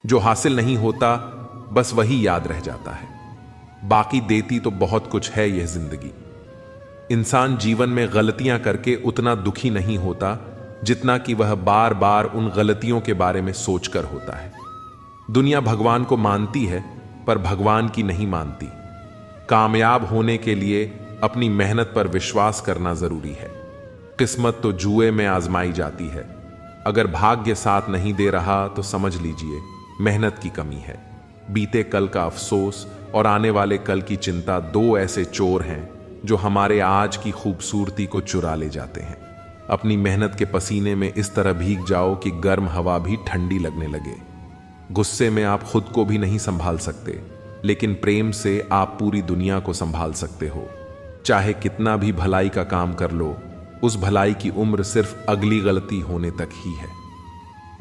जो हासिल नहीं होता बस वही याद रह जाता है। बाकी देती तो बहुत कुछ है यह जिंदगी। इंसान जीवन में गलतियां करके उतना दुखी नहीं होता जितना कि वह बार बार उन गलतियों के बारे में सोचकर होता है। दुनिया भगवान को मानती है पर भगवान की नहीं मानती। कामयाब होने के लिए अपनी मेहनत पर विश्वास करना जरूरी है। किस्मत तो जुए में आजमाई जाती है। अगर भाग्य साथ नहीं दे रहा तो समझ लीजिए मेहनत की कमी है। बीते कल का अफसोस और आने वाले कल की चिंता दो ऐसे चोर हैं जो हमारे आज की खूबसूरती को चुरा ले जाते हैं। अपनी मेहनत के पसीने में इस तरह भीग जाओ कि गर्म हवा भी ठंडी लगने लगे। गुस्से में आप खुद को भी नहीं संभाल सकते, लेकिन प्रेम से आप पूरी दुनिया को संभाल सकते हो। चाहे कितना भी भलाई का काम कर लो, उस भलाई की उम्र सिर्फ अगली गलती होने तक ही है।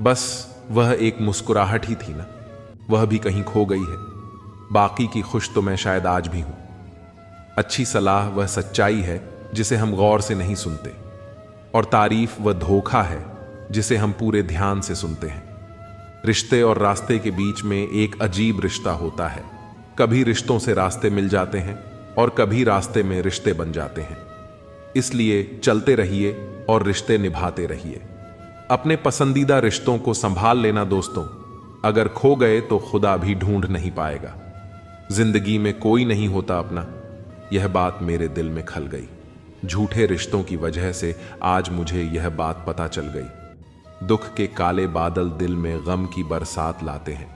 बस वह एक मुस्कुराहट ही थी ना, वह भी कहीं खो गई है। बाकी की खुश तो मैं शायद आज भी हूं। अच्छी सलाह वह सच्चाई है जिसे हम गौर से नहीं सुनते, और तारीफ वह धोखा है जिसे हम पूरे ध्यान से सुनते हैं। रिश्ते और रास्ते के बीच में एक अजीब रिश्ता होता है। कभी रिश्तों से रास्ते मिल जाते हैं और कभी रास्ते में रिश्ते बन जाते हैं। इसलिए चलते रहिए और रिश्ते निभाते रहिए। अपने पसंदीदा रिश्तों को संभाल लेना दोस्तों। अगर खो गए तो खुदा भी ढूंढ नहीं पाएगा। जिंदगी में कोई नहीं होता अपना, यह बात मेरे दिल में खल गई। झूठे रिश्तों की वजह से आज मुझे यह बात पता चल गई। दुख के काले बादल दिल में गम की बरसात लाते हैं।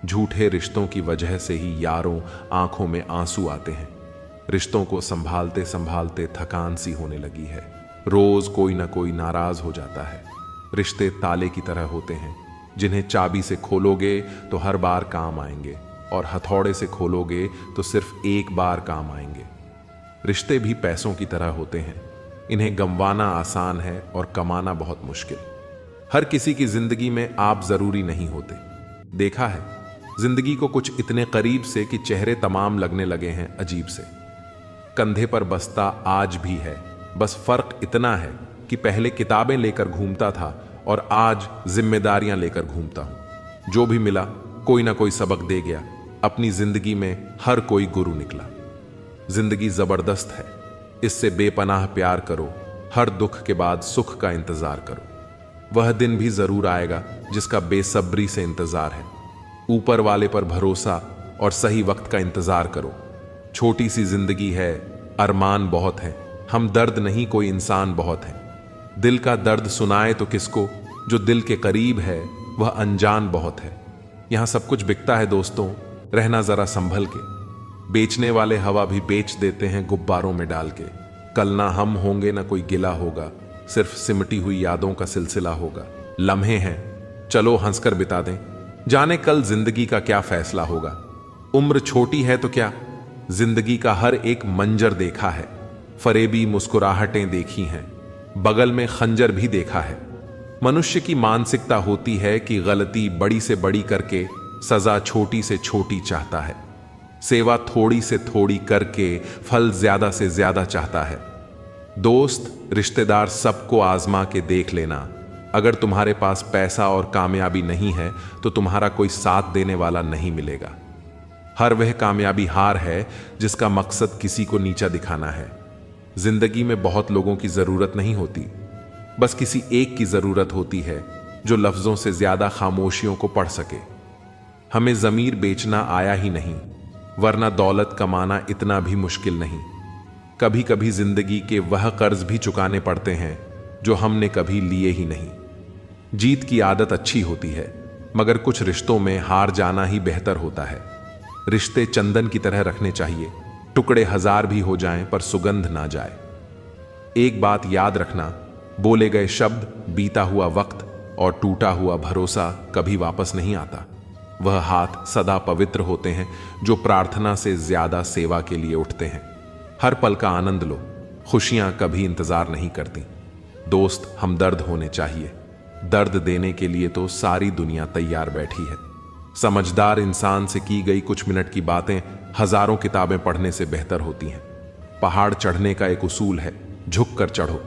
झूठे रिश्तों की वजह से ही यारों आंखों में आंसू आते हैं। रिश्तों को संभालते संभालते थकान सी होने लगी है। रोज कोई ना कोई नाराज हो जाता है। रिश्ते ताले की तरह होते हैं जिन्हें चाबी से खोलोगे तो हर बार काम आएंगे, और हथौड़े से खोलोगे तो सिर्फ एक बार काम आएंगे। रिश्ते भी पैसों की तरह होते हैं। इन्हें गंवाना आसान है और कमाना बहुत मुश्किल। हर किसी की जिंदगी में आप जरूरी नहीं होते। देखा है जिंदगी को कुछ इतने करीब से कि चेहरे तमाम लगने लगे हैं अजीब से। कंधे पर बस्ता आज भी है, बस फर्क इतना है कि पहले किताबें लेकर घूमता था और आज जिम्मेदारियां लेकर घूमता हूं। जो भी मिला कोई ना कोई सबक दे गया। अपनी जिंदगी में हर कोई गुरु निकला। जिंदगी जबरदस्त है, इससे बेपनाह प्यार करो। हर दुख के बाद सुख का इंतजार करो। वह दिन भी जरूर आएगा जिसका बेसब्री से इंतजार है। ऊपर वाले पर भरोसा और सही वक्त का इंतजार करो। छोटी सी जिंदगी है, अरमान बहुत है। हम दर्द नहीं कोई इंसान बहुत है। दिल का दर्द सुनाए तो किसको, जो दिल के करीब है वह अनजान बहुत है। यहां सब कुछ बिकता है दोस्तों, रहना जरा संभल के। बेचने वाले हवा भी बेच देते हैं गुब्बारों में डाल के। कल ना हम होंगे ना कोई गिला होगा, सिर्फ सिमटी हुई यादों का सिलसिला होगा। लम्हे हैं, चलो हंसकर बिता दें। जाने कल जिंदगी का क्या फैसला होगा। उम्र छोटी है तो क्या, जिंदगी का हर एक मंजर देखा है। फरेबी मुस्कुराहटें देखी हैं, बगल में खंजर भी देखा है। मनुष्य की मानसिकता होती है कि गलती बड़ी से बड़ी करके सजा छोटी से छोटी चाहता है। सेवा थोड़ी से थोड़ी करके फल ज्यादा से ज्यादा चाहता है। दोस्त रिश्तेदार सबको आजमा के देख लेना। अगर तुम्हारे पास पैसा और कामयाबी नहीं है तो तुम्हारा कोई साथ देने वाला नहीं मिलेगा। हर वह कामयाबी हार है जिसका मकसद किसी को नीचा दिखाना है। जिंदगी में बहुत लोगों की जरूरत नहीं होती, बस किसी एक की जरूरत होती है जो लफ्जों से ज्यादा खामोशियों को पढ़ सके। हमें जमीर बेचना आया ही नहीं, वरना दौलत कमाना इतना भी मुश्किल नहीं। कभी कभी जिंदगी के वह कर्ज भी चुकाने पड़ते हैं जो हमने कभी लिए ही नहीं। जीत की आदत अच्छी होती है, मगर कुछ रिश्तों में हार जाना ही बेहतर होता है। रिश्ते चंदन की तरह रखने चाहिए, टुकड़े हजार भी हो जाएं पर सुगंध ना जाए। एक बात याद रखना, बोले गए शब्द, बीता हुआ वक्त और टूटा हुआ भरोसा कभी वापस नहीं आता। वह हाथ सदा पवित्र होते हैं जो प्रार्थना से ज्यादा सेवा के लिए उठते हैं। हर पल का आनंद लो, खुशियां कभी इंतजार नहीं करती। दोस्त हमदर्द होने चाहिए, दर्द देने के लिए तो सारी दुनिया तैयार बैठी है। समझदार इंसान से की गई कुछ मिनट की बातें हजारों किताबें पढ़ने से बेहतर होती हैं। पहाड़ चढ़ने का एक उसूल है, झुक कर चढ़ो।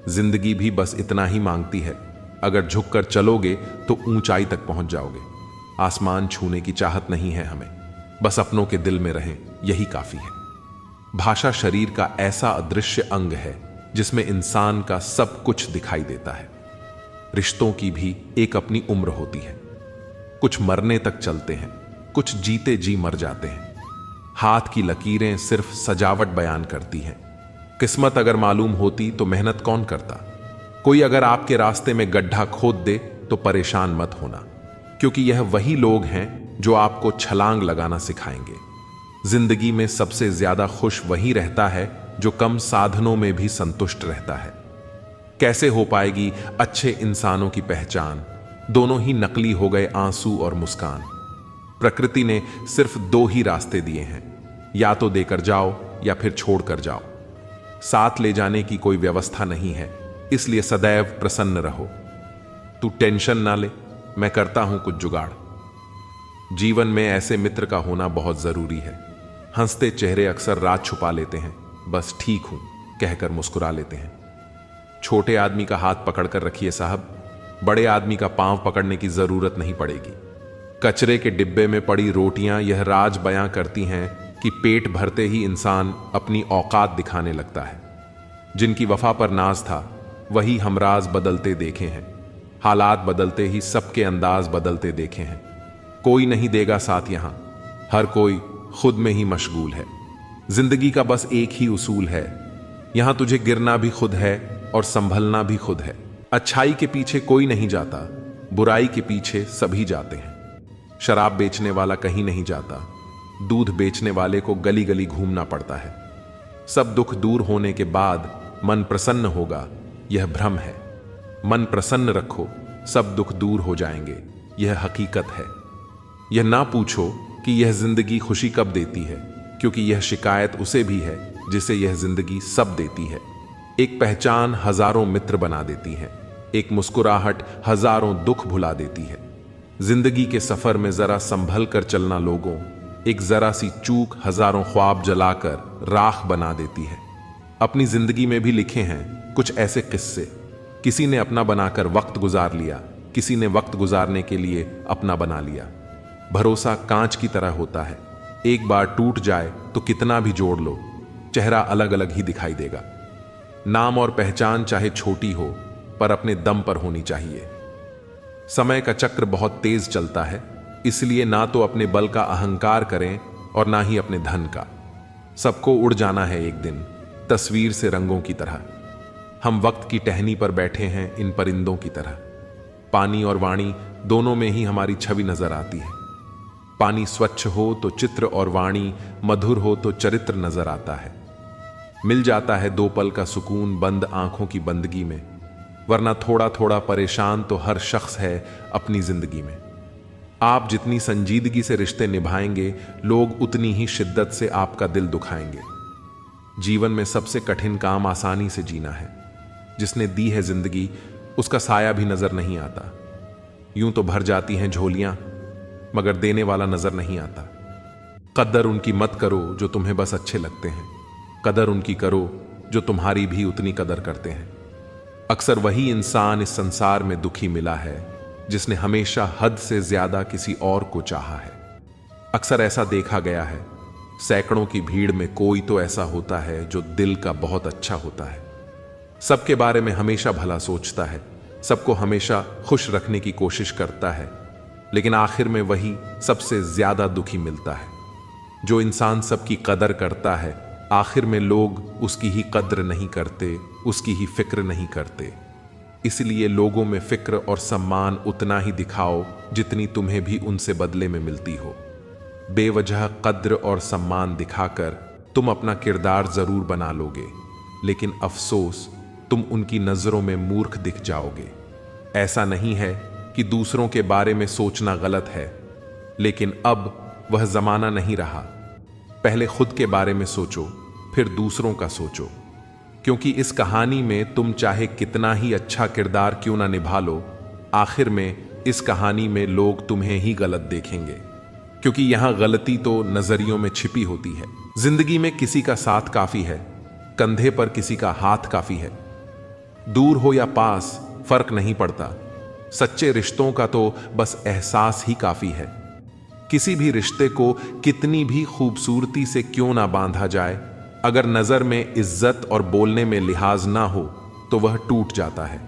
जिंदगी भी बस इतना ही मांगती है, अगर झुक कर चलोगे तो ऊंचाई तक पहुंच जाओगे। आसमान छूने की चाहत नहीं है हमें, बस अपनों के दिल में रहें, यही काफी है। भाषा शरीर का ऐसा अदृश्य अंग है जिसमें इंसान का सब कुछ दिखाई देता है। रिश्तों की भी एक अपनी उम्र होती है, कुछ मरने तक चलते हैं, कुछ जीते जी मर जाते हैं। हाथ की लकीरें सिर्फ सजावट बयान करती हैं। किस्मत अगर मालूम होती तो मेहनत कौन करता। कोई अगर आपके रास्ते में गड्ढा खोद दे तो परेशान मत होना, क्योंकि यह वही लोग हैं जो आपको छलांग लगाना सिखाएंगे। जिंदगी में सबसे ज्यादा खुश वही रहता है जो कम साधनों में भी संतुष्ट रहता है। कैसे हो पाएगी अच्छे इंसानों की पहचान, दोनों ही नकली हो गए आंसू और मुस्कान। प्रकृति ने सिर्फ दो ही रास्ते दिए हैं, या तो देकर जाओ या फिर छोड़कर जाओ। साथ ले जाने की कोई व्यवस्था नहीं है, इसलिए सदैव प्रसन्न रहो। तू टेंशन ना ले, मैं करता हूं कुछ जुगाड़। जीवन में ऐसे मित्र का होना बहुत जरूरी है। हंसते चेहरे अक्सर राज छुपा लेते हैं, बस ठीक हूं कहकर मुस्कुरा लेते हैं। छोटे आदमी का हाथ पकड़कर रखिए साहब, बड़े आदमी का पांव पकड़ने की जरूरत नहीं पड़ेगी। कचरे के डिब्बे में पड़ी रोटियां यह राज बयां करती हैं कि पेट भरते ही इंसान अपनी औकात दिखाने लगता है। जिनकी वफा पर नाज था वही हमराज बदलते देखे हैं। हालात बदलते ही सबके अंदाज बदलते देखे हैं। कोई नहीं देगा साथ यहां, हर कोई खुद में ही मशगूल है। जिंदगी का बस एक ही उसूल है, यहां तुझे गिरना भी खुद है और संभलना भी खुद है। अच्छाई के पीछे कोई नहीं जाता, बुराई के पीछे सभी जाते हैं। शराब बेचने वाला कहीं नहीं जाता, दूध बेचने वाले को गली गली घूमना पड़ता है। सब दुख दूर होने के बाद मन प्रसन्न होगा, यह भ्रम है। मन प्रसन्न रखो, सब दुख दूर हो जाएंगे, यह हकीकत है। यह ना पूछो कि यह जिंदगी खुशी कब देती है, क्योंकि यह शिकायत उसे भी है जिसे यह जिंदगी सब देती है। एक पहचान हजारों मित्र बना देती है, एक मुस्कुराहट हजारों दुख भुला देती है। जिंदगी के सफर में जरा संभल कर चलना लोगों, एक जरा सी चूक हजारों ख्वाब जलाकर राख बना देती है। अपनी जिंदगी में भी लिखे हैं कुछ ऐसे किस्से। किसी ने अपना बनाकर वक्त गुजार लिया, किसी ने वक्त गुजारने के लिए अपना बना लिया। भरोसा कांच की तरह होता है, एक बार टूट जाए तो कितना भी जोड़ लो, चेहरा अलग अलग ही दिखाई देगा। नाम और पहचान चाहे छोटी हो, पर अपने दम पर होनी चाहिए। समय का चक्र बहुत तेज चलता है, इसलिए ना तो अपने बल का अहंकार करें और ना ही अपने धन का। सबको उड़ जाना है एक दिन, तस्वीर से रंगों की तरह। हम वक्त की टहनी पर बैठे हैं इन परिंदों की तरह। पानी और वाणी दोनों में ही हमारी छवि नजर आती है। पानी स्वच्छ हो तो चित्र और वाणी मधुर हो तो चरित्र नजर आता है। मिल जाता है दो पल का सुकून बंद आंखों की बंदगी में, वरना थोड़ा थोड़ा परेशान तो हर शख्स है अपनी जिंदगी में। आप जितनी संजीदगी से रिश्ते निभाएंगे, लोग उतनी ही शिद्दत से आपका दिल दुखाएंगे। जीवन में सबसे कठिन काम आसानी से जीना है। जिसने दी है जिंदगी, उसका साया भी नजर नहीं आता। यूं तो भर जाती हैं झोलियां, मगर देने वाला नजर नहीं आता। कदर उनकी मत करो जो तुम्हें बस अच्छे लगते हैं, कदर उनकी करो जो तुम्हारी भी उतनी कदर करते हैं। अक्सर वही इंसान इस संसार में दुखी मिला है जिसने हमेशा हद से ज्यादा किसी और को चाहा है। अक्सर ऐसा देखा गया है, सैकड़ों की भीड़ में कोई तो ऐसा होता है जो दिल का बहुत अच्छा होता है। सबके बारे में हमेशा भला सोचता है, सबको हमेशा खुश रखने की कोशिश करता है, लेकिन आखिर में वही सबसे ज्यादा दुखी मिलता है। जो इंसान सबकी कदर करता है, आखिर में लोग उसकी ही कद्र नहीं करते, उसकी ही फिक्र नहीं करते। इसलिए लोगों में फिक्र और सम्मान उतना ही दिखाओ जितनी तुम्हें भी उनसे बदले में मिलती हो। बेवजह कद्र और सम्मान दिखाकर तुम अपना किरदार जरूर बना लोगे, लेकिन अफसोस तुम उनकी नजरों में मूर्ख दिख जाओगे। ऐसा नहीं है कि दूसरों के बारे में सोचना गलत है, लेकिन अब वह जमाना नहीं रहा। पहले खुद के बारे में सोचो, फिर दूसरों का सोचो, क्योंकि इस कहानी में तुम चाहे कितना ही अच्छा किरदार क्यों ना निभा लो, आखिर में इस कहानी में लोग तुम्हें ही गलत देखेंगे, क्योंकि यहां गलती तो नजरियों में छिपी होती है। जिंदगी में किसी का साथ काफी है, कंधे पर किसी का हाथ काफी है। दूर हो या पास फर्क नहीं पड़ता, सच्चे रिश्तों का तो बस एहसास ही काफी है। किसी भी रिश्ते को कितनी भी खूबसूरती से क्यों ना बांधा जाए, अगर नजर में इज्जत और बोलने में लिहाज ना हो तो वह टूट जाता है।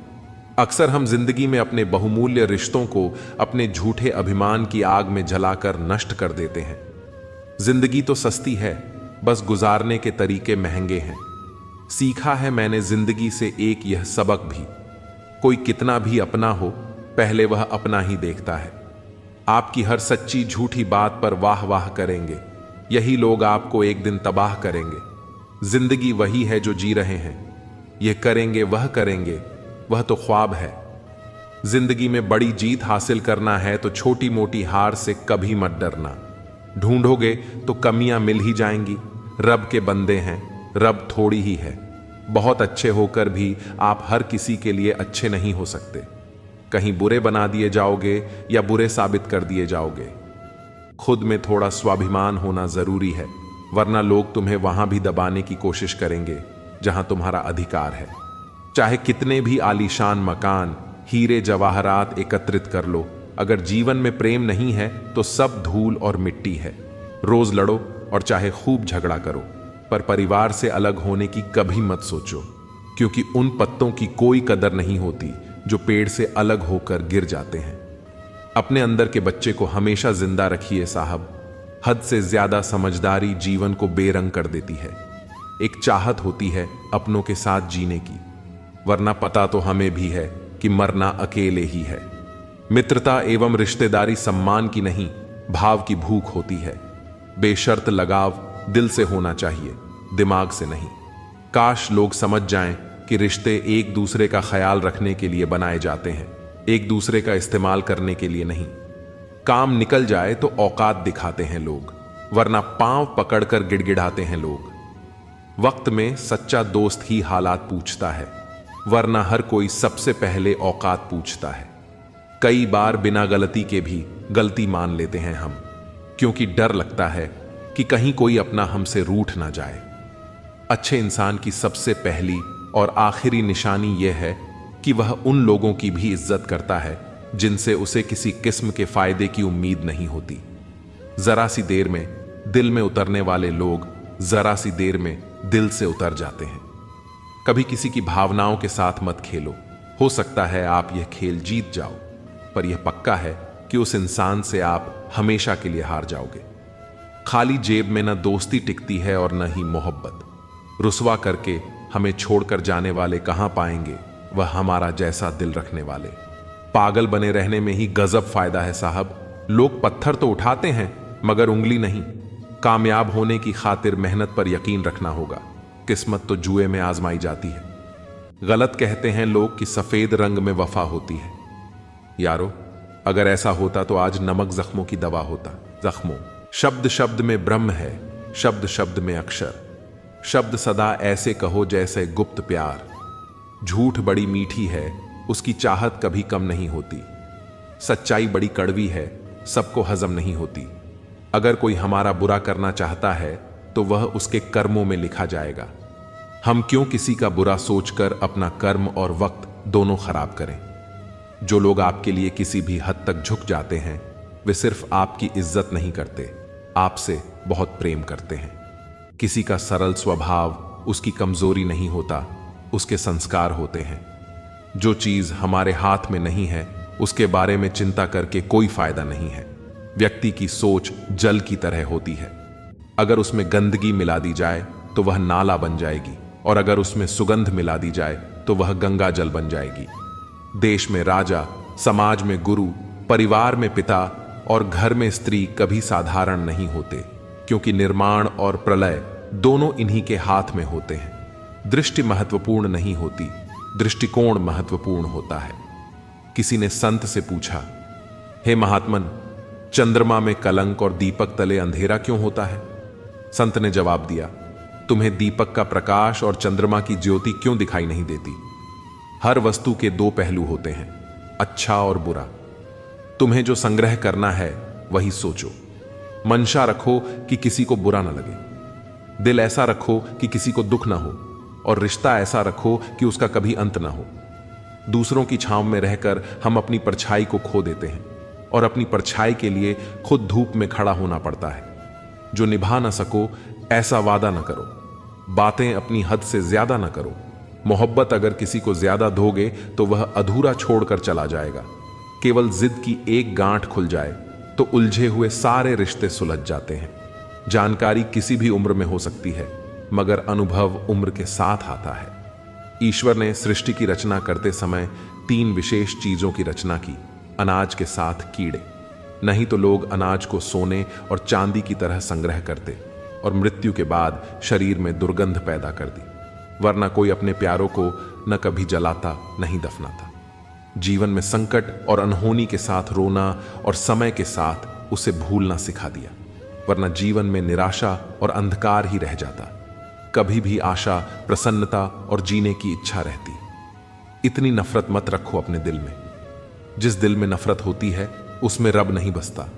अक्सर हम जिंदगी में अपने बहुमूल्य रिश्तों को अपने झूठे अभिमान की आग में जलाकर नष्ट कर देते हैं। जिंदगी तो सस्ती है, बस गुजारने के तरीके महंगे हैं। सीखा है मैंने जिंदगी से एक यह सबक भी, कोई कितना भी अपना हो, पहले वह अपना ही देखता है। आपकी हर सच्ची झूठी बात पर वाह वाह करेंगे, यही लोग आपको एक दिन तबाह करेंगे। जिंदगी वही है जो जी रहे हैं, यह करेंगे वह तो ख्वाब है। जिंदगी में बड़ी जीत हासिल करना है तो छोटी मोटी हार से कभी मत डरना। ढूंढोगे तो कमियां मिल ही जाएंगी। रब के बंदे हैं, रब थोड़ी ही है। बहुत अच्छे होकर भी आप हर किसी के लिए अच्छे नहीं हो सकते। कहीं बुरे बना दिए जाओगे या बुरे साबित कर दिए जाओगे। खुद में थोड़ा स्वाभिमान होना जरूरी है, वरना लोग तुम्हें वहां भी दबाने की कोशिश करेंगे जहां तुम्हारा अधिकार है। चाहे कितने भी आलीशान मकान, हीरे जवाहरात एकत्रित कर लो, अगर जीवन में प्रेम नहीं है तो सब धूल और मिट्टी है। रोज लड़ो और चाहे खूब झगड़ा करो, पर परिवार से अलग होने की कभी मत सोचो, क्योंकि उन पत्तों की कोई कदर नहीं होती जो पेड़ से अलग होकर गिर जाते हैं। अपने अंदर के बच्चे को हमेशा जिंदा रखिए साहब। हद से ज्यादा समझदारी जीवन को बेरंग कर देती है। एक चाहत होती है अपनों के साथ जीने की, वरना पता तो हमें भी है कि मरना अकेले ही है। मित्रता एवं रिश्तेदारी सम्मान की नहीं, भाव की भूख होती है। बेशर्त लगाव दिल से होना चाहिए, दिमाग से नहीं। काश लोग समझ जाएं कि रिश्ते एक दूसरे का ख्याल रखने के लिए बनाए जाते हैं, एक दूसरे का इस्तेमाल करने के लिए नहीं। काम निकल जाए तो औकात दिखाते हैं लोग, वरना पांव पकड़कर गिड़गिड़ाते हैं लोग। वक्त में सच्चा दोस्त ही हालात पूछता है, वरना हर कोई सबसे पहले औकात पूछता है। कई बार बिना गलती के भी गलती मान लेते हैं हम, क्योंकि डर लगता है कि कहीं कोई अपना हमसे रूठ ना जाए। अच्छे इंसान की सबसे पहली और आखिरी निशानी यह है कि वह उन लोगों की भी इज्जत करता है जिनसे उसे किसी किस्म के फायदे की उम्मीद नहीं होती। जरा सी देर में दिल में उतरने वाले लोग जरा सी देर में दिल से उतर जाते हैं। कभी किसी की भावनाओं के साथ मत खेलो। हो सकता है आप यह खेल जीत जाओ, पर यह पक्का है कि उस इंसान से आप हमेशा के लिए हार जाओगे। खाली जेब में न दोस्ती टिकती है और न ही मोहब्बत। रुसवा करके हमें छोड़कर जाने वाले कहां पाएंगे वह हमारा जैसा दिल रखने वाले। पागल बने रहने में ही गजब फायदा है साहब। लोग पत्थर तो उठाते हैं मगर उंगली नहीं। कामयाब होने की खातिर मेहनत पर यकीन रखना होगा। किस्मत तो जुए में आजमाई जाती है। गलत कहते हैं लोग कि सफेद रंग में वफा होती है। यारो, अगर ऐसा होता तो आज नमक जख्मों की दवा होता। जख्मों, शब्द शब्द में ब्रह्म है, शब्द शब्द में अक्षर। शब्द सदा ऐसे कहो जैसे गुप्त प्यार। झूठ बड़ी मीठी है, उसकी चाहत कभी कम नहीं होती। सच्चाई बड़ी कड़वी है, सबको हजम नहीं होती। अगर कोई हमारा बुरा करना चाहता है तो वह उसके कर्मों में लिखा जाएगा। हम क्यों किसी का बुरा सोचकर अपना कर्म और वक्त दोनों खराब करें। जो लोग आपके लिए किसी भी हद तक झुक जाते हैं वे सिर्फ आपकी इज्जत नहीं करते, आपसे बहुत प्रेम करते हैं। किसी का सरल स्वभाव उसकी कमजोरी नहीं होता, उसके संस्कार होते हैं। जो चीज हमारे हाथ में नहीं है उसके बारे में चिंता करके कोई फायदा नहीं है। व्यक्ति की सोच जल की तरह होती है। अगर उसमें गंदगी मिला दी जाए तो वह नाला बन जाएगी, और अगर उसमें सुगंध मिला दी जाए तो वह गंगा जल बन जाएगी। देश में राजा, समाज में गुरु, परिवार में पिता और घर में स्त्री कभी साधारण नहीं होते, क्योंकि निर्माण और प्रलय दोनों इन्हीं के हाथ में होते हैं। दृष्टि महत्वपूर्ण नहीं होती, दृष्टिकोण महत्वपूर्ण होता है। किसी ने संत से पूछा, हे महात्मन, चंद्रमा में कलंक और दीपक तले अंधेरा क्यों होता है? संत ने जवाब दिया, तुम्हें दीपक का प्रकाश और चंद्रमा की ज्योति क्यों दिखाई नहीं देती? हर वस्तु के दो पहलू होते हैं, अच्छा और बुरा। तुम्हें जो संग्रह करना है वही सोचो। मंशा रखो कि किसी को बुरा ना लगे। दिल ऐसा रखो कि किसी को दुख ना हो, और रिश्ता ऐसा रखो कि उसका कभी अंत ना हो। दूसरों की छांव में रहकर हम अपनी परछाई को खो देते हैं और अपनी परछाई के लिए खुद धूप में खड़ा होना पड़ता है। जो निभा ना सको ऐसा वादा ना करो, बातें अपनी हद से ज्यादा ना करो। मोहब्बत अगर किसी को ज्यादा दोगे तो वह अधूरा छोड़कर चला जाएगा। केवल जिद की एक गांठ खुल जाए तो उलझे हुए सारे रिश्ते सुलझ जाते हैं। जानकारी किसी भी उम्र में हो सकती है, मगर अनुभव उम्र के साथ आता है। ईश्वर ने सृष्टि की रचना करते समय 3 विशेष चीजों की रचना की, अनाज के साथ कीड़े। नहीं तो लोग अनाज को सोने और चांदी की तरह संग्रह करते और मृत्यु के बाद शरीर में दुर्गंध पैदा कर दी। वरना कोई अपने प्यारों को न कभी जलाता नहीं दफनाता। जीवन में संकट और अनहोनी के साथ रोना और समय के साथ उसे भूलना सिखा दिया। वरना जीवन में निराशा और अंधकार ही रह जाता। कभी भी आशा, प्रसन्नता और जीने की इच्छा रहती। इतनी नफरत मत रखो अपने दिल में। जिस दिल में नफरत होती है उसमें रब नहीं बसता।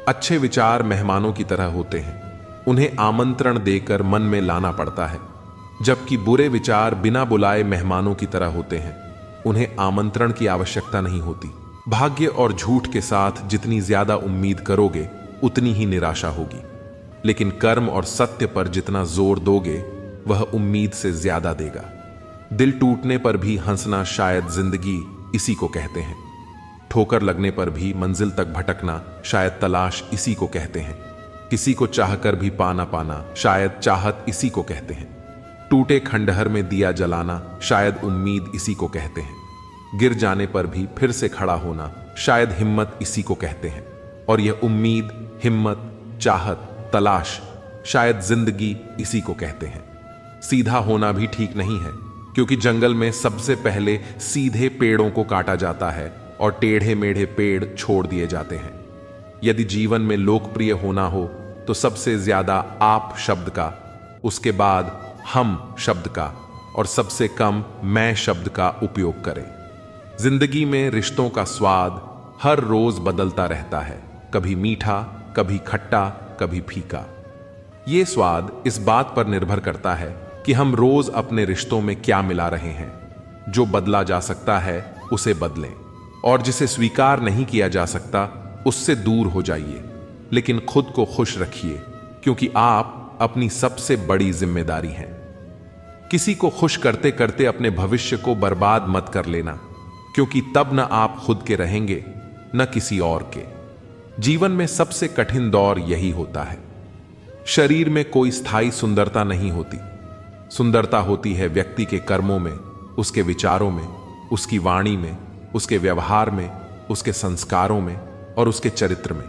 अच्छे विचार मेहमानों की तरह होते हैं, उन्हें आमंत्रण देकर मन में लाना पड़ता है। जबकि बुरे विचार बिना बुलाए मेहमानों की तरह होते हैं, उन्हें आमंत्रण की आवश्यकता नहीं होती। भाग्य और झूठ के साथ जितनी ज्यादा उम्मीद करोगे उतनी ही निराशा होगी, लेकिन कर्म और सत्य पर जितना जोर दोगे वह उम्मीद से ज्यादा देगा। दिल टूटने पर भी हंसना शायद जिंदगी इसी को कहते हैं। ठोकर लगने पर भी मंजिल तक भटकना शायद तलाश इसी को कहते हैं। किसी को चाहकर भी पाना पाना शायद चाहत इसी को कहते हैं। टूटे खंडहर में दिया जलाना शायद उम्मीद इसी को कहते हैं। गिर जाने पर भी फिर से खड़ा होना शायद हिम्मत इसी को कहते हैं। और यह उम्मीद, हिम्मत, चाहत, तलाश शायद जिंदगी इसी को कहते हैं। सीधा होना भी ठीक नहीं है, क्योंकि जंगल में सबसे पहले सीधे पेड़ों को काटा जाता है और टेढ़े मेढ़े पेड़ छोड़ दिए जाते हैं। यदि जीवन में लोकप्रिय होना हो तो सबसे ज्यादा आप शब्द का, उसके बाद हम शब्द का और सबसे कम मैं शब्द का उपयोग करें। जिंदगी में रिश्तों का स्वाद हर रोज बदलता रहता है, कभी मीठा, कभी खट्टा, कभी फीका। ये स्वाद इस बात पर निर्भर करता है कि हम रोज अपने रिश्तों में क्या मिला रहे हैं। जो बदला जा सकता है उसे बदलें, और जिसे स्वीकार नहीं किया जा सकता उससे दूर हो जाइए। लेकिन खुद को खुश रखिए, क्योंकि आप अपनी सबसे बड़ी जिम्मेदारी हैं। किसी को खुश करते करते अपने भविष्य को बर्बाद मत कर लेना, क्योंकि तब न आप खुद के रहेंगे न किसी और के। जीवन में सबसे कठिन दौर यही होता है। शरीर में कोई स्थायी सुंदरता नहीं होती। सुंदरता होती है व्यक्ति के कर्मों में, उसके विचारों में, उसकी वाणी में, उसके व्यवहार में, उसके संस्कारों में और उसके चरित्र में।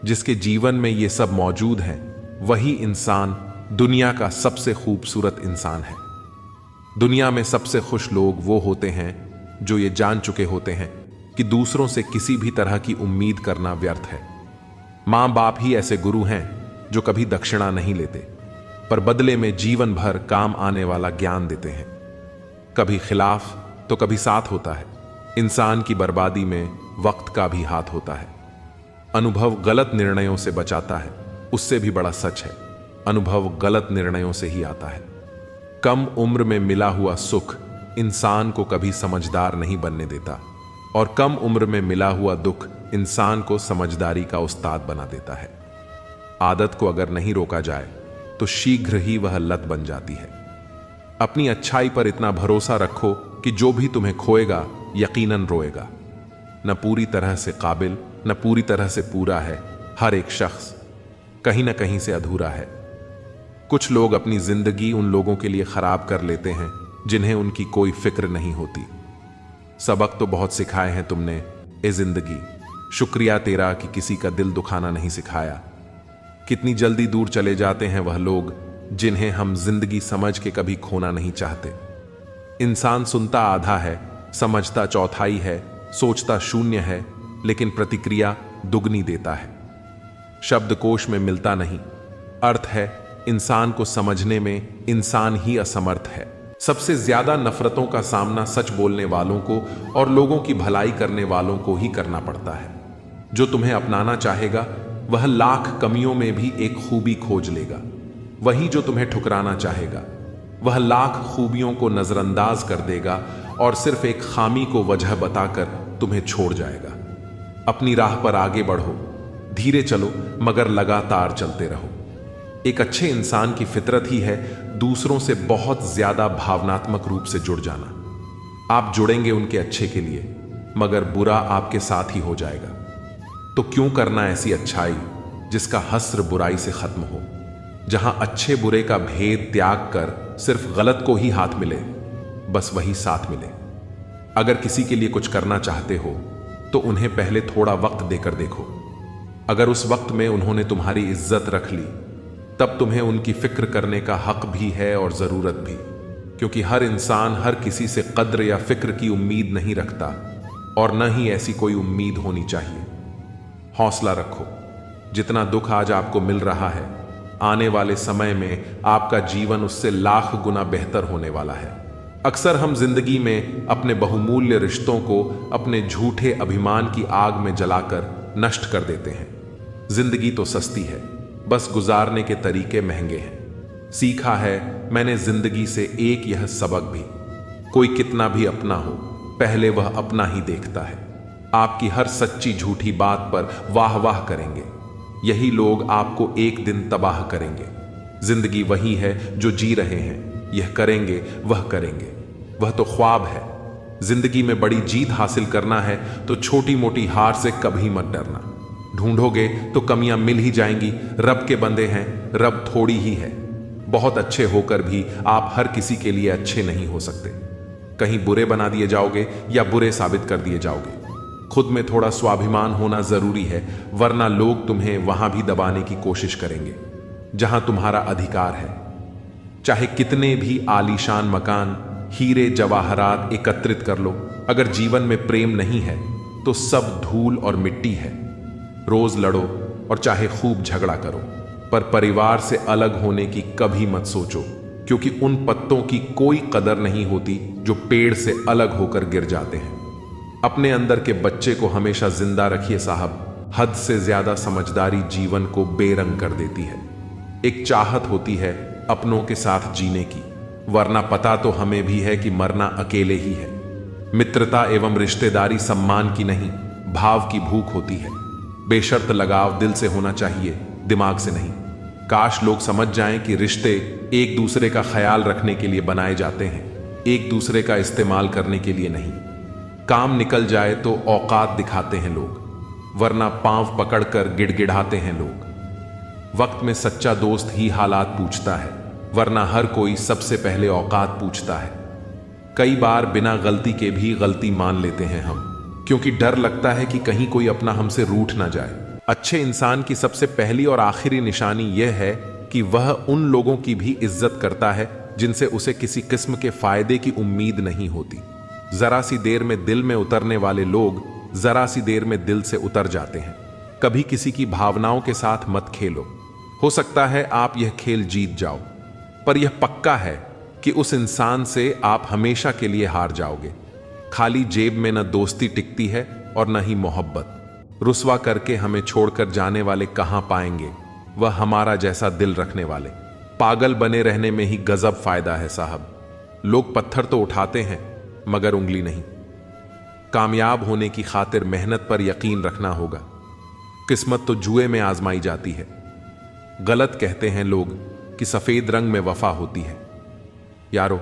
जिसके जीवन में ये सब मौजूद हैं, वही इंसान दुनिया का सबसे खूबसूरत इंसान है। दुनिया में सबसे खुश लोग वो होते हैं जो ये जान चुके होते हैं कि दूसरों से किसी भी तरह की उम्मीद करना व्यर्थ है। मां बाप ही ऐसे गुरु हैं जो कभी दक्षिणा नहीं लेते, पर बदले में जीवन भर काम आने वाला ज्ञान देते हैं। कभी खिलाफ तो कभी साथ होता है। इंसान की बर्बादी में वक्त का भी हाथ होता है। अनुभव गलत निर्णयों से बचाता है, उससे भी बड़ा सच है, अनुभव गलत निर्णयों से ही आता है। कम उम्र में मिला हुआ सुख इंसान को कभी समझदार नहीं बनने देता, और कम उम्र में मिला हुआ दुख इंसान को समझदारी का उस्ताद बना देता है। आदत को अगर नहीं रोका जाए तो शीघ्र ही वह लत बन जाती है। अपनी अच्छाई पर इतना भरोसा रखो कि जो भी तुम्हें खोएगा यकीनन रोएगा। न पूरी तरह से काबिल, न पूरी तरह से पूरा है। हर एक शख्स कहीं न कहीं से अधूरा है। कुछ लोग अपनी जिंदगी उन लोगों के लिए खराब कर लेते हैं जिन्हें उनकी कोई फिक्र नहीं होती। सबक तो बहुत सिखाए हैं तुमने ए जिंदगी, शुक्रिया तेरा कि किसी का दिल दुखाना नहीं सिखाया। कितनी जल्दी दूर चले जाते हैं वह लोग जिन्हें हम जिंदगी समझ के कभी खोना नहीं चाहते। इंसान सुनता आधा है, समझता चौथाई है, सोचता शून्य है, लेकिन प्रतिक्रिया दुगनी देता है। शब्दकोश में मिलता नहीं, अर्थ है इंसान को समझने में इंसान ही असमर्थ है। सबसे ज्यादा नफरतों का सामना सच बोलने वालों को और लोगों की भलाई करने वालों को ही करना पड़ता है। जो तुम्हें अपनाना चाहेगा वह लाख कमियों में भी एक खूबी खोज लेगा। वही जो तुम्हें ठुकराना चाहेगा वह लाख खूबियों को नजरअंदाज कर देगा और सिर्फ एक खामी को वजह बताकर तुम्हें छोड़ जाएगा। अपनी राह पर आगे बढ़ो, धीरे चलो मगर लगातार चलते रहो। एक अच्छे इंसान की फितरत ही है दूसरों से बहुत ज्यादा भावनात्मक रूप से जुड़ जाना। आप जुड़ेंगे उनके अच्छे के लिए, मगर बुरा आपके साथ ही हो जाएगा। तो क्यों करना ऐसी अच्छाई जिसका हस्र बुराई से खत्म हो। जहां अच्छे बुरे का भेद त्याग कर सिर्फ गलत को ही हाथ मिले, बस वही साथ मिले। अगर किसी के लिए कुछ करना चाहते हो तो उन्हें पहले थोड़ा वक्त देकर देखो। अगर उस वक्त में उन्होंने तुम्हारी इज्जत रख ली, तब तुम्हें उनकी फिक्र करने का हक भी है और जरूरत भी, क्योंकि हर इंसान हर किसी से कद्र या फिक्र की उम्मीद नहीं रखता और न ही ऐसी कोई उम्मीद होनी चाहिए। हौसला रखो। जितना दुख आज आपको मिल रहा है, आने वाले समय में आपका जीवन उससे लाख गुना बेहतर होने वाला है। अक्सर हम जिंदगी में अपने बहुमूल्य रिश्तों को अपने झूठे अभिमान की आग में जलाकर नष्ट कर देते हैं। जिंदगी तो सस्ती है, बस गुजारने के तरीके महंगे हैं। सीखा है मैंने जिंदगी से एक यह सबक भी, कोई कितना भी अपना हो, पहले वह अपना ही देखता है। आपकी हर सच्ची झूठी बात पर वाह वाह करेंगे, यही लोग आपको एक दिन तबाह करेंगे। जिंदगी वही है जो जी रहे हैं, यह करेंगे वह करेंगे, वह तो ख्वाब है। जिंदगी में बड़ी जीत हासिल करना है तो छोटी मोटी हार से कभी मत डरना। ढूंढोगे तो कमियां मिल ही जाएंगी। रब के बंदे हैं, रब थोड़ी ही है। बहुत अच्छे होकर भी आप हर किसी के लिए अच्छे नहीं हो सकते। कहीं बुरे बना दिए जाओगे या बुरे साबित कर दिए जाओगे। खुद में थोड़ा स्वाभिमान होना जरूरी है, वरना लोग तुम्हें वहां भी दबाने की कोशिश करेंगे जहां तुम्हारा अधिकार है। चाहे कितने भी आलीशान मकान, हीरे जवाहरात एकत्रित कर लो, अगर जीवन में प्रेम नहीं है तो सब धूल और मिट्टी है। रोज लड़ो और चाहे खूब झगड़ा करो, पर परिवार से अलग होने की कभी मत सोचो, क्योंकि उन पत्तों की कोई कदर नहीं होती जो पेड़ से अलग होकर गिर जाते हैं। अपने अंदर के बच्चे को हमेशा जिंदा रखिए साहब। हद से ज्यादा समझदारी जीवन को बेरंग कर देती है। एक चाहत होती है अपनों के साथ जीने की, वरना पता तो हमें भी है कि मरना अकेले ही है। मित्रता एवं रिश्तेदारी सम्मान की नहीं, भाव की भूख होती है। बेशर्त लगाव दिल से होना चाहिए, दिमाग से नहीं। काश लोग समझ जाएं कि रिश्ते एक दूसरे का ख्याल रखने के लिए बनाए जाते हैं, एक दूसरे का इस्तेमाल करने के लिए नहीं। काम निकल जाए तो औकात दिखाते हैं लोग, वरना पांव पकड़कर गिड़गिड़ाते हैं लोग। वक्त में सच्चा दोस्त ही हालात पूछता है, वरना हर कोई सबसे पहले औकात पूछता है। कई बार बिना गलती के भी गलती मान लेते हैं हम, क्योंकि डर लगता है कि कहीं कोई अपना हमसे रूठ ना जाए। अच्छे इंसान की सबसे पहली और आखिरी निशानी यह है कि वह उन लोगों की भी इज्जत करता है जिनसे उसे किसी किस्म के फायदे की उम्मीद नहीं होती। जरा सी देर में दिल में उतरने वाले लोग जरा सी देर में दिल से उतर जाते हैं। कभी किसी की भावनाओं के साथ मत खेलो। हो सकता है आप यह खेल जीत जाओ, पर यह पक्का है कि उस इंसान से आप हमेशा के लिए हार जाओगे। खाली जेब में न दोस्ती टिकती है और न ही मोहब्बत। रुसवा करके हमें छोड़कर जाने वाले कहां पाएंगे वह हमारा जैसा दिल रखने वाले। पागल बने रहने में ही गजब फायदा है साहब। लोग पत्थर तो उठाते हैं मगर उंगली नहीं। कामयाब होने की खातिर मेहनत पर यकीन रखना होगा। किस्मत तो जुए में आजमाई जाती है। गलत कहते हैं लोग कि सफेद रंग में वफा होती है। यारो,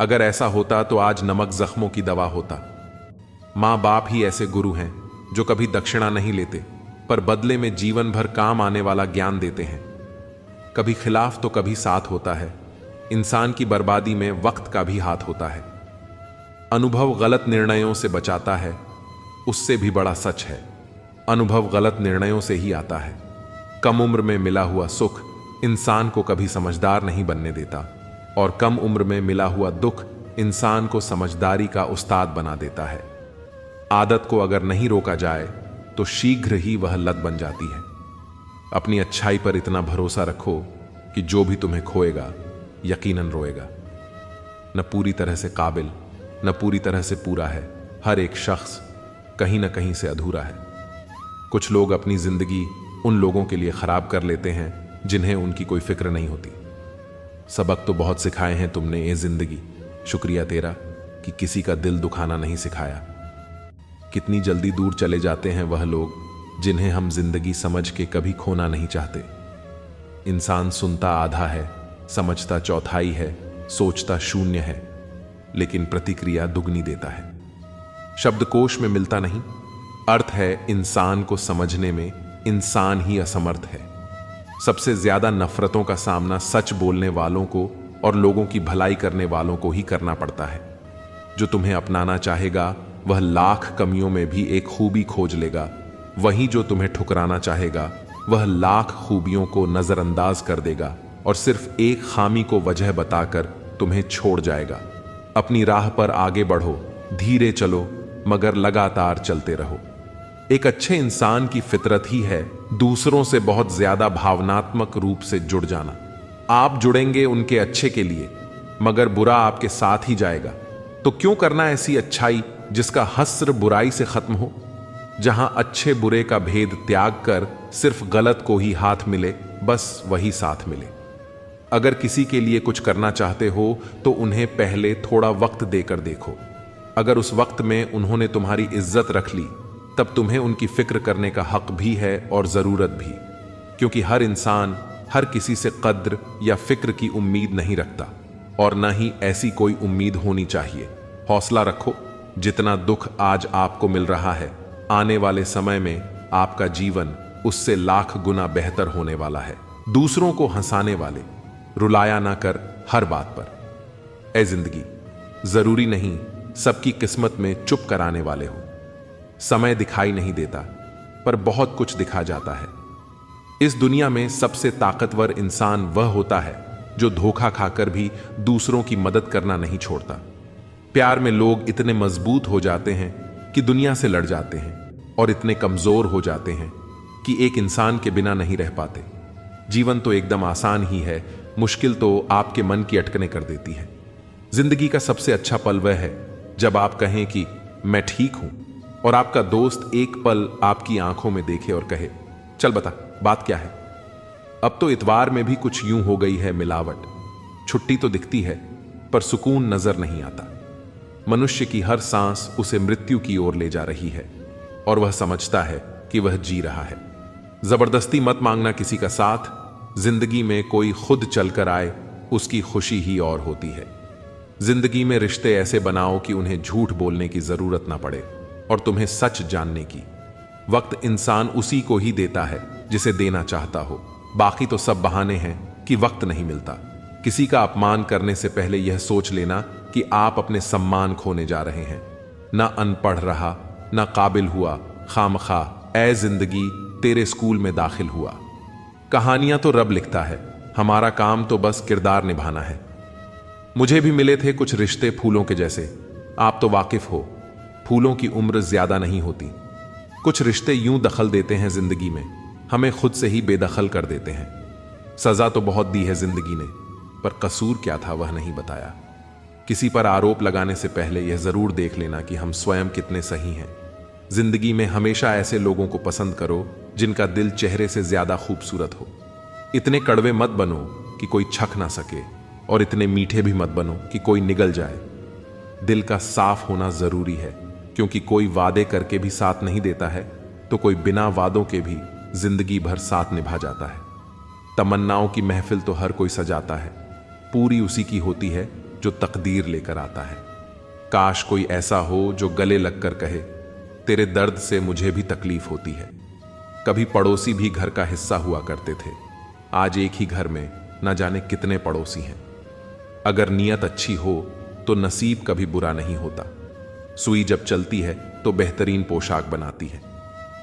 अगर ऐसा होता तो आज नमक जख्मों की दवा होता। मां बाप ही ऐसे गुरु हैं जो कभी दक्षिणा नहीं लेते, पर बदले में जीवन भर काम आने वाला ज्ञान देते हैं। कभी खिलाफ तो कभी साथ होता है। इंसान की बर्बादी में वक्त का भी हाथ होता है। अनुभव गलत निर्णयों से बचाता है, उससे भी बड़ा सच है। अनुभव गलत निर्णयों से ही आता है। कम उम्र में मिला हुआ सुख इंसान को कभी समझदार नहीं बनने देता, और कम उम्र में मिला हुआ दुख इंसान को समझदारी का उस्ताद बना देता है। आदत को अगर नहीं रोका जाए तो शीघ्र ही वह लत बन जाती है। अपनी अच्छाई पर इतना भरोसा रखो कि जो भी तुम्हें खोएगा यकीनन रोएगा। न पूरी तरह से काबिल, न पूरी तरह से पूरा है। हर एक शख्स कहीं न कहीं से अधूरा है। कुछ लोग अपनी जिंदगी उन लोगों के लिए खराब कर लेते हैं जिन्हें उनकी कोई फिक्र नहीं होती। सबक तो बहुत सिखाए हैं तुमने ए जिंदगी, शुक्रिया तेरा कि किसी का दिल दुखाना नहीं सिखाया। कितनी जल्दी दूर चले जाते हैं वह लोग जिन्हें हम जिंदगी समझ के कभी खोना नहीं चाहते। इंसान सुनता आधा है, समझता चौथाई है, सोचता शून्य है, लेकिन प्रतिक्रिया दुगनी देता है। शब्दकोश में मिलता नहीं, अर्थ है इंसान को समझने में इंसान ही असमर्थ है। सबसे ज्यादा नफरतों का सामना सच बोलने वालों को और लोगों की भलाई करने वालों को ही करना पड़ता है। जो तुम्हें अपनाना चाहेगा वह लाख कमियों में भी एक खूबी खोज लेगा, वहीं जो तुम्हें ठुकराना चाहेगा वह लाख खूबियों को नजरअंदाज कर देगा और सिर्फ एक खामी को वजह बताकर तुम्हें छोड़ जाएगा। अपनी राह पर आगे बढ़ो, धीरे चलो मगर लगातार चलते रहो। एक अच्छे इंसान की फितरत ही है दूसरों से बहुत ज्यादा भावनात्मक रूप से जुड़ जाना। आप जुड़ेंगे उनके अच्छे के लिए, मगर बुरा आपके साथ ही जाएगा। तो क्यों करना ऐसी अच्छाई जिसका हस्र बुराई से खत्म हो। जहां अच्छे बुरे का भेद त्याग कर सिर्फ गलत को ही हाथ मिले, बस वही साथ मिले। अगर किसी के लिए कुछ करना चाहते हो तो उन्हें पहले थोड़ा वक्त देकर देखो। अगर उस वक्त में उन्होंने तुम्हारी इज्जत रख ली, तब तुम्हें उनकी फिक्र करने का हक भी है और जरूरत भी, क्योंकि हर इंसान हर किसी से कद्र या फिक्र की उम्मीद नहीं रखता और न ही ऐसी कोई उम्मीद होनी चाहिए। हौसला रखो, जितना दुख आज आपको मिल रहा है, आने वाले समय में आपका जीवन उससे लाख गुना बेहतर होने वाला है। दूसरों को हंसाने वाले, रुलाया ना कर हर बात पर। ए जिंदगी, जरूरी नहीं सबकी किस्मत में चुप कराने वाले हो। समय दिखाई नहीं देता, पर बहुत कुछ दिखा जाता है। इस दुनिया में सबसे ताकतवर इंसान वह होता है जो धोखा खाकर भी दूसरों की मदद करना नहीं छोड़ता। प्यार में लोग इतने मजबूत हो जाते हैं कि दुनिया से लड़ जाते हैं, और इतने कमजोर हो जाते हैं कि एक इंसान के बिना नहीं रह पाते। जीवन तो एकदम आसान ही है, मुश्किल तो आपके मन की अटकनें कर देती है। जिंदगी का सबसे अच्छा पल वह है जब आप कहें कि मैं ठीक हूं, और आपका दोस्त एक पल आपकी आंखों में देखे और कहे, चल बता बात क्या है। अब तो इतवार में भी कुछ यूं हो गई है मिलावट। छुट्टी तो दिखती है पर सुकून नजर नहीं आता। मनुष्य की हर सांस उसे मृत्यु की ओर ले जा रही है, और वह समझता है कि वह जी रहा है। जबरदस्ती मत मांगना किसी का साथ। जिंदगी में कोई खुद चलकर आए, उसकी खुशी ही और होती है। जिंदगी में रिश्ते ऐसे बनाओ कि उन्हें झूठ बोलने की जरूरत ना पड़े और तुम्हें सच जानने की। वक्त इंसान उसी को ही देता है जिसे देना चाहता हो। बाकी तो सब बहाने हैं कि वक्त नहीं मिलता। किसी का अपमान करने से पहले यह सोच लेना कि आप अपने सम्मान खोने जा रहे हैं। ना अनपढ़ रहा, ना काबिल हुआ, खामखा ए जिंदगी तेरे स्कूल में दाखिल हुआ। कहानियां तो रब लिखता है, हमारा काम तो बस किरदार निभाना है। मुझे भी मिले थे कुछ रिश्ते फूलों के जैसे। आप तो वाकिफ हो, फूलों की उम्र ज्यादा नहीं होती। कुछ रिश्ते यूं दखल देते हैं जिंदगी में, हमें खुद से ही बेदखल कर देते हैं। सजा तो बहुत दी है जिंदगी ने, पर कसूर क्या था वह नहीं बताया। किसी पर आरोप लगाने से पहले यह जरूर देख लेना कि हम स्वयं कितने सही हैं। जिंदगी में हमेशा ऐसे लोगों को पसंद करो जिनका दिल चेहरे से ज्यादा खूबसूरत हो। इतने कड़वे मत बनो कि कोई छक ना सके, और इतने मीठे भी मत बनो कि कोई निगल जाए। दिल का साफ होना जरूरी है, क्योंकि कोई वादे करके भी साथ नहीं देता है, तो कोई बिना वादों के भी जिंदगी भर साथ निभा जाता है। तमन्नाओं की महफिल तो हर कोई सजाता है, पूरी उसी की होती है जो तकदीर लेकर आता है। काश कोई ऐसा हो जो गले लगकर कहे, तेरे दर्द से मुझे भी तकलीफ होती है। कभी पड़ोसी भी घर का हिस्सा हुआ करते थे, आज एक ही घर में न जाने कितने पड़ोसी हैं। अगर नीयत अच्छी हो तो नसीब कभी बुरा नहीं होता। सुई जब चलती है तो बेहतरीन पोशाक बनाती है।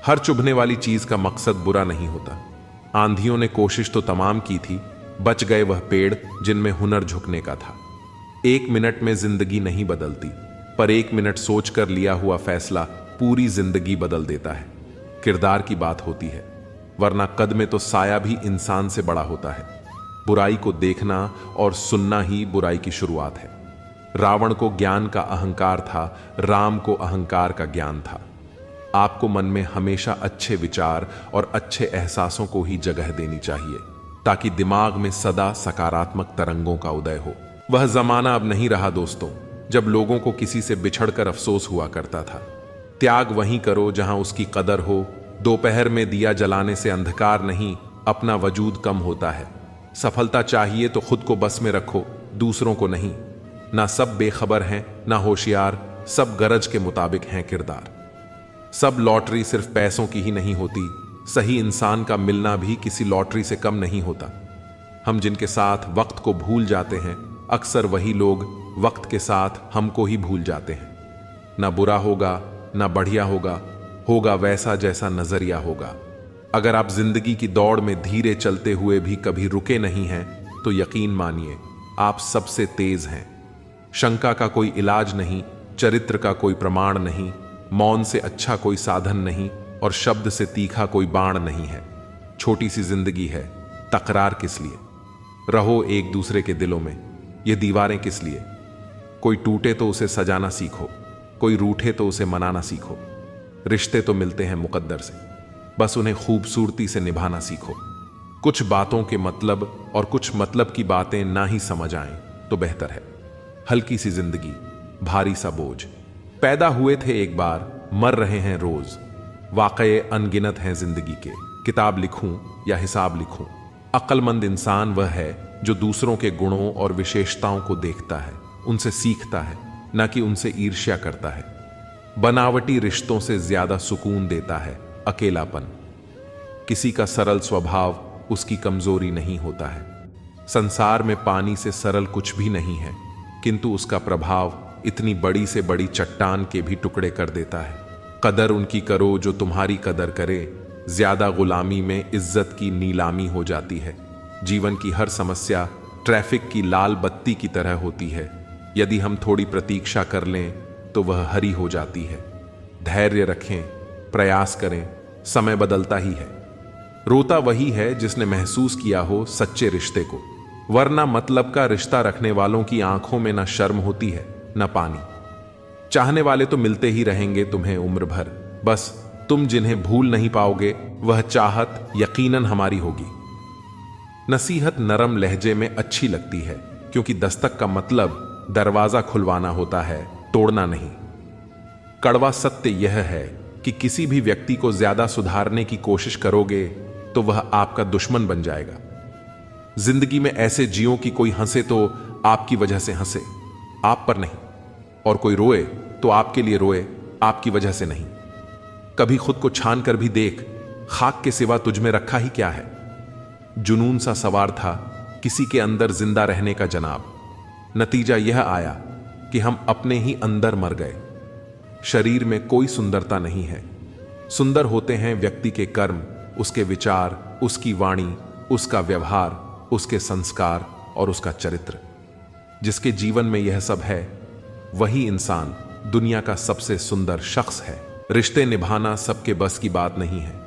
हर चुभने वाली चीज का मकसद बुरा नहीं होता। आंधियों ने कोशिश तो तमाम की थी, बच गए वह पेड़ जिनमें हुनर झुकने का था। 1 मिनट में जिंदगी नहीं बदलती, पर 1 मिनट सोचकर लिया हुआ फैसला पूरी जिंदगी बदल देता है। किरदार की बात होती है, वरना कद में तो साया भी इंसान से बड़ा होता है। बुराई को देखना और सुनना ही बुराई की शुरुआत है। रावण को ज्ञान का अहंकार था, राम को अहंकार का ज्ञान था। आपको मन में हमेशा अच्छे विचार और अच्छे एहसासों को ही जगह देनी चाहिए, ताकि दिमाग में सदा सकारात्मक तरंगों का उदय हो। वह जमाना अब नहीं रहा दोस्तों, जब लोगों को किसी से बिछड़कर अफसोस हुआ करता था। त्याग वहीं करो जहां उसकी कदर हो। दोपहर में दिया जलाने से अंधकार नहीं, अपना वजूद कम होता है। सफलता चाहिए तो खुद को बस में रखो, दूसरों को नहीं। ना सब बेखबर हैं, ना होशियार, सब गरज के मुताबिक हैं किरदार। सब लॉटरी सिर्फ पैसों की ही नहीं होती, सही इंसान का मिलना भी किसी लॉटरी से कम नहीं होता। हम जिनके साथ वक्त को भूल जाते हैं, अक्सर वही लोग वक्त के साथ हमको ही भूल जाते हैं। ना बुरा होगा, ना बढ़िया होगा, होगा वैसा जैसा नजरिया होगा। अगर आप जिंदगी की दौड़ में धीरे चलते हुए भी कभी रुके नहीं हैं, तो यकीन मानिए आप सबसे तेज हैं। शंका का कोई इलाज नहीं, चरित्र का कोई प्रमाण नहीं, मौन से अच्छा कोई साधन नहीं, और शब्द से तीखा कोई बाण नहीं है। छोटी सी जिंदगी है, तकरार किस लिए? रहो एक दूसरे के दिलों में, ये दीवारें किस लिए? कोई टूटे तो उसे सजाना सीखो, कोई रूठे तो उसे मनाना सीखो। रिश्ते तो मिलते हैं मुकद्दर से, बस उन्हें खूबसूरती से निभाना सीखो। कुछ बातों के मतलब और कुछ मतलब की बातें ना ही समझ आएं तो बेहतर है। हल्की सी जिंदगी, भारी सा बोझ। पैदा हुए थे एक बार, मर रहे हैं रोज। वाक़ये अनगिनत हैं जिंदगी के, किताब लिखूं या हिसाब लिखूं। अक्लमंद इंसान वह है जो दूसरों के गुणों और विशेषताओं को देखता है, उनसे सीखता है, ना कि उनसे ईर्ष्या करता है। बनावटी रिश्तों से ज्यादा सुकून देता है अकेलापन। किसी का सरल स्वभाव उसकी कमजोरी नहीं होता है। संसार में पानी से सरल कुछ भी नहीं है, किंतु उसका प्रभाव इतनी बड़ी से बड़ी चट्टान के भी टुकड़े कर देता है। कदर उनकी करो जो तुम्हारी कदर करे, ज्यादा गुलामी में इज्जत की नीलामी हो जाती है। जीवन की हर समस्या ट्रैफिक की लाल बत्ती की तरह होती है, यदि हम थोड़ी प्रतीक्षा कर लें तो वह हरी हो जाती है। धैर्य रखें, प्रयास करें, समय बदलता ही है। रोता वही है जिसने महसूस किया हो सच्चे रिश्ते को, वरना मतलब का रिश्ता रखने वालों की आंखों में न शर्म होती है न पानी। चाहने वाले तो मिलते ही रहेंगे तुम्हें उम्र भर, बस तुम जिन्हें भूल नहीं पाओगे वह चाहत यकीनन हमारी होगी। नसीहत नरम लहजे में अच्छी लगती है, क्योंकि दस्तक का मतलब दरवाजा खुलवाना होता है, तोड़ना नहीं। कड़वा सत्य यह है कि किसी भी व्यक्ति को ज्यादा सुधारने की कोशिश करोगे तो वह आपका दुश्मन बन जाएगा। जिंदगी में ऐसे जियो कि कोई हंसे तो आपकी वजह से हंसे, आप पर नहीं, और कोई रोए तो आपके लिए रोए, आपकी वजह से नहीं। कभी खुद को छान कर भी देख, खाक के सिवा तुझ में रखा ही क्या है। जुनून सा सवार था किसी के अंदर जिंदा रहने का जनाब, नतीजा यह आया कि हम अपने ही अंदर मर गए। शरीर में कोई सुंदरता नहीं है, सुंदर होते हैं व्यक्ति के कर्म, उसके विचार, उसकी वाणी, उसका व्यवहार, उसके संस्कार और उसका चरित्र। जिसके जीवन में यह सब है वही इंसान दुनिया का सबसे सुंदर शख्स है। रिश्ते निभाना सबके बस की बात नहीं है।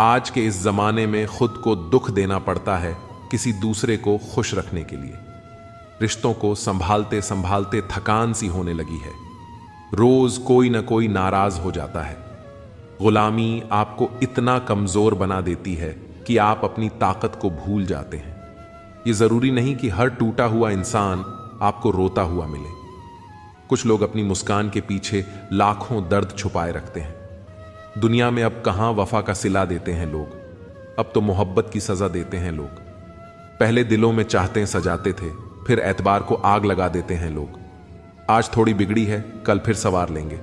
आज के इस जमाने में खुद को दुख देना पड़ता है किसी दूसरे को खुश रखने के लिए। रिश्तों को संभालते संभालते थकान सी होने लगी है। रोज कोई न कोई नाराज हो जाता है। गुलामी आपको इतना कमजोर बना देती है कि आप अपनी ताकत को भूल जाते हैं। यह जरूरी नहीं कि हर टूटा हुआ इंसान आपको रोता हुआ मिले। कुछ लोग अपनी मुस्कान के पीछे लाखों दर्द छुपाए रखते हैं। दुनिया में अब कहां वफा का सिला देते हैं लोग, अब तो मोहब्बत की सजा देते हैं लोग। पहले दिलों में चाहते सजाते थे, फिर एतबार को आग लगा देते हैं लोग। आज थोड़ी बिगड़ी है, कल फिर सवार लेंगे।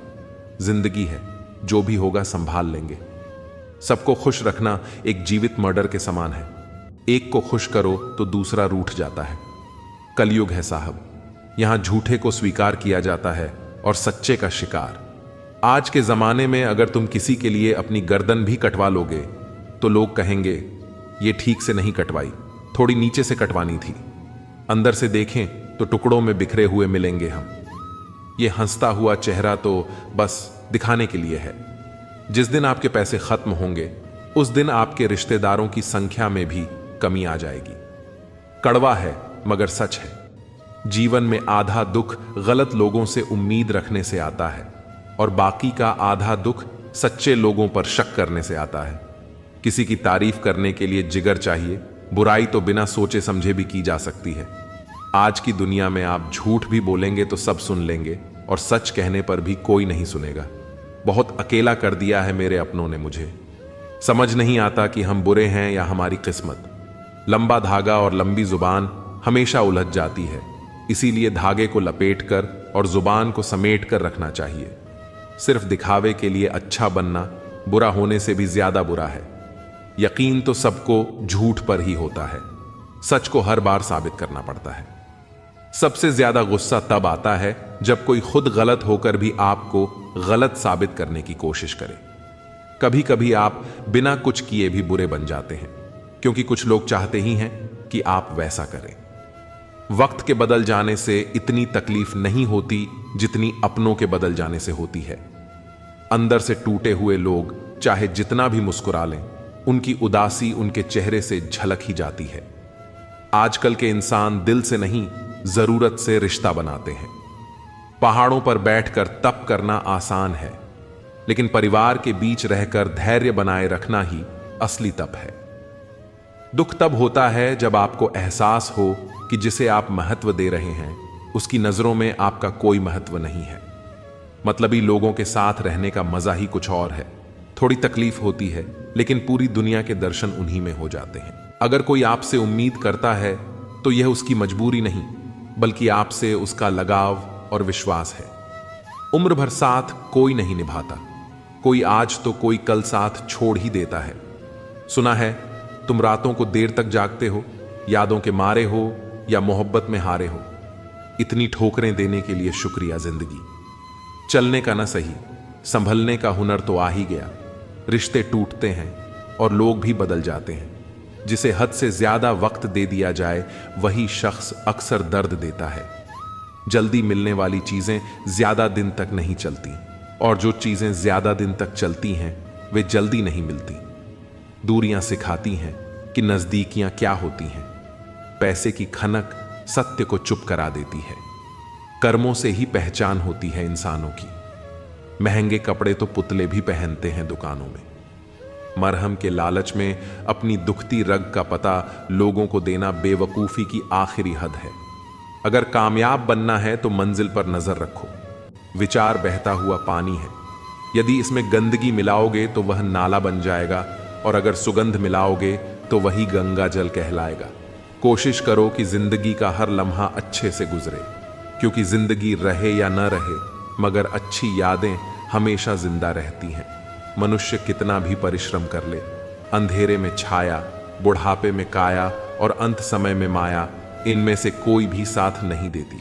जिंदगी है, जो भी होगा संभाल लेंगे। सबको खुश रखना एक जीवित मर्डर के समान है। एक को खुश करो तो दूसरा रूठ जाता है। कलयुग है साहब, यहां झूठे को स्वीकार किया जाता है और सच्चे का शिकार। आज के जमाने में अगर तुम किसी के लिए अपनी गर्दन भी कटवा लोगे तो लोग कहेंगे ये ठीक से नहीं कटवाई, थोड़ी नीचे से कटवानी थी। अंदर से देखें तो टुकड़ों में बिखरे हुए मिलेंगे हम। ये हंसता हुआ चेहरा तो बस दिखाने के लिए है। जिस दिन आपके पैसे खत्म होंगे उस दिन आपके रिश्तेदारों की संख्या में भी कमी आ जाएगी। कड़वा है मगर सच है। जीवन में आधा दुख गलत लोगों से उम्मीद रखने से आता है और बाकी का आधा दुख सच्चे लोगों पर शक करने से आता है। किसी की तारीफ करने के लिए जिगर चाहिए, बुराई तो बिना सोचे समझे भी की जा सकती है। आज की दुनिया में आप झूठ भी बोलेंगे तो सब सुन लेंगे और सच कहने पर भी कोई नहीं सुनेगा। बहुत अकेला कर दिया है मेरे अपनों ने मुझे। समझ नहीं आता कि हम बुरे हैं या हमारी किस्मत। लंबा धागा और लंबी जुबान हमेशा उलझ जाती है, इसीलिए धागे को लपेटकर और जुबान को समेट कर रखना चाहिए। सिर्फ दिखावे के लिए अच्छा बनना बुरा होने से भी ज्यादा बुरा है। यकीन तो सबको झूठ पर ही होता है, सच को हर बार साबित करना पड़ता है। सबसे ज्यादा गुस्सा तब आता है जब कोई खुद गलत होकर भी आपको गलत साबित करने की कोशिश करे। कभी कभी आप बिना कुछ किए भी बुरे बन जाते हैं, क्योंकि कुछ लोग चाहते ही हैं कि आप वैसा करें। वक्त के बदल जाने से इतनी तकलीफ नहीं होती जितनी अपनों के बदल जाने से होती है। अंदर से टूटे हुए लोग चाहे जितना भी मुस्कुरा लें, उनकी उदासी उनके चेहरे से झलक ही जाती है। आजकल के इंसान दिल से नहीं, जरूरत से रिश्ता बनाते हैं। पहाड़ों पर बैठकर तप करना आसान है, लेकिन परिवार के बीच रहकर धैर्य बनाए रखना ही असली तप है। दुख तब होता है जब आपको एहसास हो कि जिसे आप महत्व दे रहे हैं उसकी नजरों में आपका कोई महत्व नहीं है। मतलबी लोगों के साथ रहने का मजा ही कुछ और है। थोड़ी तकलीफ होती है, लेकिन पूरी दुनिया के दर्शन उन्हीं में हो जाते हैं। अगर कोई आपसे उम्मीद करता है तो यह उसकी मजबूरी नहीं, बल्कि आपसे उसका लगाव और विश्वास है। उम्र भर साथ कोई नहीं निभाता, कोई आज तो कोई कल साथ छोड़ ही देता है। सुना है तुम रातों को देर तक जागते हो, यादों के मारे हो या मोहब्बत में हारे हो। इतनी ठोकरें देने के लिए शुक्रिया जिंदगी। चलने का न सही, संभलने का हुनर तो आ ही गया। रिश्ते टूटते हैं और लोग भी बदल जाते हैं। जिसे हद से ज्यादा वक्त दे दिया जाए वही शख्स अक्सर दर्द देता है। जल्दी मिलने वाली चीजें ज्यादा दिन तक नहीं चलती, और जो चीजें ज्यादा दिन तक चलती हैं वे जल्दी नहीं मिलती। दूरियां सिखाती हैं कि नजदीकियां क्या होती हैं। पैसे की खनक सत्य को चुप करा देती है। कर्मों से ही पहचान होती है इंसानों की। महंगे कपड़े तो पुतले भी पहनते हैं दुकानों में। मरहम के लालच में अपनी दुखती रग का पता लोगों को देना बेवकूफी की आखिरी हद है। अगर कामयाब बनना है तो मंजिल पर नजर रखो। विचार बहता हुआ पानी है, यदि इसमें गंदगी मिलाओगे तो वह नाला बन जाएगा, और अगर सुगंध मिलाओगे तो वही गंगा जल कहलाएगा। कोशिश करो कि जिंदगी का हर लम्हा अच्छे से गुजरे, क्योंकि जिंदगी रहे या न रहे, मगर अच्छी यादें हमेशा जिंदा रहती हैं। मनुष्य कितना भी परिश्रम कर ले, अंधेरे में छाया, बुढ़ापे में काया और अंत समय में माया, इनमें से कोई भी साथ नहीं देती।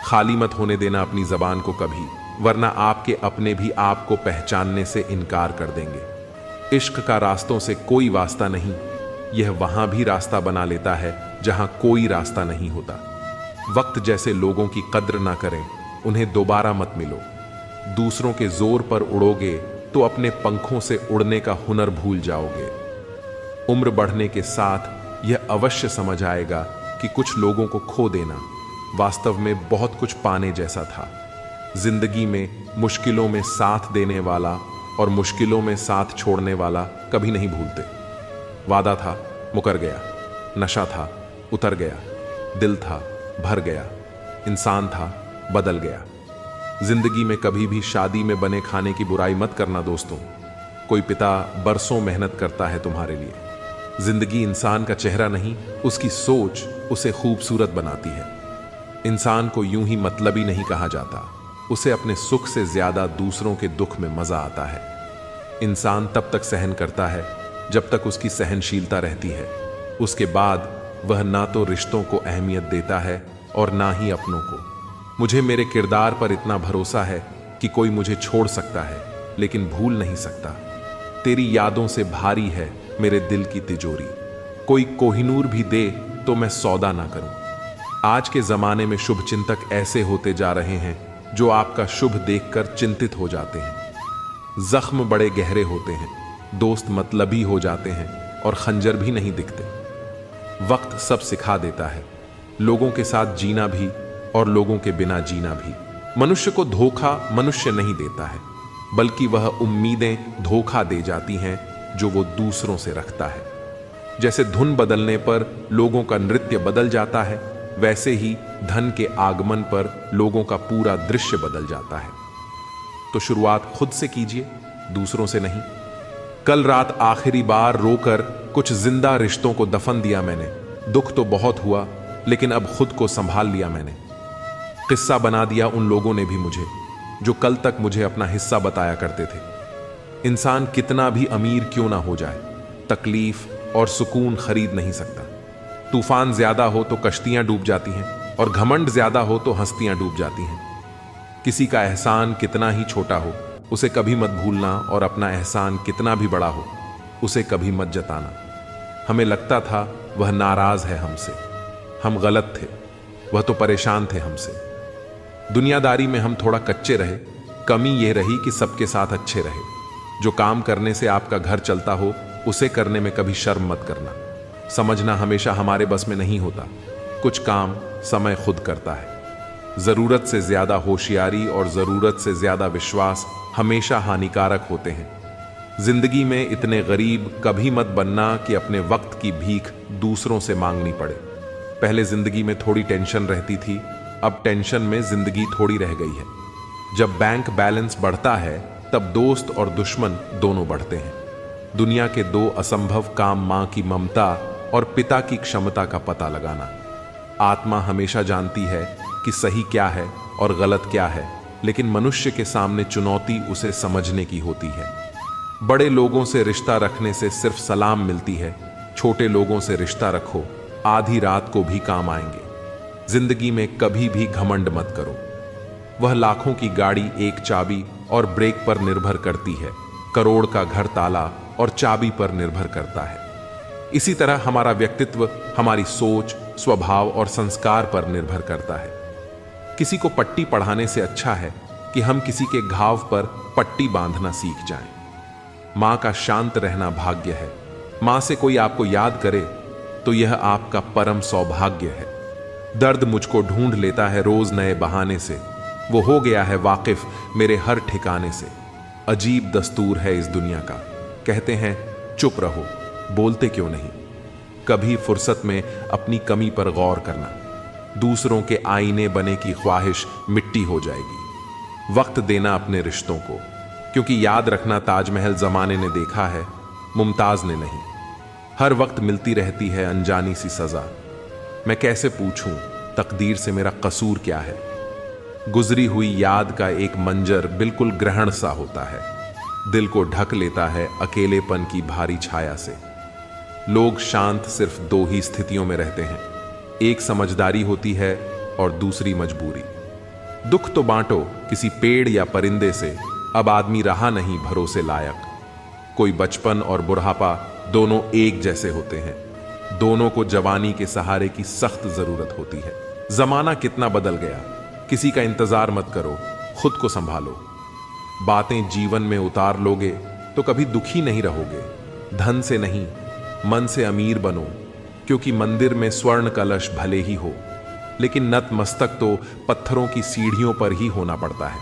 खाली मत होने देना अपनी जबान को कभी, वरना आपके अपने भी आपको पहचानने से इनकार कर देंगे। इश्क का रास्तों से कोई वास्ता नहीं, यह वहां भी रास्ता बना लेता है जहां कोई रास्ता नहीं होता। वक्त जैसे लोगों की कद्र ना करें, उन्हें दोबारा मत मिलो। दूसरों के जोर पर उड़ोगे तो अपने पंखों से उड़ने का हुनर भूल जाओगे। उम्र बढ़ने के साथ यह अवश्य समझ आएगा कि कुछ लोगों को खो देना वास्तव में बहुत कुछ पाने जैसा था। जिंदगी में मुश्किलों में साथ देने वाला और मुश्किलों में साथ छोड़ने वाला कभी नहीं भूलते। वादा था, मुकर गया। नशा था, उतर गया। दिल था, भर गया। इंसान था, बदल गया। जिंदगी में कभी भी शादी में बने खाने की बुराई मत करना दोस्तों। कोई पिता बरसों मेहनत करता है तुम्हारे लिए। जिंदगी इंसान का चेहरा नहीं, उसकी सोच उसे खूबसूरत बनाती है। इंसान को यूं ही मतलबी नहीं कहा जाता, उसे अपने सुख से ज्यादा दूसरों के दुख में मजा आता है। इंसान तब तक सहन करता है जब तक उसकी सहनशीलता रहती है। उसके बाद वह ना तो रिश्तों को अहमियत देता है और ना ही अपनों को। मुझे मेरे किरदार पर इतना भरोसा है कि कोई मुझे छोड़ सकता है लेकिन भूल नहीं सकता। तेरी यादों से भारी है मेरे दिल की तिजोरी। कोई कोहिनूर भी दे तो मैं सौदा ना करूं। आज के जमाने में शुभ चिंतक ऐसे होते जा रहे हैं जो आपका शुभ देखकर चिंतित हो जाते हैं। जख्म बड़े गहरे होते हैं, दोस्त मतलबी हो जाते हैं और खंजर भी नहीं दिखते। वक्त सब सिखा देता है, लोगों के साथ जीना भी और लोगों के बिना जीना भी। मनुष्य को धोखा मनुष्य नहीं देता है, बल्कि वह उम्मीदें धोखा दे जाती हैं जो वो दूसरों से रखता है। जैसे धुन बदलने पर लोगों का नृत्य बदल जाता है, वैसे ही धन के आगमन पर लोगों का पूरा दृश्य बदल जाता है। तो शुरुआत खुद से कीजिए, दूसरों से नहीं। कल रात आखिरी बार रोकर कुछ जिंदा रिश्तों को दफन दिया मैंने। दुख तो बहुत हुआ, लेकिन अब खुद को संभाल लिया मैंने। किस्सा बना दिया उन लोगों ने भी मुझे, जो कल तक मुझे अपना हिस्सा बताया करते थे। इंसान कितना भी अमीर क्यों ना हो जाए, तकलीफ और सुकून खरीद नहीं सकता। तूफान ज्यादा हो तो कश्तियां डूब जाती हैं, और घमंड ज्यादा हो तो हस्तियां डूब जाती हैं। किसी का एहसान कितना ही छोटा हो, उसे कभी मत भूलना, और अपना एहसान कितना भी बड़ा हो, उसे कभी मत जताना। हमें लगता था वह नाराज है हमसे, हम गलत थे, वह तो परेशान थे हमसे। दुनियादारी में हम थोड़ा कच्चे रहे। कमी यह रही कि सबके साथ अच्छे रहे। जो काम करने से आपका घर चलता हो, उसे करने में कभी शर्म मत करना। समझना हमेशा हमारे बस में नहीं होता। कुछ काम समय खुद करता है। जरूरत से ज्यादा होशियारी और जरूरत से ज्यादा विश्वास हमेशा हानिकारक होते हैं। जिंदगी में इतने गरीब कभी मत बनना कि अपने वक्त की भीख दूसरों से मांगनी पड़े। पहले जिंदगी में थोड़ी टेंशन रहती थी, अब टेंशन में जिंदगी थोड़ी रह गई है। जब बैंक बैलेंस बढ़ता है, तब दोस्त और दुश्मन दोनों बढ़ते हैं। दुनिया के दो असंभव काम, मां की ममता और पिता की क्षमता का पता लगाना। आत्मा हमेशा जानती है कि सही क्या है और गलत क्या है, लेकिन मनुष्य के सामने चुनौती उसे समझने की होती है। बड़े लोगों से रिश्ता रखने से सिर्फ सलाम मिलती है। छोटे लोगों से रिश्ता रखो, आधी रात को भी काम आएंगे। जिंदगी में कभी भी घमंड मत करो। वह लाखों की गाड़ी एक चाबी और ब्रेक पर निर्भर करती है, करोड़ का घर ताला और चाबी पर निर्भर करता है। इसी तरह हमारा व्यक्तित्व हमारी सोच, स्वभाव और संस्कार पर निर्भर करता है। किसी को पट्टी पढ़ाने से अच्छा है कि हम किसी के घाव पर पट्टी बांधना सीख जाएं। मां का शांत रहना भाग्य है। मां से कोई आपको याद करे तो यह आपका परम सौभाग्य है। दर्द मुझको ढूंढ लेता है रोज नए बहाने से, वो हो गया है वाकिफ मेरे हर ठिकाने से। अजीब दस्तूर है इस दुनिया का, कहते हैं चुप रहो, बोलते क्यों नहीं। कभी फुर्सत में अपनी कमी पर गौर करना। दूसरों के आईने बने की ख्वाहिश मिट्टी हो जाएगी। वक्त देना अपने रिश्तों को, क्योंकि याद रखना ताजमहल जमाने ने देखा है, मुमताज ने नहीं। हर वक्त मिलती रहती है अनजानी सी सजा। मैं कैसे पूछूं तकदीर से मेरा कसूर क्या है। गुजरी हुई याद का एक मंजर बिल्कुल ग्रहण सा होता है, दिल को ढक लेता है अकेलेपन की भारी छाया से। लोग शांत सिर्फ दो ही स्थितियों में रहते हैं, एक समझदारी होती है और दूसरी मजबूरी। दुख तो बांटो किसी पेड़ या परिंदे से, अब आदमी रहा नहीं भरोसे लायक। कोई बचपन और बुढ़ापा दोनों एक जैसे होते हैं, दोनों को जवानी के सहारे की सख्त जरूरत होती है। जमाना कितना बदल गया, किसी का इंतजार मत करो, खुद को संभालो। बातें जीवन में उतार लोगे तो कभी दुखी नहीं रहोगे। धन से नहीं, मन से अमीर बनो, क्योंकि मंदिर में स्वर्ण कलश भले ही हो, लेकिन नतमस्तक तो पत्थरों की सीढ़ियों पर ही होना पड़ता है।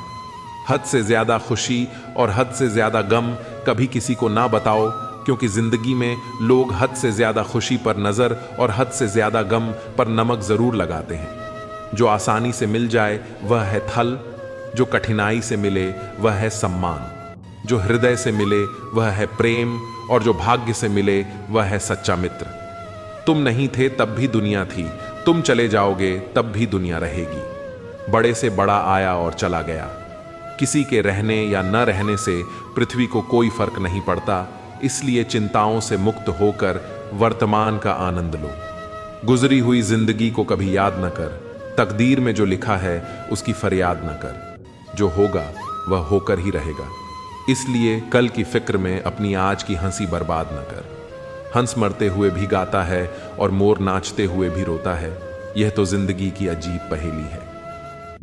हद से ज्यादा खुशी और हद से ज्यादा गम कभी किसी को ना बताओ, क्योंकि जिंदगी में लोग हद से ज्यादा खुशी पर नजर और हद से ज्यादा गम पर नमक जरूर लगाते हैं। जो आसानी से मिल जाए वह है थल, जो कठिनाई से मिले वह है सम्मान, जो हृदय से मिले वह है प्रेम, और जो भाग्य से मिले वह है सच्चा मित्र। तुम नहीं थे तब भी दुनिया थी, तुम चले जाओगे तब भी दुनिया रहेगी। बड़े से बड़ा आया और चला गया। किसी के रहने या न रहने से पृथ्वी को कोई फर्क नहीं पड़ता, इसलिए चिंताओं से मुक्त होकर वर्तमान का आनंद लो। गुजरी हुई जिंदगी को कभी याद न कर, तकदीर में जो लिखा है उसकी फरियाद न कर। जो होगा वह होकर ही रहेगा, इसलिए कल की फिक्र में अपनी आज की हंसी बर्बाद न कर। हंस मरते हुए भी गाता है और मोर नाचते हुए भी रोता है, यह तो जिंदगी की अजीब पहेली है।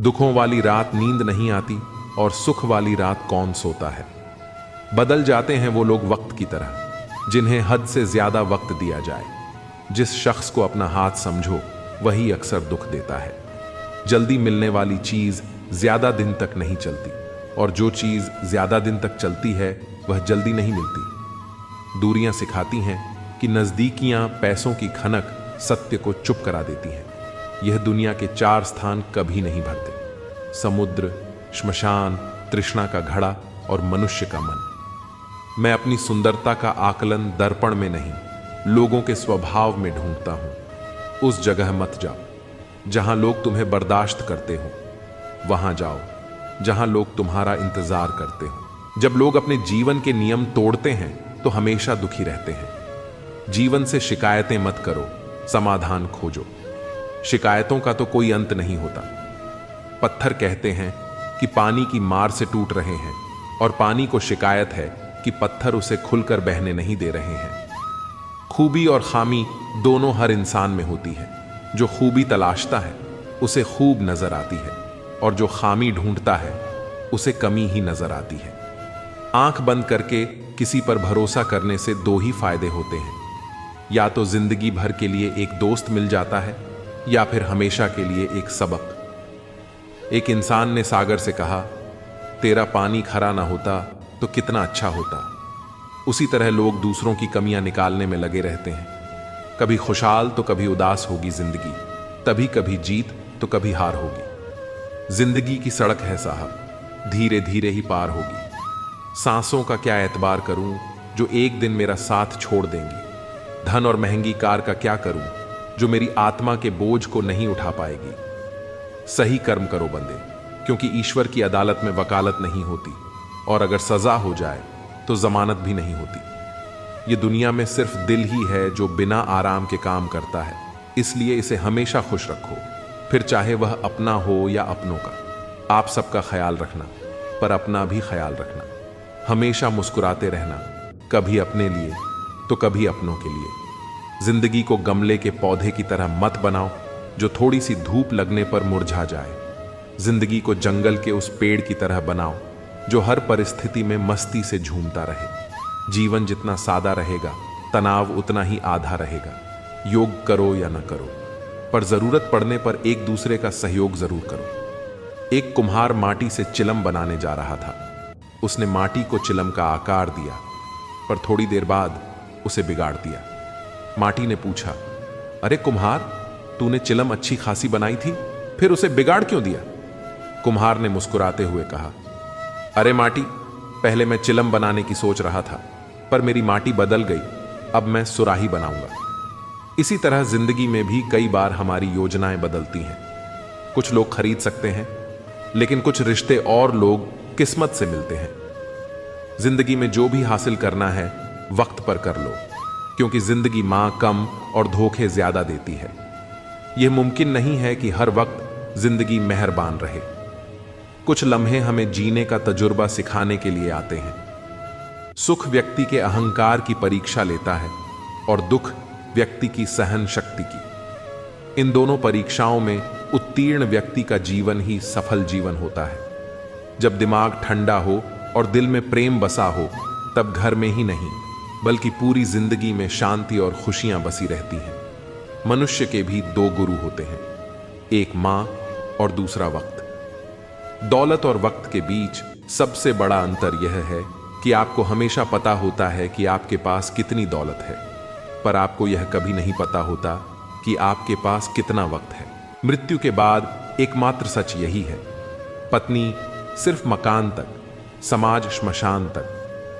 दुखों वाली रात नींद नहीं आती और सुख वाली रात कौन सोता है। बदल जाते हैं वो लोग वक्त की तरह, जिन्हें हद से ज्यादा वक्त दिया जाए। जिस शख्स को अपना हाथ समझो वही अक्सर दुख देता है। जल्दी मिलने वाली चीज ज्यादा दिन तक नहीं चलती, और जो चीज ज्यादा दिन तक चलती है वह जल्दी नहीं मिलती। दूरियां सिखाती हैं कि नजदीकियां पैसों की खनक सत्य को चुप करा देती हैं। यह दुनिया के 4 स्थान कभी नहीं भरते: समुद्र, श्मशान, तृष्णा का घड़ा और मनुष्य का मन। मैं अपनी सुंदरता का आकलन दर्पण में नहीं, लोगों के स्वभाव में ढूंढता हूं। उस जगह मत जाओ जहां लोग तुम्हें बर्दाश्त करते हो, वहां जाओ जहां लोग तुम्हारा इंतजार करते हो। जब लोग अपने जीवन के नियम तोड़ते हैं तो हमेशा दुखी रहते हैं। जीवन से शिकायतें मत करो, समाधान खोजो। शिकायतों का तो कोई अंत नहीं होता। पत्थर कहते हैं कि पानी की मार से टूट रहे हैं, और पानी को शिकायत है कि पत्थर उसे खुलकर बहने नहीं दे रहे हैं। खूबी और खामी दोनों हर इंसान में होती है। जो खूबी तलाशता है उसे खूब नजर आती है, और जो खामी ढूंढता है उसे कमी ही नजर आती है। आंख बंद करके किसी पर भरोसा करने से 2 ही फायदे होते हैं: या तो जिंदगी भर के लिए एक दोस्त मिल जाता है, या फिर हमेशा के लिए एक सबक। एक इंसान ने सागर से कहा, तेरा पानी खरा ना होता तो कितना अच्छा होता। उसी तरह लोग दूसरों की कमियां निकालने में लगे रहते हैं। कभी खुशहाल तो कभी उदास होगी जिंदगी, तभी कभी जीत तो कभी हार होगी। जिंदगी की सड़क है साहब, धीरे धीरे ही पार होगी। सांसों का क्या एतबार करूं जो एक दिन मेरा साथ छोड़ देंगी। धन और महंगी कार का क्या करूं जो मेरी आत्मा के बोझ को नहीं उठा पाएगी। सही कर्म करो बंदे, क्योंकि ईश्वर की अदालत में वकालत नहीं होती, और अगर सजा हो जाए तो जमानत भी नहीं होती। ये दुनिया में सिर्फ दिल ही है जो बिना आराम के काम करता है, इसलिए इसे हमेशा खुश रखो, फिर चाहे वह अपना हो या अपनों का। आप सबका ख्याल रखना, पर अपना भी ख्याल रखना। हमेशा मुस्कुराते रहना, कभी अपने लिए तो कभी अपनों के लिए। जिंदगी को गमले के पौधे की तरह मत बनाओ जो थोड़ी सी धूप लगने पर मुरझा जाए। जिंदगी को जंगल के उस पेड़ की तरह बनाओ जो हर परिस्थिति में मस्ती से झूमता रहे। जीवन जितना सादा रहेगा, तनाव उतना ही आधा रहेगा। योग करो या न करो, पर जरूरत पड़ने पर एक दूसरे का सहयोग जरूर करो। एक कुम्हार माटी से चिलम बनाने जा रहा था। उसने माटी को चिलम का आकार दिया, पर थोड़ी देर बाद उसे बिगाड़ दिया। माटी ने पूछा, अरे कुम्हार, तूने चिलम अच्छी खासी बनाई थी, फिर उसे बिगाड़ क्यों दिया? कुम्हार ने मुस्कुराते हुए कहा, अरे माटी, पहले मैं चिलम बनाने की सोच रहा था, पर मेरी माटी बदल गई, अब मैं सुराही बनाऊंगा। इसी तरह जिंदगी में भी कई बार हमारी योजनाएं बदलती हैं। कुछ लोग खरीद सकते हैं, लेकिन कुछ रिश्ते और लोग किस्मत से मिलते हैं। जिंदगी में जो भी हासिल करना है वक्त पर कर लो, क्योंकि जिंदगी मां कम और धोखे ज्यादा देती है। यह मुमकिन नहीं है कि हर वक्त जिंदगी मेहरबान रहे। कुछ लम्हे हमें जीने का तजुर्बा सिखाने के लिए आते हैं। सुख व्यक्ति के अहंकार की परीक्षा लेता है, और दुख व्यक्ति की सहन शक्ति की। इन दोनों परीक्षाओं में उत्तीर्ण व्यक्ति का जीवन ही सफल जीवन होता है। जब दिमाग ठंडा हो और दिल में प्रेम बसा हो, तब घर में ही नहीं बल्कि पूरी जिंदगी में शांति और खुशियां बसी रहती हैं। मनुष्य के भी 2 गुरु होते हैं, एक मां और दूसरा वक्त। दौलत और वक्त के बीच सबसे बड़ा अंतर यह है कि आपको हमेशा पता होता है कि आपके पास कितनी दौलत है, पर आपको यह कभी नहीं पता होता कि आपके पास कितना वक्त है। मृत्यु के बाद एकमात्र सच यही है: पत्नी सिर्फ मकान तक, समाज श्मशान तक,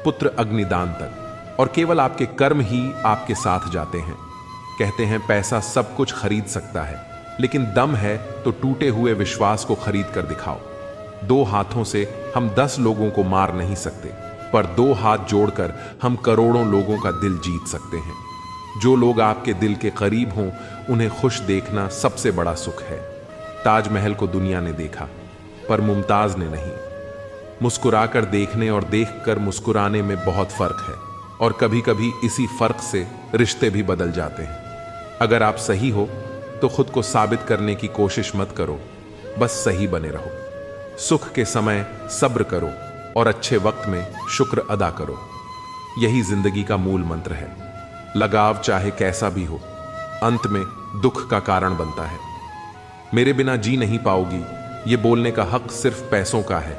पुत्र अग्निदान तक, और केवल आपके कर्म ही आपके साथ जाते हैं। कहते हैं पैसा सब कुछ खरीद सकता है, लेकिन दम है तो टूटे हुए विश्वास को खरीद कर दिखाओ। 2 हाथों से हम 10 लोगों को मार नहीं सकते, पर 2 हाथ जोड़कर हम करोड़ों लोगों का दिल जीत सकते हैं। जो लोग आपके दिल के करीब हों, उन्हें खुश देखना सबसे बड़ा सुख है। ताजमहल को दुनिया ने देखा, पर मुमताज ने नहीं। मुस्कुराकर देखने और देखकर मुस्कुराने में बहुत फर्क है, और कभी कभी इसी फर्क से रिश्ते भी बदल जाते हैं। अगर आप सही हो तो खुद को साबित करने की कोशिश मत करो, बस सही बने रहो। सुख के समय सब्र करो और अच्छे वक्त में शुक्र अदा करो। यही जिंदगी का मूल मंत्र है। लगाव चाहे कैसा भी हो, अंत में दुख का कारण बनता है। मेरे बिना जी नहीं पाओगी, ये बोलने का हक सिर्फ पैसों का है।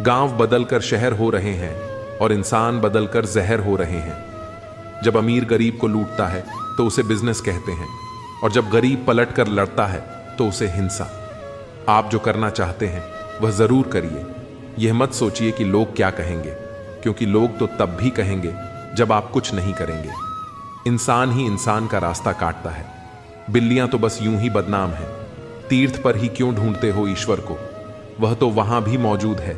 गांव बदलकर शहर हो रहे हैं और इंसान बदलकर जहर हो रहे हैं। जब अमीर गरीब को लूटता है तो उसे बिजनेस कहते हैं, और जब गरीब पलट कर लड़ता है तो उसे हिंसा। आप जो करना चाहते हैं वह जरूर करिए। यह मत सोचिए कि लोग क्या कहेंगे, क्योंकि लोग तो तब भी कहेंगे जब आप कुछ नहीं करेंगे। इंसान ही इंसान का रास्ता काटता है। बिल्लियां तो बस यूं ही बदनाम हैं। तीर्थ पर ही क्यों ढूंढते हो ईश्वर को? वह तो वहां भी मौजूद है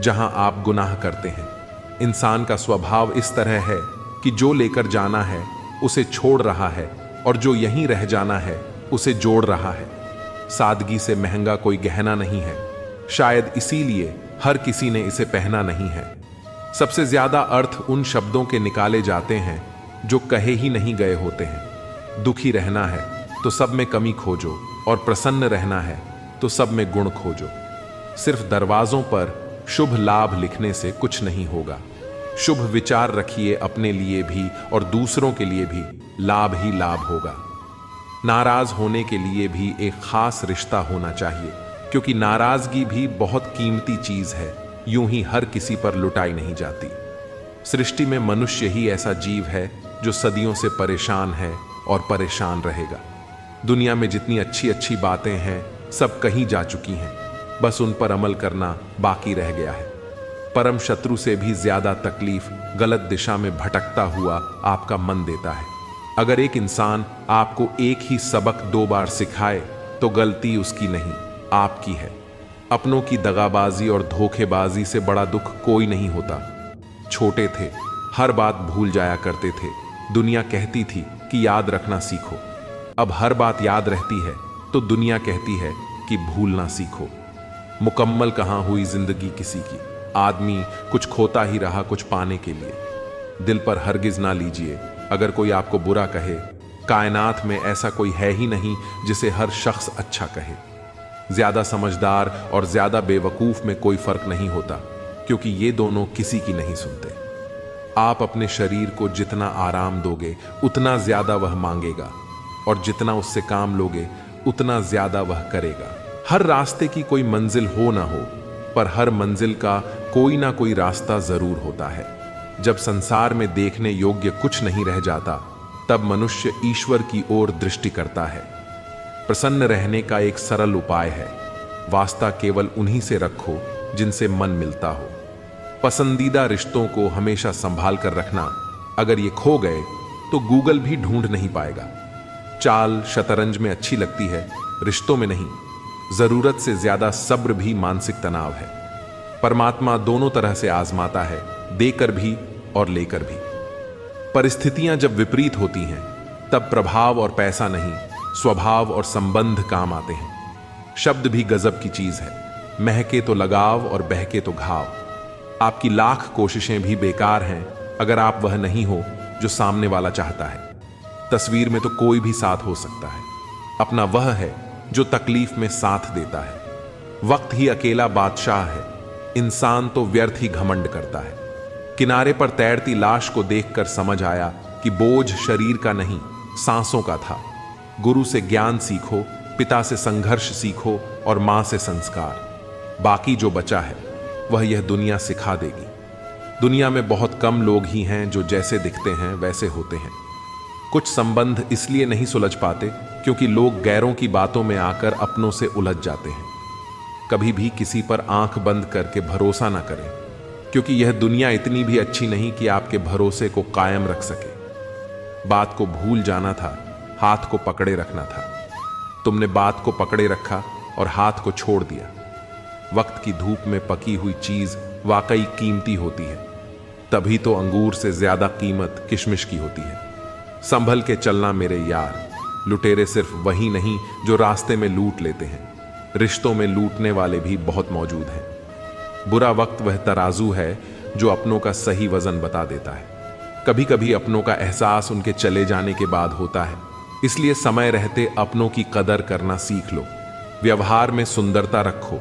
जहां आप गुनाह करते हैं। इंसान का स्वभाव इस तरह है कि जो लेकर जाना है उसे छोड़ रहा है, और जो यहीं रह जाना है उसे जोड़ रहा है। सादगी से महंगा कोई गहना नहीं है, शायद इसीलिए हर किसी ने इसे पहना नहीं है। सबसे ज्यादा अर्थ उन शब्दों के निकाले जाते हैं जो कहे ही नहीं गए होते हैं। दुखी रहना है तो सब में कमी खोजो, और प्रसन्न रहना है तो सब में गुण खोजो। सिर्फ दरवाजों पर शुभ लाभ लिखने से कुछ नहीं होगा। शुभ विचार रखिए अपने लिए भी और दूसरों के लिए भी, लाभ ही लाभ होगा। नाराज होने के लिए भी एक खास रिश्ता होना चाहिए, क्योंकि नाराजगी भी बहुत कीमती चीज है, यूं ही हर किसी पर लुटाई नहीं जाती। सृष्टि में मनुष्य ही ऐसा जीव है जो सदियों से परेशान है और परेशान रहेगा। दुनिया में जितनी अच्छी अच्छी बातें हैं सब कहीं जा चुकी हैं, बस उन पर अमल करना बाकी रह गया है। परम शत्रु से भी ज्यादा तकलीफ गलत दिशा में भटकता हुआ आपका मन देता है। अगर एक इंसान आपको एक ही सबक 2 बार सिखाए तो गलती उसकी नहीं, आपकी है। अपनों की दगाबाजी और धोखेबाजी से बड़ा दुख कोई नहीं होता। छोटे थे, हर बात भूल जाया करते थे। दुनिया कहती थी कि याद रखना सीखो। अब हर बात याद रहती है तो दुनिया कहती है कि भूलना सीखो। मुकम्मल कहां हुई जिंदगी किसी की, आदमी कुछ खोता ही रहा कुछ पाने के लिए। दिल पर हरगिज ना लीजिए अगर कोई आपको बुरा कहे। कायनात में ऐसा कोई है ही नहीं जिसे हर शख्स अच्छा कहे। ज्यादा समझदार और ज्यादा बेवकूफ में कोई फर्क नहीं होता, क्योंकि ये दोनों किसी की नहीं सुनते। आप अपने शरीर को जितना आराम दोगे उतना ज्यादा वह मांगेगा, और जितना उससे काम लोगे उतना ज्यादा वह करेगा। हर रास्ते की कोई मंजिल हो ना हो, पर हर मंजिल का कोई ना कोई रास्ता जरूर होता है। जब संसार में देखने योग्य कुछ नहीं रह जाता, तब मनुष्य ईश्वर की ओर दृष्टि करता है। प्रसन्न रहने का एक सरल उपाय है, वास्ता केवल उन्हीं से रखो जिनसे मन मिलता हो। पसंदीदा रिश्तों को हमेशा संभाल कर रखना। अगर ये खो गए तो गूगल भी ढूंढ नहीं पाएगा। चाल शतरंज में अच्छी लगती है, रिश्तों में नहीं। जरूरत से ज्यादा सब्र भी मानसिक तनाव है। परमात्मा दोनों तरह से आजमाता है, देकर भी और लेकर भी। परिस्थितियां जब विपरीत होती हैं तब प्रभाव और पैसा नहीं, स्वभाव और संबंध काम आते हैं। शब्द भी गजब की चीज है, महके तो लगाव और बहके तो घाव। आपकी लाख कोशिशें भी बेकार हैं अगर आप वह नहीं हो जो सामने वाला चाहता है। तस्वीर में तो कोई भी साथ हो सकता है, अपना वह है जो तकलीफ में साथ देता है। वक्त ही अकेला बादशाह है, इंसान तो व्यर्थ ही घमंड करता है। किनारे पर तैरती लाश को देखकर समझ आया कि बोझ शरीर का नहीं, सांसों का था। गुरु से ज्ञान सीखो, पिता से संघर्ष सीखो और मां से संस्कार। बाकी जो बचा है वह यह दुनिया सिखा देगी। दुनिया में बहुत कम लोग ही हैं जो जैसे दिखते हैं वैसे होते हैं। कुछ संबंध इसलिए नहीं सुलझ पाते क्योंकि लोग गैरों की बातों में आकर अपनों से उलझ जाते हैं। कभी भी किसी पर आंख बंद करके भरोसा ना करें, क्योंकि यह दुनिया इतनी भी अच्छी नहीं कि आपके भरोसे को कायम रख सके। बात को भूल जाना था, हाथ को पकड़े रखना था। तुमने बात को पकड़े रखा और हाथ को छोड़ दिया। वक्त की धूप में पकी हुई चीज वाकई कीमती होती है, तभी तो अंगूर से ज्यादा कीमत किशमिश की होती है। संभल के चलना मेरे यार, लुटेरे सिर्फ वही नहीं जो रास्ते में लूट लेते हैं, रिश्तों में लूटने वाले भी बहुत मौजूद हैं। बुरा वक्त वह तराजू है जो अपनों का सही वजन बता देता है। कभी कभी अपनों का एहसास उनके चले जाने के बाद होता है, इसलिए समय रहते अपनों की कदर करना सीख लो। व्यवहार में सुंदरता रखो,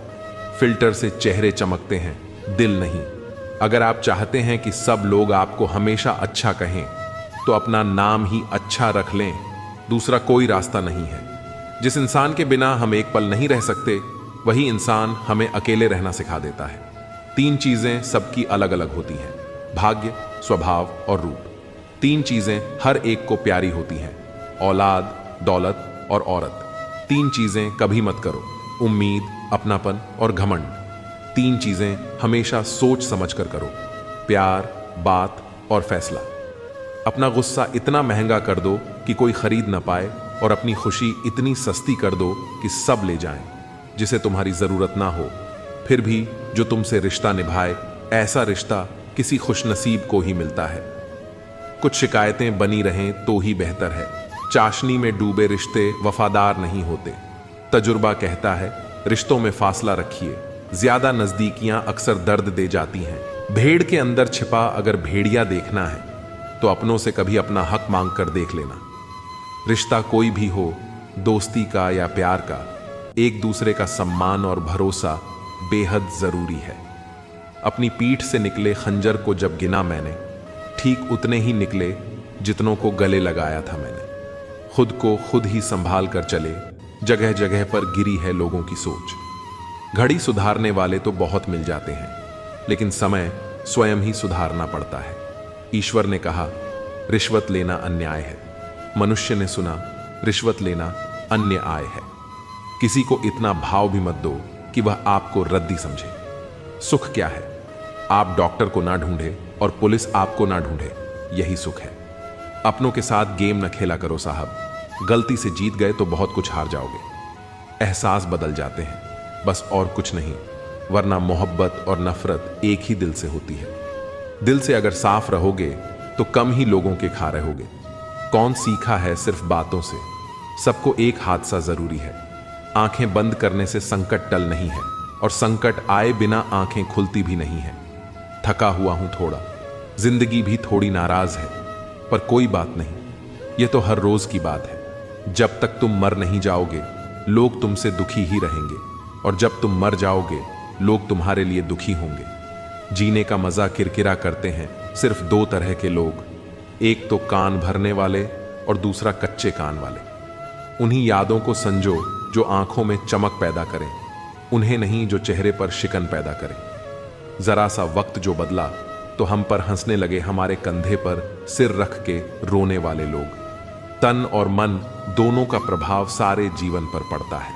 फिल्टर से चेहरे चमकते हैं, दिल नहीं। अगर आप चाहते हैं कि सब लोग आपको हमेशा अच्छा कहें तो अपना नाम ही अच्छा रख लें, दूसरा कोई रास्ता नहीं है। जिस इंसान के बिना हम एक पल नहीं रह सकते, वही इंसान हमें अकेले रहना सिखा देता है। 3 चीजें सबकी अलग अलग होती हैं, भाग्य, स्वभाव और रूप। 3 चीजें हर एक को प्यारी होती हैं, औलाद, दौलत और औरत। 3 चीजें कभी मत करो: उम्मीद, अपनापन और घमंड। 3 चीजें हमेशा सोच समझ कर करो: प्यार, बात और फैसला। अपना गुस्सा इतना महंगा कर दो कि कोई खरीद ना पाए, और अपनी खुशी इतनी सस्ती कर दो कि सब ले जाएं, जिसे तुम्हारी जरूरत ना हो। फिर भी जो तुमसे रिश्ता निभाए, ऐसा रिश्ता किसी खुशनसीब को ही मिलता है। कुछ शिकायतें बनी रहें तो ही बेहतर है। चाशनी में डूबे रिश्ते वफादार नहीं होते। तजुर्बा कहता है, रिश्तों में फासला रखिए। ज्यादा नजदीकियां अक्सर दर्द दे जाती हैं। भेड़ के अंदर छिपा अगर भेड़िया देखना है तो अपनों से कभी अपना हक मांग कर देख लेना। रिश्ता कोई भी हो, दोस्ती का या प्यार का, एक दूसरे का सम्मान और भरोसा बेहद जरूरी है। अपनी पीठ से निकले खंजर को जब गिना मैंने, ठीक उतने ही निकले जितनों को गले लगाया था मैंने। खुद को खुद ही संभाल कर चले, जगह जगह पर गिरी है लोगों की सोच। घड़ी सुधारने वाले तो बहुत मिल जाते हैं, लेकिन समय स्वयं ही सुधारना पड़ता है। ईश्वर ने कहा, रिश्वत लेना अन्याय है। मनुष्य ने सुना, रिश्वत लेना अन्य आय है। किसी को इतना भाव भी मत दो कि वह आपको रद्दी समझे। सुख क्या है? आप डॉक्टर को ना ढूंढे और पुलिस आपको ना ढूंढे, यही सुख है। अपनों के साथ गेम न खेला करो साहब। गलती से जीत गए तो बहुत कुछ हार जाओगे। एहसास बदल जाते हैं, बस और कुछ नहीं, वरना मोहब्बत और नफरत एक ही दिल से होती है। दिल से अगर साफ रहोगे तो कम ही लोगों के खा रहोगे। कौन सीखा है सिर्फ बातों से? सबको एक हादसा जरूरी है। आंखें बंद करने से संकट टल नहीं है, और संकट आए बिना आंखें खुलती भी नहीं है। थका हुआ हूं थोड़ा, जिंदगी भी थोड़ी नाराज है, पर कोई बात नहीं, यह तो हर रोज की बात है। जब तक तुम मर नहीं जाओगे, लोग तुमसे दुखी ही रहेंगे, और जब तुम मर जाओगे, लोग तुम्हारे लिए दुखी होंगे। जीने का मजा किरकिरा करते हैं सिर्फ 2 तरह के लोग, एक तो कान भरने वाले और दूसरा कच्चे कान वाले। उन्हीं यादों को संजो जो आंखों में चमक पैदा करें, उन्हें नहीं जो चेहरे पर शिकन पैदा करें। जरा सा वक्त जो बदला तो हम पर हंसने लगे हमारे कंधे पर सिर रख के रोने वाले लोग। तन और मन दोनों का प्रभाव सारे जीवन पर पड़ता है।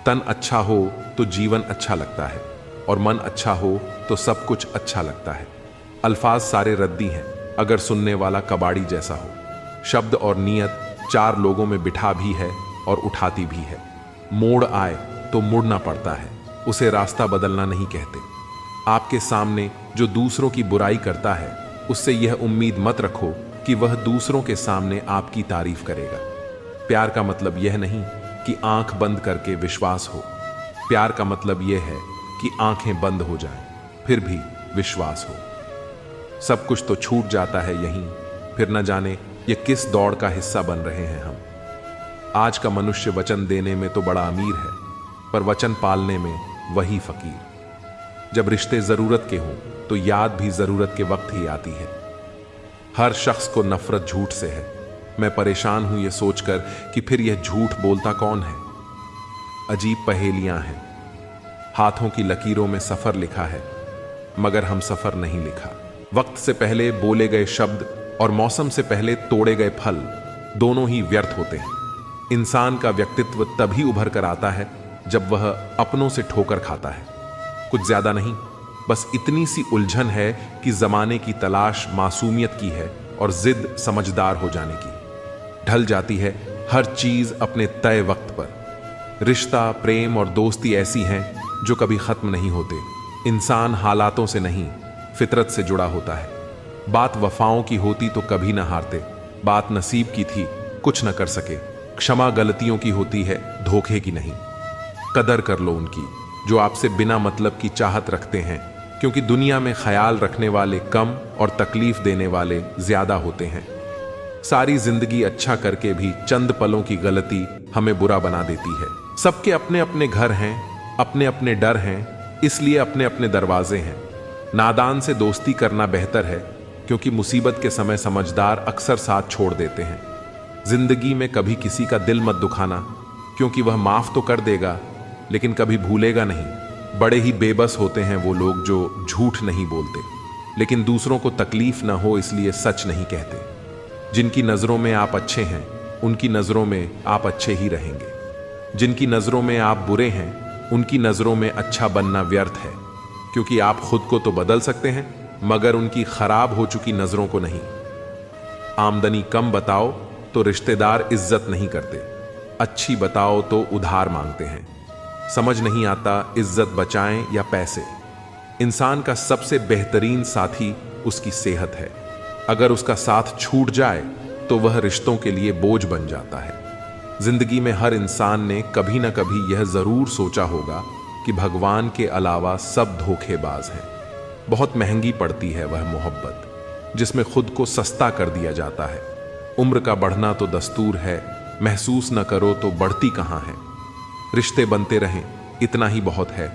तन अच्छा हो तो जीवन अच्छा लगता है, और मन अच्छा हो तो सब कुछ अच्छा लगता है। अल्फाज सारे रद्दी हैं अगर सुनने वाला कबाड़ी जैसा हो। शब्द और नियत 4 लोगों में बिठा भी है और उठाती भी है। मोड़ आए तो मुड़ना पड़ता है, उसे रास्ता बदलना नहीं कहते। आपके सामने जो दूसरों की बुराई करता है, उससे यह उम्मीद मत रखो कि वह दूसरों के सामने आपकी तारीफ करेगा। प्यार का मतलब यह नहीं कि आंख बंद करके विश्वास हो। प्यार का मतलब यह है कि आंखें बंद हो जाएं, फिर भी विश्वास हो। सब कुछ तो छूट जाता है यहीं, फिर न जाने ये किस दौड़ का हिस्सा बन रहे हैं हम। आज का मनुष्य वचन देने में तो बड़ा अमीर है, पर वचन पालने में वही फकीर। जब रिश्ते जरूरत के हों तो याद भी जरूरत के वक्त ही आती है। हर शख्स को नफरत झूठ से है। मैं परेशान हूं ये सोचकर कि फिर यह झूठ बोलता कौन है। अजीब पहेलियां हैं। हाथों की लकीरों में सफर लिखा है, मगर हम सफर नहीं लिखा। वक्त से पहले बोले गए शब्द और मौसम से पहले तोड़े गए फल दोनों ही व्यर्थ होते हैं। इंसान का व्यक्तित्व तभी उभर कर आता है जब वह अपनों से ठोकर खाता है। कुछ ज्यादा नहीं, बस इतनी सी उलझन है कि जमाने की तलाश मासूमियत की है और जिद समझदार हो जाने की। ढल जाती है हर चीज अपने तय वक्त पर। रिश्ता, प्रेम और दोस्ती ऐसी हैं जो कभी खत्म नहीं होते। इंसान हालातों से नहीं, फितरत से जुड़ा होता है। बात वफाओं की होती तो कभी ना हारते। बात नसीब की थी, कुछ न कर सके। क्षमा गलतियों की होती है, धोखे की नहीं। कदर कर लो उनकी जो आपसे बिना मतलब की चाहत रखते हैं, क्योंकि दुनिया में ख्याल रखने वाले कम और तकलीफ देने वाले ज्यादा होते हैं। सारी जिंदगी अच्छा करके भी चंद पलों की गलती हमें बुरा बना देती है। सबके अपने अपने घर हैं, अपने अपने डर हैं, इसलिए अपने अपने दरवाजे हैं। नादान से दोस्ती करना बेहतर है, क्योंकि मुसीबत के समय समझदार अक्सर साथ छोड़ देते हैं। जिंदगी में कभी किसी का दिल मत दुखाना, क्योंकि वह माफ तो कर देगा लेकिन कभी भूलेगा नहीं। बड़े ही बेबस होते हैं वो लोग जो झूठ नहीं बोलते, लेकिन दूसरों को तकलीफ ना हो इसलिए सच नहीं कहते। जिनकी नजरों में आप अच्छे हैं, उनकी नजरों में आप अच्छे ही रहेंगे। जिनकी नजरों में आप बुरे हैं, उनकी नजरों में अच्छा बनना व्यर्थ है, क्योंकि आप खुद को तो बदल सकते हैं, मगर उनकी खराब हो चुकी नजरों को नहीं। आमदनी कम बताओ तो रिश्तेदार इज्जत नहीं करते, अच्छी बताओ तो उधार मांगते हैं। समझ नहीं आता इज्जत बचाएं या पैसे। इंसान का सबसे बेहतरीन साथी उसकी सेहत है। अगर उसका साथ छूट जाए तो वह रिश्तों के लिए बोझ बन जाता है। जिंदगी में हर इंसान ने कभी ना कभी यह जरूर सोचा होगा कि भगवान के अलावा सब धोखेबाज हैं। बहुत महंगी पड़ती है वह मोहब्बत जिसमें खुद को सस्ता कर दिया जाता है। उम्र का बढ़ना तो दस्तूर है, महसूस न करो तो बढ़ती कहाँ है। रिश्ते बनते रहें इतना ही बहुत है,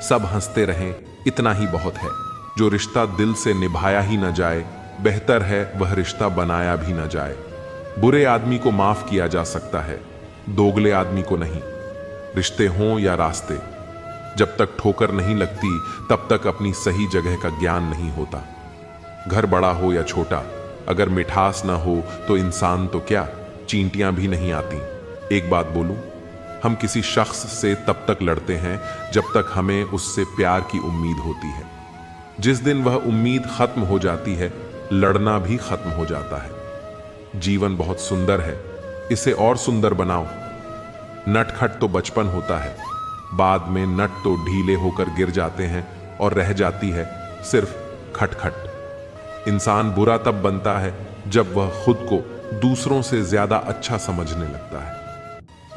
सब हंसते रहें इतना ही बहुत है। जो रिश्ता दिल से निभाया ही न जाए, बेहतर है वह रिश्ता बनाया भी न जाए। बुरे आदमी को माफ किया जा सकता है, दोगले आदमी को नहीं। रिश्ते हों या रास्ते, जब तक ठोकर नहीं लगती तब तक अपनी सही जगह का ज्ञान नहीं होता। घर बड़ा हो या छोटा, अगर मिठास ना हो तो इंसान तो क्या, चींटियां भी नहीं आती। एक बात बोलूं, हम किसी शख्स से तब तक लड़ते हैं जब तक हमें उससे प्यार की उम्मीद होती है। जिस दिन वह उम्मीद खत्म हो जाती है, लड़ना भी खत्म हो जाता है। जीवन बहुत सुंदर है, इसे और सुंदर बनाओ। नटखट तो बचपन होता है, बाद में नट तो ढीले होकर गिर जाते हैं और रह जाती है सिर्फ खटखट। इंसान बुरा तब बनता है जब वह खुद को दूसरों से ज्यादा अच्छा समझने लगता है।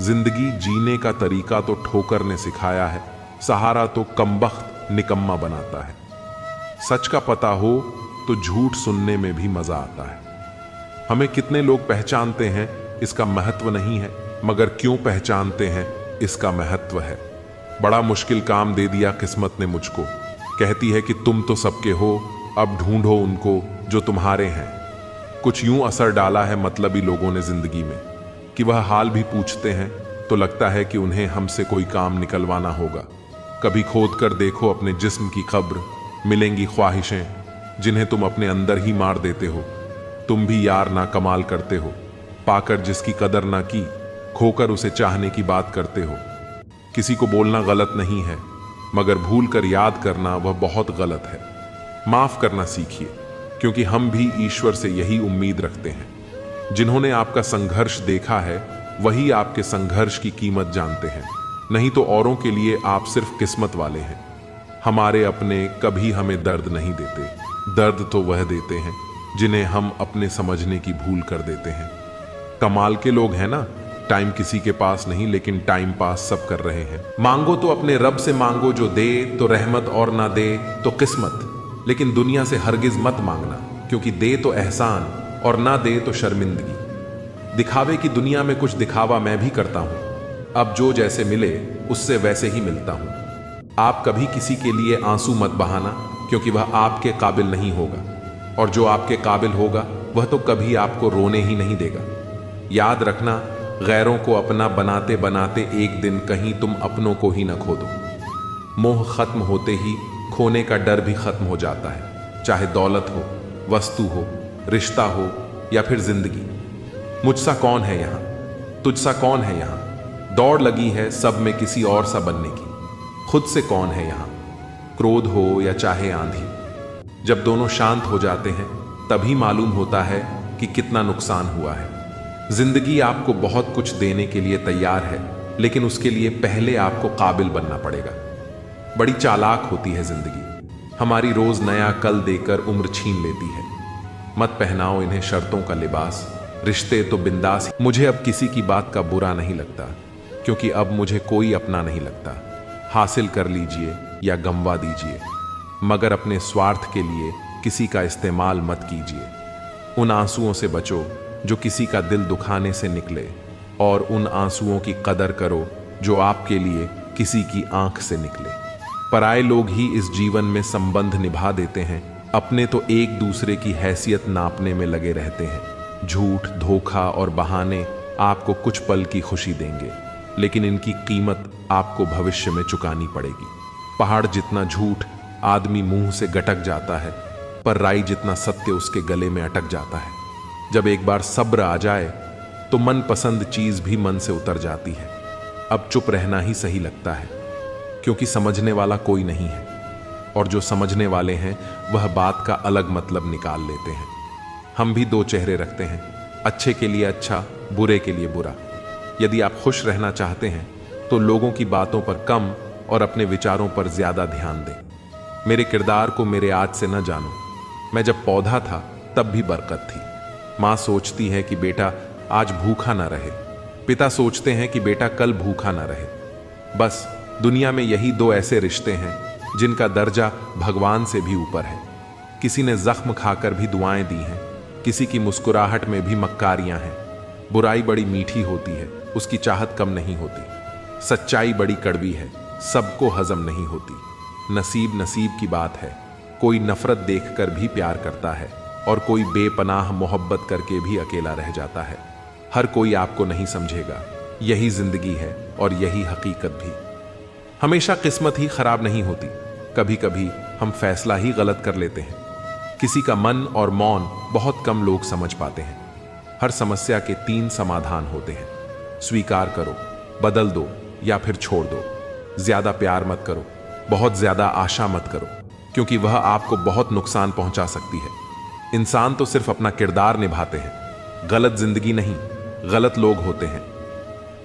जिंदगी जीने का तरीका तो ठोकर ने सिखाया है, सहारा तो कमबख्त निकम्मा बनाता है। सच का पता हो तो झूठ सुनने में भी मजा आता है। हमें कितने लोग पहचानते हैं इसका महत्व नहीं है, मगर क्यों पहचानते हैं इसका महत्व है। बड़ा मुश्किल काम दे दिया किस्मत ने मुझको, कहती है कि तुम तो सबके हो, अब ढूंढो उनको जो तुम्हारे हैं। कुछ यूं असर डाला है मतलबी लोगों ने जिंदगी में कि वह हाल भी पूछते हैं तो लगता है कि उन्हें हमसे कोई काम निकलवाना होगा। कभी खोद कर देखो अपने जिस्म की कब्र, मिलेंगी ख्वाहिशें जिन्हें तुम अपने अंदर ही मार देते हो। तुम भी यार ना कमाल करते हो, पाकर जिसकी कदर ना की, खोकर उसे चाहने की बात करते हो। किसी को बोलना गलत नहीं है, मगर भूल कर याद करना वह बहुत गलत है। माफ करना सीखिए, क्योंकि हम भी ईश्वर से यही उम्मीद रखते हैं। जिन्होंने आपका संघर्ष देखा है वही आपके संघर्ष की कीमत जानते हैं, नहीं तो औरों के लिए आप सिर्फ किस्मत वाले हैं। हमारे अपने कभी हमें दर्द नहीं देते, दर्द तो वह देते हैं जिन्हें हम अपने समझने की भूल कर देते हैं। कमाल के लोग हैं ना, टाइम किसी के पास नहीं लेकिन टाइम पास सब कर रहे हैं। मांगो तो अपने रब से मांगो जो दे तो रहमत और ना दे तो किस्मत, लेकिन दुनिया से हरगिज मत मांगना, क्योंकि दे तो एहसान और ना दे तो शर्मिंदगी। दिखावे की दुनिया में कुछ दिखावा मैं भी करता हूं, अब जो जैसे मिले उससे वैसे ही मिलता हूं। आप कभी किसी के लिए आंसू मत बहाना, क्योंकि वह आपके काबिल नहीं होगा, और जो आपके काबिल होगा वह तो कभी आपको रोने ही नहीं देगा। याद रखना, गैरों को अपना बनाते बनाते एक दिन कहीं तुम अपनों को ही न खो दो। मोह खत्म होते ही खोने का डर भी खत्म हो जाता है, चाहे दौलत हो, वस्तु हो, रिश्ता हो या फिर जिंदगी। मुझसा कौन है यहाँ, तुझसा कौन है यहाँ, दौड़ लगी है सब में किसी और सा बनने की। खुद से कौन है यहाँ, क्रोध हो या चाहे आंधी। जब दोनों शांत हो जाते हैं तभी मालूम होता है कि कितना नुकसान हुआ है। जिंदगी आपको बहुत कुछ देने के लिए तैयार है, लेकिन उसके लिए पहले आपको काबिल बनना पड़ेगा। बड़ी चालाक होती है जिंदगी, हमारी रोज नया कल देकर उम्र छीन लेती है। मत पहनाओ इन्हें शर्तों का लिबास, रिश्ते तो बिंदास। मुझे अब किसी की बात का बुरा नहीं लगता, क्योंकि अब मुझे कोई अपना नहीं लगता। हासिल कर लीजिए या गंवा दीजिए, मगर अपने स्वार्थ के लिए किसी का इस्तेमाल मत कीजिए। उन आंसुओं से बचो जो किसी का दिल दुखाने से निकले, और उन आंसुओं की कदर करो जो आपके लिए किसी की आंख से निकले। पराये लोग ही इस जीवन में संबंध निभा देते हैं, अपने तो एक दूसरे की हैसियत नापने में लगे रहते हैं। झूठ, धोखा और बहाने आपको कुछ पल की खुशी देंगे, लेकिन इनकी कीमत आपको भविष्य में चुकानी पड़ेगी। पहाड़ जितना झूठ आदमी मुंह से गटक जाता है, पर राई जितना सत्य उसके गले में अटक जाता है। जब एक बार सब्र आ जाए तो मनपसंद चीज भी मन से उतर जाती है। अब चुप रहना ही सही लगता है, क्योंकि समझने वाला कोई नहीं है, और जो समझने वाले हैं वह बात का अलग मतलब निकाल लेते हैं। हम भी दो चेहरे रखते हैं, अच्छे के लिए अच्छा, बुरे के लिए बुरा। यदि आप खुश रहना चाहते हैं तो लोगों की बातों पर कम और अपने विचारों पर ज्यादा ध्यान दें। मेरे किरदार को मेरे आज से न जानो। मैं जब पौधा था तब भी बरकत थी। माँ सोचती है कि बेटा आज भूखा ना रहे, पिता सोचते हैं कि बेटा कल भूखा ना रहे। बस दुनिया में यही दो ऐसे रिश्ते हैं जिनका दर्जा भगवान से भी ऊपर है। किसी ने जख्म खाकर भी दुआएं दी हैं, किसी की मुस्कुराहट में भी मक्कारियां हैं। बुराई बड़ी मीठी होती है, उसकी चाहत कम नहीं होती। सच्चाई बड़ी कड़वी है, सबको हजम नहीं होती। नसीब नसीब की बात है, कोई नफरत देखकर भी प्यार करता है और कोई बेपनाह मोहब्बत करके भी अकेला रह जाता है। हर कोई आपको नहीं समझेगा, यही जिंदगी है और यही हकीकत भी। हमेशा किस्मत ही खराब नहीं होती, कभी कभी हम फैसला ही गलत कर लेते हैं। किसी का मन और मौन बहुत कम लोग समझ पाते हैं। हर समस्या के 3 समाधान होते हैं, स्वीकार करो, बदल दो या फिर छोड़ दो। ज्यादा प्यार मत करो, बहुत ज्यादा आशा मत करो, क्योंकि वह आपको बहुत नुकसान पहुंचा सकती है। इंसान तो सिर्फ अपना किरदार निभाते हैं, गलत जिंदगी नहीं, गलत लोग होते हैं।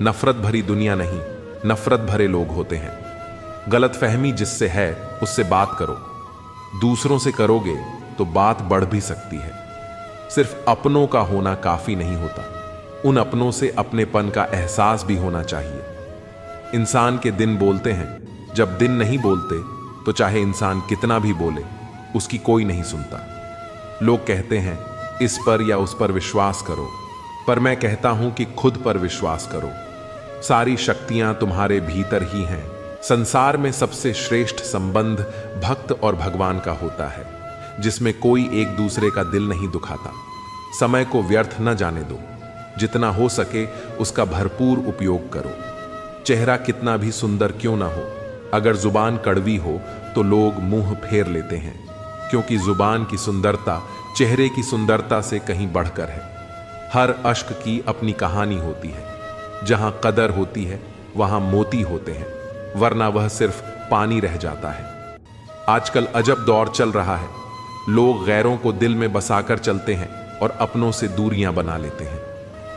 नफरत भरी दुनिया नहीं, नफरत भरे लोग होते हैं। गलत फहमी जिससे है उससे बात करो, दूसरों से करोगे तो बात बढ़ भी सकती है। सिर्फ अपनों का होना काफी नहीं होता, उन अपनों से अपनेपन का एहसास भी होना चाहिए। इंसान के दिन बोलते हैं, जब दिन नहीं बोलते तो चाहे इंसान कितना भी बोले उसकी कोई नहीं सुनता। लोग कहते हैं इस पर या उस पर विश्वास करो, पर मैं कहता हूं कि खुद पर विश्वास करो। सारी शक्तियां तुम्हारे भीतर ही हैं। संसार में सबसे श्रेष्ठ संबंध भक्त और भगवान का होता है, जिसमें कोई एक दूसरे का दिल नहीं दुखाता। समय को व्यर्थ न जाने दो, जितना हो सके उसका भरपूर उपयोग करो। चेहरा कितना भी सुंदर क्यों ना हो, अगर जुबान कड़वी हो तो लोग मुंह फेर लेते हैं, क्योंकि जुबान की सुंदरता चेहरे की सुंदरता से कहीं बढ़कर है। हर अश्क की अपनी कहानी होती है, जहां कदर होती है वहां मोती होते हैं, वरना वह सिर्फ पानी रह जाता है। आजकल अजब दौर चल रहा है, लोग गैरों को दिल में बसाकर चलते हैं और अपनों से दूरियां बना लेते हैं।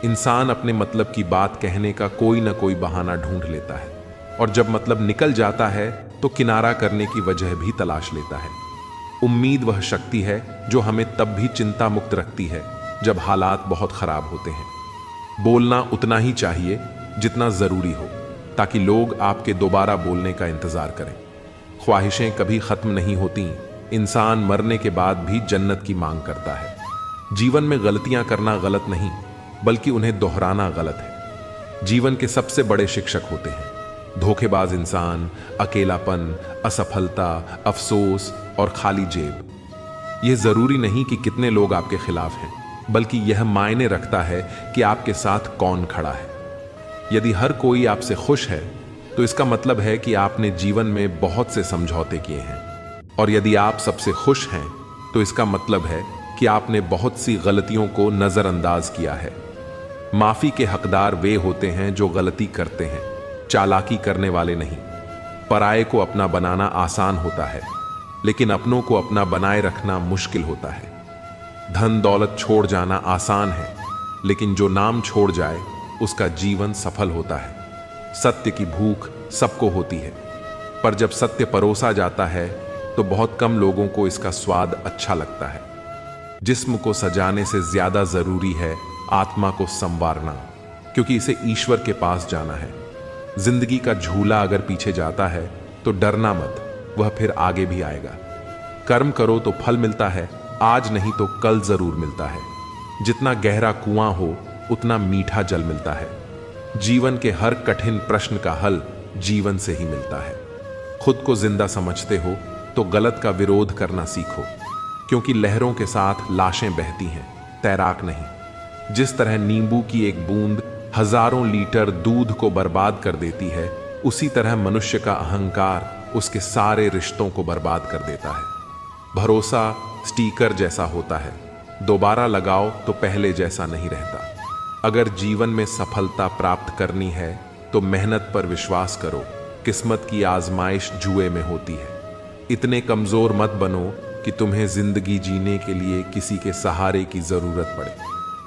इंसान अपने मतलब की बात कहने का कोई ना कोई बहाना ढूंढ लेता है, और जब मतलब निकल जाता है तो किनारा करने की वजह भी तलाश लेता है। उम्मीद वह शक्ति है जो हमें तब भी चिंता मुक्त रखती है जब हालात बहुत खराब होते हैं। बोलना उतना ही चाहिए जितना जरूरी हो, ताकि लोग आपके दोबारा बोलने का इंतजार करें। ख्वाहिशें कभी खत्म नहीं होती, इंसान मरने के बाद भी जन्नत की मांग करता है। जीवन में गलतियां करना गलत नहीं, बल्कि उन्हें दोहराना गलत है। जीवन के सबसे बड़े शिक्षक होते हैं धोखेबाज इंसान, अकेलापन, असफलता, अफसोस और खाली जेब। यह जरूरी नहीं कि कितने लोग आपके खिलाफ हैं, बल्कि यह मायने रखता है कि आपके साथ कौन खड़ा है। यदि हर कोई आपसे खुश है तो इसका मतलब है कि आपने जीवन में बहुत से समझौते किए हैं, और यदि आप सबसे खुश हैं तो इसका मतलब है कि आपने बहुत सी गलतियों को नजरअंदाज किया है। माफी के हकदार वे होते हैं जो गलती करते हैं, चालाकी करने वाले नहीं। पराये को अपना बनाना आसान होता है, लेकिन अपनों को अपना बनाए रखना मुश्किल होता है। धन दौलत छोड़ जाना आसान है, लेकिन जो नाम छोड़ जाए उसका जीवन सफल होता है। सत्य की भूख सबको होती है, पर जब सत्य परोसा जाता है तो बहुत कम लोगों को इसका स्वाद अच्छा लगता है। जिस्म को सजाने से ज्यादा जरूरी है आत्मा को संवारना, क्योंकि इसे ईश्वर के पास जाना है। जिंदगी का झूला अगर पीछे जाता है तो डरना मत, वह फिर आगे भी आएगा। कर्म करो तो फल मिलता है, आज नहीं तो कल जरूर मिलता है। जितना गहरा कुआं हो उतना मीठा जल मिलता है। जीवन के हर कठिन प्रश्न का हल जीवन से ही मिलता है। खुद को जिंदा समझते हो तो गलत का विरोध करना सीखो, क्योंकि लहरों के साथ लाशें बहती हैं, तैराक नहीं। जिस तरह नींबू की एक बूंद हजारों लीटर दूध को बर्बाद कर देती है, उसी तरह मनुष्य का अहंकार उसके सारे रिश्तों को बर्बाद कर देता है। भरोसा स्टीकर जैसा होता है, दोबारा लगाओ तो पहले जैसा नहीं रहता। अगर जीवन में सफलता प्राप्त करनी है तो मेहनत पर विश्वास करो। किस्मत की आजमाइश जुए में होती है। इतने कमजोर मत बनो कि तुम्हें जिंदगी जीने के लिए किसी के सहारे की जरूरत पड़े।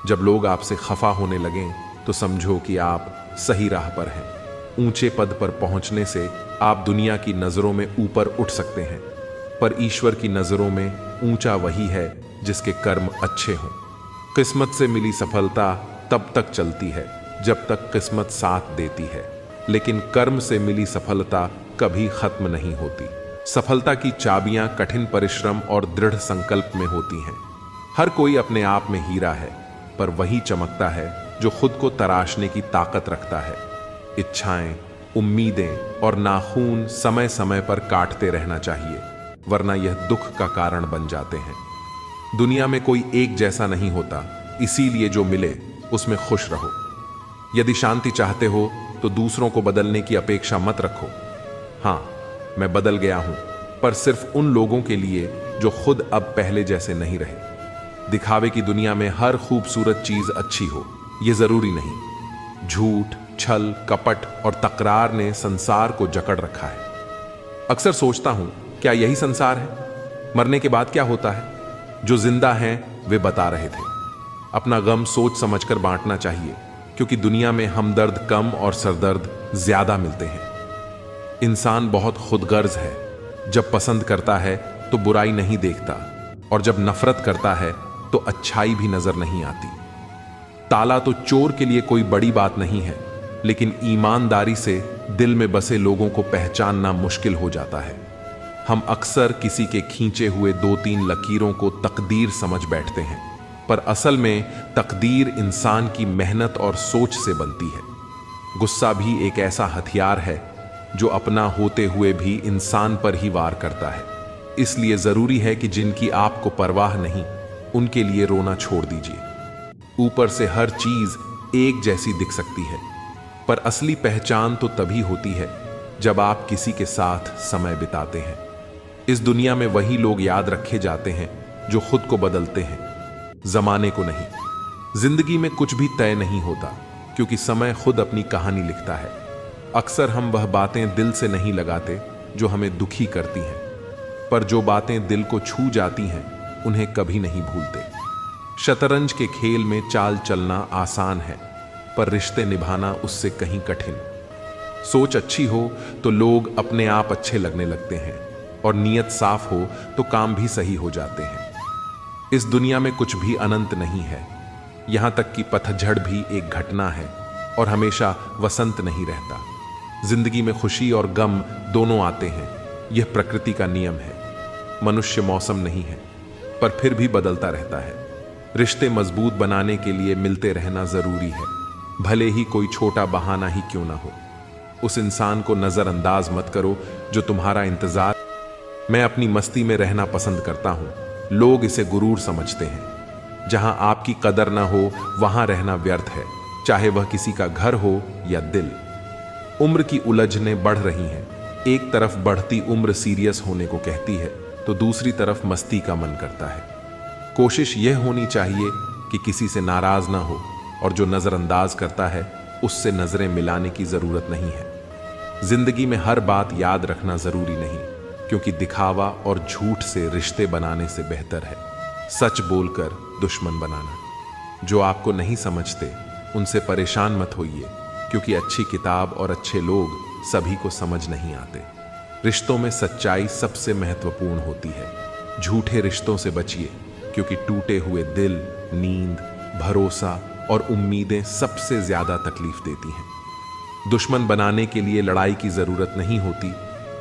जब लोग आपसे खफा होने लगें तो समझो कि आप सही राह पर हैं। ऊंचे पद पर पहुंचने से आप दुनिया की नजरों में ऊपर उठ सकते हैं, पर ईश्वर की नजरों में ऊंचा वही है जिसके कर्म अच्छे हों। किस्मत से मिली सफलता तब तक चलती है जब तक किस्मत साथ देती है, लेकिन कर्म से मिली सफलता कभी खत्म नहीं होती। सफलता की चाबियां कठिन परिश्रम और दृढ़ संकल्प में होती हैं। हर कोई अपने आप में हीरा है, पर वही चमकता है जो खुद को तराशने की ताकत रखता है। इच्छाएं, उम्मीदें और नाखून समय समय पर काटते रहना चाहिए, वरना यह दुख का कारण बन जाते हैं। दुनिया में कोई एक जैसा नहीं होता, इसीलिए जो मिले उसमें खुश रहो। यदि शांति चाहते हो तो दूसरों को बदलने की अपेक्षा मत रखो। हाँ, मैं बदल गया हूं, पर सिर्फ उन लोगों के लिए जो खुद अब पहले जैसे नहीं रहे। दिखावे की दुनिया में हर खूबसूरत चीज अच्छी हो, यह जरूरी नहीं। झूठ, छल, कपट और तकरार ने संसार को जकड़ रखा है। अक्सर सोचता हूं, क्या यही संसार है? मरने के बाद क्या होता है? जो जिंदा हैं वे बता रहे थे। अपना गम सोच समझकर बांटना चाहिए, क्योंकि दुनिया में हमदर्द कम और सरदर्द ज्यादा मिलते हैं। इंसान बहुत खुदगर्ज है। जब पसंद करता है तो बुराई नहीं देखता, और जब नफरत करता है तो अच्छाई भी नजर नहीं आती। ताला तो चोर के लिए कोई बड़ी बात नहीं है, लेकिन ईमानदारी से दिल में बसे लोगों को पहचानना मुश्किल हो जाता है। हम अक्सर किसी के खींचे हुए 2-3 लकीरों को तकदीर समझ बैठते हैं, पर असल में तकदीर इंसान की मेहनत और सोच से बनती है। गुस्सा भी एक ऐसा हथियार है जो अपना होते हुए भी इंसान पर ही वार करता है। इसलिए जरूरी है कि जिनकी आपको परवाह नहीं, उनके लिए रोना छोड़ दीजिए। ऊपर से हर चीज एक जैसी दिख सकती है, पर असली पहचान तो तभी होती है जब आप किसी के साथ समय बिताते हैं। इस दुनिया में वही लोग याद रखे जाते हैं जो खुद को बदलते हैं, जमाने को नहीं। जिंदगी में कुछ भी तय नहीं होता, क्योंकि समय खुद अपनी कहानी लिखता है। अक्सर हम वह बातें दिल से नहीं लगाते जो हमें दुखी करती हैं, पर जो बातें दिल को छू जाती हैं उन्हें कभी नहीं भूलते। शतरंज के खेल में चाल चलना आसान है, पर रिश्ते निभाना उससे कहीं कठिन। सोच अच्छी हो तो लोग अपने आप अच्छे लगने लगते हैं, और नीयत साफ हो तो काम भी सही हो जाते हैं। इस दुनिया में कुछ भी अनंत नहीं है, यहां तक कि पतझड़ भी एक घटना है, और हमेशा वसंत नहीं रहता। जिंदगी में खुशी और गम दोनों आते हैं, यह प्रकृति का नियम है। मनुष्य मौसम नहीं है, पर फिर भी बदलता रहता है। रिश्ते मजबूत बनाने के लिए मिलते रहना जरूरी है, भले ही कोई छोटा बहाना ही क्यों ना हो। उस इंसान को नजरअंदाज मत करो जो तुम्हारा इंतजार। मैं अपनी मस्ती में रहना पसंद करता हूं, लोग इसे गुरूर समझते हैं। जहां आपकी कदर ना हो वहां रहना व्यर्थ है, चाहे वह किसी का घर हो या दिल। उम्र की उलझनें बढ़ रही हैं। एक तरफ बढ़ती उम्र सीरियस होने को कहती है, तो दूसरी तरफ मस्ती का मन करता है। कोशिश यह होनी चाहिए कि किसी से नाराज ना हो, और जो नजरअंदाज करता है उससे नजरें मिलाने की जरूरत नहीं है। जिंदगी में हर बात याद रखना जरूरी नहीं, क्योंकि दिखावा और झूठ से रिश्ते बनाने से बेहतर है सच बोलकर दुश्मन बनाना। जो आपको नहीं समझते उनसे परेशान मत होइए, क्योंकि अच्छी किताब और अच्छे लोग सभी को समझ नहीं आते। रिश्तों में सच्चाई सबसे महत्वपूर्ण होती है। झूठे रिश्तों से बचिए, क्योंकि टूटे हुए दिल, नींद, भरोसा और उम्मीदें सबसे ज्यादा तकलीफ देती हैं। दुश्मन बनाने के लिए लड़ाई की जरूरत नहीं होती,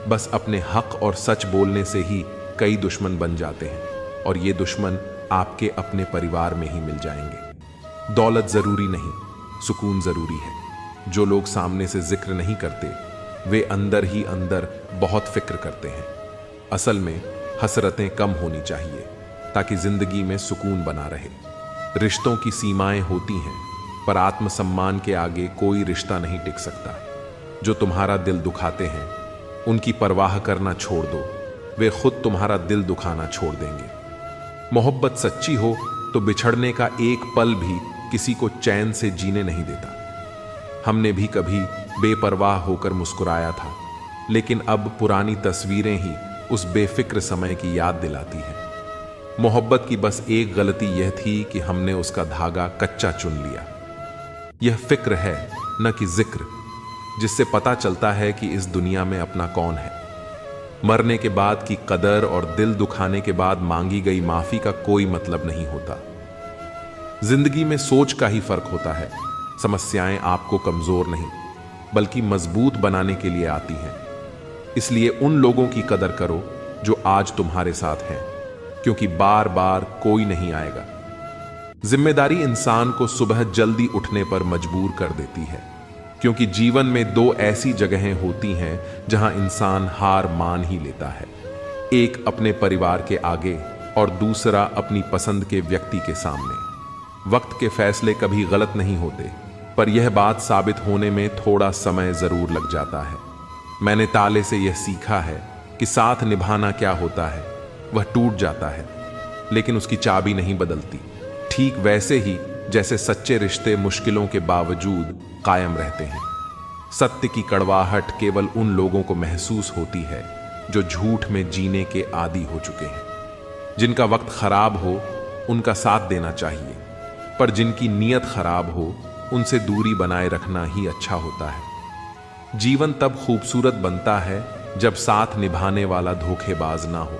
बस अपने हक और सच बोलने से ही कई दुश्मन बन जाते हैं, और ये दुश्मन आपके अपने परिवार में ही मिल जाएंगे। दौलत जरूरी नहीं, सुकून जरूरी है। जो लोग सामने से जिक्र नहीं करते, वे अंदर ही अंदर बहुत फिक्र करते हैं। असल में हसरतें कम होनी चाहिए, ताकि जिंदगी में सुकून बना रहे। रिश्तों की सीमाएं होती हैं, पर आत्मसम्मान के आगे कोई रिश्ता नहीं टिक सकता। जो तुम्हारा दिल दुखाते हैं उनकी परवाह करना छोड़ दो, वे खुद तुम्हारा दिल दुखाना छोड़ देंगे। मोहब्बत सच्ची हो तो बिछड़ने का एक पल भी किसी को चैन से जीने नहीं देता। हमने भी कभी बेपरवाह होकर मुस्कुराया था, लेकिन अब पुरानी तस्वीरें ही उस बेफिक्र समय की याद दिलाती हैं। मोहब्बत की बस एक गलती यह थी कि हमने उसका धागा कच्चा चुन लिया। यह फिक्र है, न कि जिक्र, जिससे पता चलता है कि इस दुनिया में अपना कौन है। मरने के बाद की कदर और दिल दुखाने के बाद मांगी गई माफी का कोई मतलब नहीं होता। जिंदगी में सोच का ही फर्क होता है। समस्याएं आपको कमजोर नहीं बल्कि मजबूत बनाने के लिए आती हैं। इसलिए उन लोगों की कदर करो जो आज तुम्हारे साथ हैं, क्योंकि बार बार कोई नहीं आएगा। जिम्मेदारी इंसान को सुबह जल्दी उठने पर मजबूर कर देती है, क्योंकि जीवन में दो ऐसी जगहें होती हैं जहां इंसान हार मान ही लेता है। एक अपने परिवार के आगे और दूसरा अपनी पसंद के व्यक्ति के सामने। वक्त के फैसले कभी गलत नहीं होते, पर यह बात साबित होने में थोड़ा समय जरूर लग जाता है। मैंने ताले से यह सीखा है कि साथ निभाना क्या होता है। वह टूट जाता है, लेकिन उसकी चाबी नहीं बदलती। ठीक वैसे ही जैसे सच्चे रिश्ते मुश्किलों के बावजूद कायम रहते हैं। सत्य की कड़वाहट केवल उन लोगों को महसूस होती है जो झूठ में जीने के आदी हो चुके हैं। जिनका वक्त खराब हो उनका साथ देना चाहिए, पर जिनकी नीयत खराब हो उनसे दूरी बनाए रखना ही अच्छा होता है। जीवन तब खूबसूरत बनता है जब साथ निभाने वाला धोखेबाज ना हो।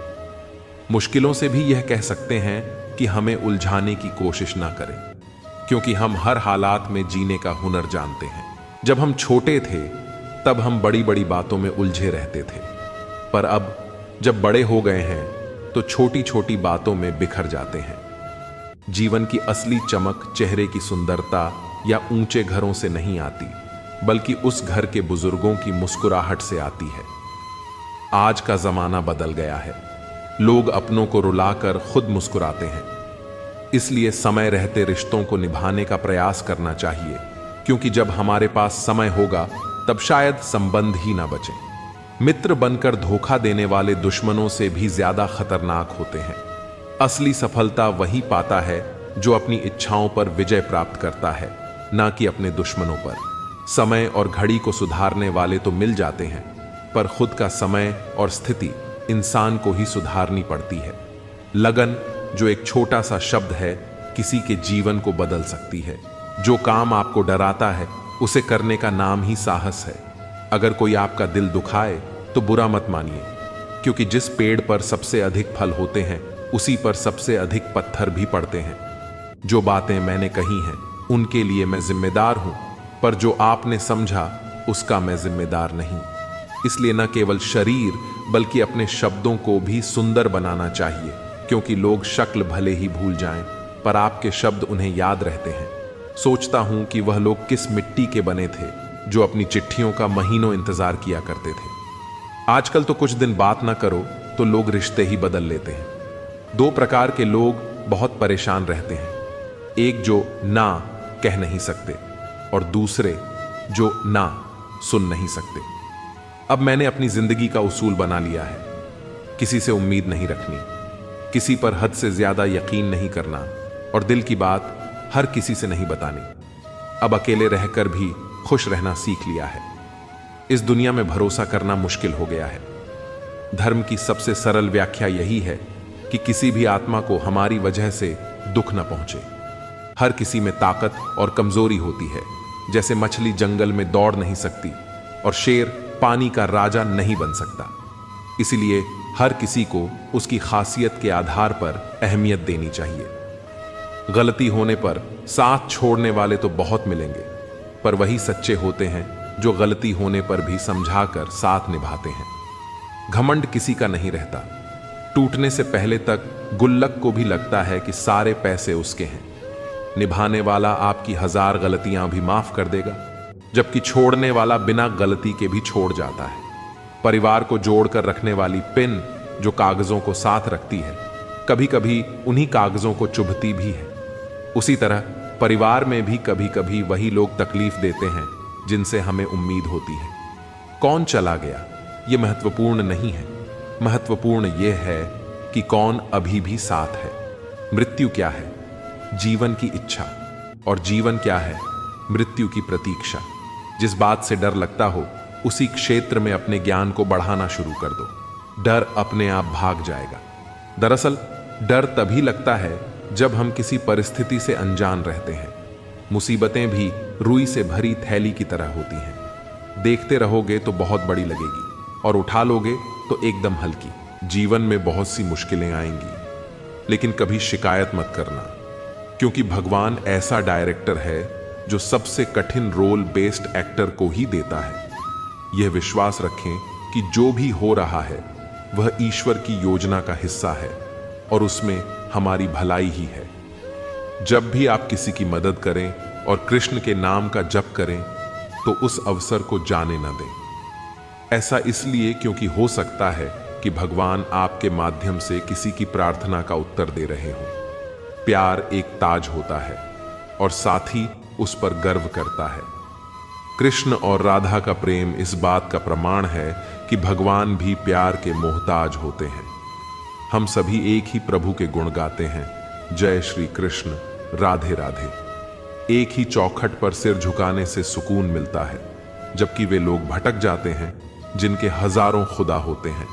मुश्किलों से भी यह कह सकते हैं कि हमें उलझाने की कोशिश ना करें, क्योंकि हम हर हालात में जीने का हुनर जानते हैं। जब हम छोटे थे तब हम बड़ी बड़ी बातों में उलझे रहते थे, पर अब जब बड़े हो गए हैं तो छोटी छोटी बातों में बिखर जाते हैं। जीवन की असली चमक चेहरे की सुंदरता या ऊंचे घरों से नहीं आती, बल्कि उस घर के बुजुर्गों की मुस्कुराहट से आती है। आज का जमाना बदल गया है। लोग अपनों को रुलाकर खुद मुस्कुराते हैं। इसलिए समय रहते रिश्तों को निभाने का प्रयास करना चाहिए, क्योंकि जब हमारे पास समय होगा तब शायद संबंध ही ना बचे। मित्र बनकर धोखा देने वाले दुश्मनों से भी ज्यादा खतरनाक होते हैं। असली सफलता वही पाता है जो अपनी इच्छाओं पर विजय प्राप्त करता है, ना कि अपने दुश्मनों पर। समय और घड़ी को सुधारने वाले तो मिल जाते हैं, पर खुद का समय और स्थिति इंसान को ही सुधारनी पड़ती है। लगन, जो एक छोटा सा शब्द है, किसी के जीवन को बदल सकती है। जो काम आपको डराता है उसे करने का नाम ही साहस है। अगर कोई आपका दिल दुखाए तो बुरा मत मानिए, क्योंकि जिस पेड़ पर सबसे अधिक फल होते हैं उसी पर सबसे अधिक पत्थर भी पड़ते हैं। जो बातें मैंने कही हैं उनके लिए मैं जिम्मेदार हूं, पर जो आपने समझा उसका मैं जिम्मेदार नहीं। इसलिए न केवल शरीर बल्कि अपने शब्दों को भी सुंदर बनाना चाहिए, क्योंकि लोग शक्ल भले ही भूल जाएं, पर आपके शब्द उन्हें याद रहते हैं। सोचता हूं कि वह लोग किस मिट्टी के बने थे जो अपनी चिट्ठियों का महीनों इंतजार किया करते थे। आजकल तो कुछ दिन बात ना करो तो लोग रिश्ते ही बदल लेते हैं। दो प्रकार के लोग बहुत परेशान रहते हैं, एक जो ना कह नहीं सकते और दूसरे जो ना सुन नहीं सकते। अब मैंने अपनी जिंदगी का उसूल बना लिया है, किसी से उम्मीद नहीं रखनी, किसी पर हद से ज्यादा यकीन नहीं करना और दिल की बात हर किसी से नहीं बतानी। अब अकेले रहकर भी खुश रहना सीख लिया है। इस दुनिया में भरोसा करना मुश्किल हो गया है। धर्म की सबसे सरल व्याख्या यही है कि किसी भी आत्मा को हमारी वजह से दुख न पहुंचे। हर किसी में ताकत और कमजोरी होती है। जैसे मछली जंगल में दौड़ नहीं सकती और शेर पानी का राजा नहीं बन सकता। इसलिए हर किसी को उसकी खासियत के आधार पर अहमियत देनी चाहिए। गलती होने पर साथ छोड़ने वाले तो बहुत मिलेंगे, पर वही सच्चे होते हैं जो गलती होने पर भी समझाकर साथ निभाते हैं। घमंड किसी का नहीं रहता। टूटने से पहले तक गुल्लक को भी लगता है कि सारे पैसे उसके हैं। निभाने वाला आपकी 1000 गलतियां भी माफ कर देगा, जबकि छोड़ने वाला बिना गलती के भी छोड़ जाता है। परिवार को जोड़कर रखने वाली पिन जो कागजों को साथ रखती है, कभी कभी उन्हीं कागजों को चुभती भी है। उसी तरह परिवार में भी कभी कभी वही लोग तकलीफ देते हैं जिनसे हमें उम्मीद होती है। कौन चला गया ये महत्वपूर्ण नहीं है, महत्वपूर्ण यह है कि कौन अभी भी साथ है। मृत्यु क्या है? जीवन की इच्छा। और जीवन क्या है? मृत्यु की प्रतीक्षा। जिस बात से डर लगता हो उसी क्षेत्र में अपने ज्ञान को बढ़ाना शुरू कर दो। डर अपने आप भाग जाएगा। दरअसल डर तभी लगता है जब हम किसी परिस्थिति से अनजान रहते हैं। मुसीबतें भी रुई से भरी थैली की तरह होती हैं। देखते रहोगे तो बहुत बड़ी लगेगी और उठा लोगे तो एकदम हल्की। जीवन में बहुत सी मुश्किलें आएंगी, लेकिन कभी शिकायत मत करना, क्योंकि भगवान ऐसा डायरेक्टर है जो सबसे कठिन रोल बेस्ड एक्टर को ही देता है। यह विश्वास रखें कि जो भी हो रहा है वह ईश्वर की योजना का हिस्सा है और उसमें हमारी भलाई ही है। जब भी आप किसी की मदद करें और कृष्ण के नाम का जप करें तो उस अवसर को जाने न दें। ऐसा इसलिए क्योंकि हो सकता है कि भगवान आपके माध्यम से किसी की प्रार्थना का उत्तर दे रहे हों। प्यार एक ताज होता है और साथ ही उस पर गर्व करता है। कृष्ण और राधा का प्रेम इस बात का प्रमाण है कि भगवान भी प्यार के मोहताज होते हैं। हम सभी एक ही प्रभु के गुण गाते हैं, जय श्री कृष्ण, राधे राधे। एक ही चौखट पर सिर झुकाने से सुकून मिलता है, जबकि वे लोग भटक जाते हैं जिनके हजारों खुदा होते हैं।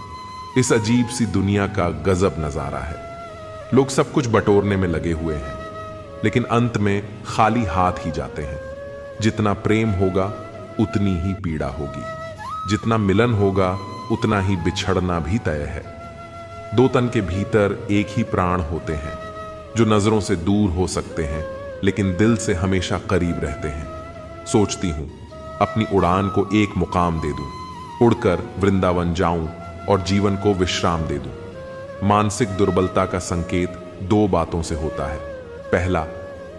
इस अजीब सी दुनिया का गजब नजारा है। लोग सब कुछ बटोरने में लगे हुए हैं, लेकिन अंत में खाली हाथ ही जाते हैं। जितना प्रेम होगा उतनी ही पीड़ा होगी, जितना मिलन होगा उतना ही बिछड़ना भी तय है। दो तन के भीतर एक ही प्राण होते हैं, जो नजरों से दूर हो सकते हैं लेकिन दिल से हमेशा करीब रहते हैं। सोचती हूं अपनी उड़ान को एक मुकाम दे दूं, उड़कर वृंदावन जाऊं और जीवन को विश्राम दे दूं। मानसिक दुर्बलता का संकेत दो बातों से होता है। पहला,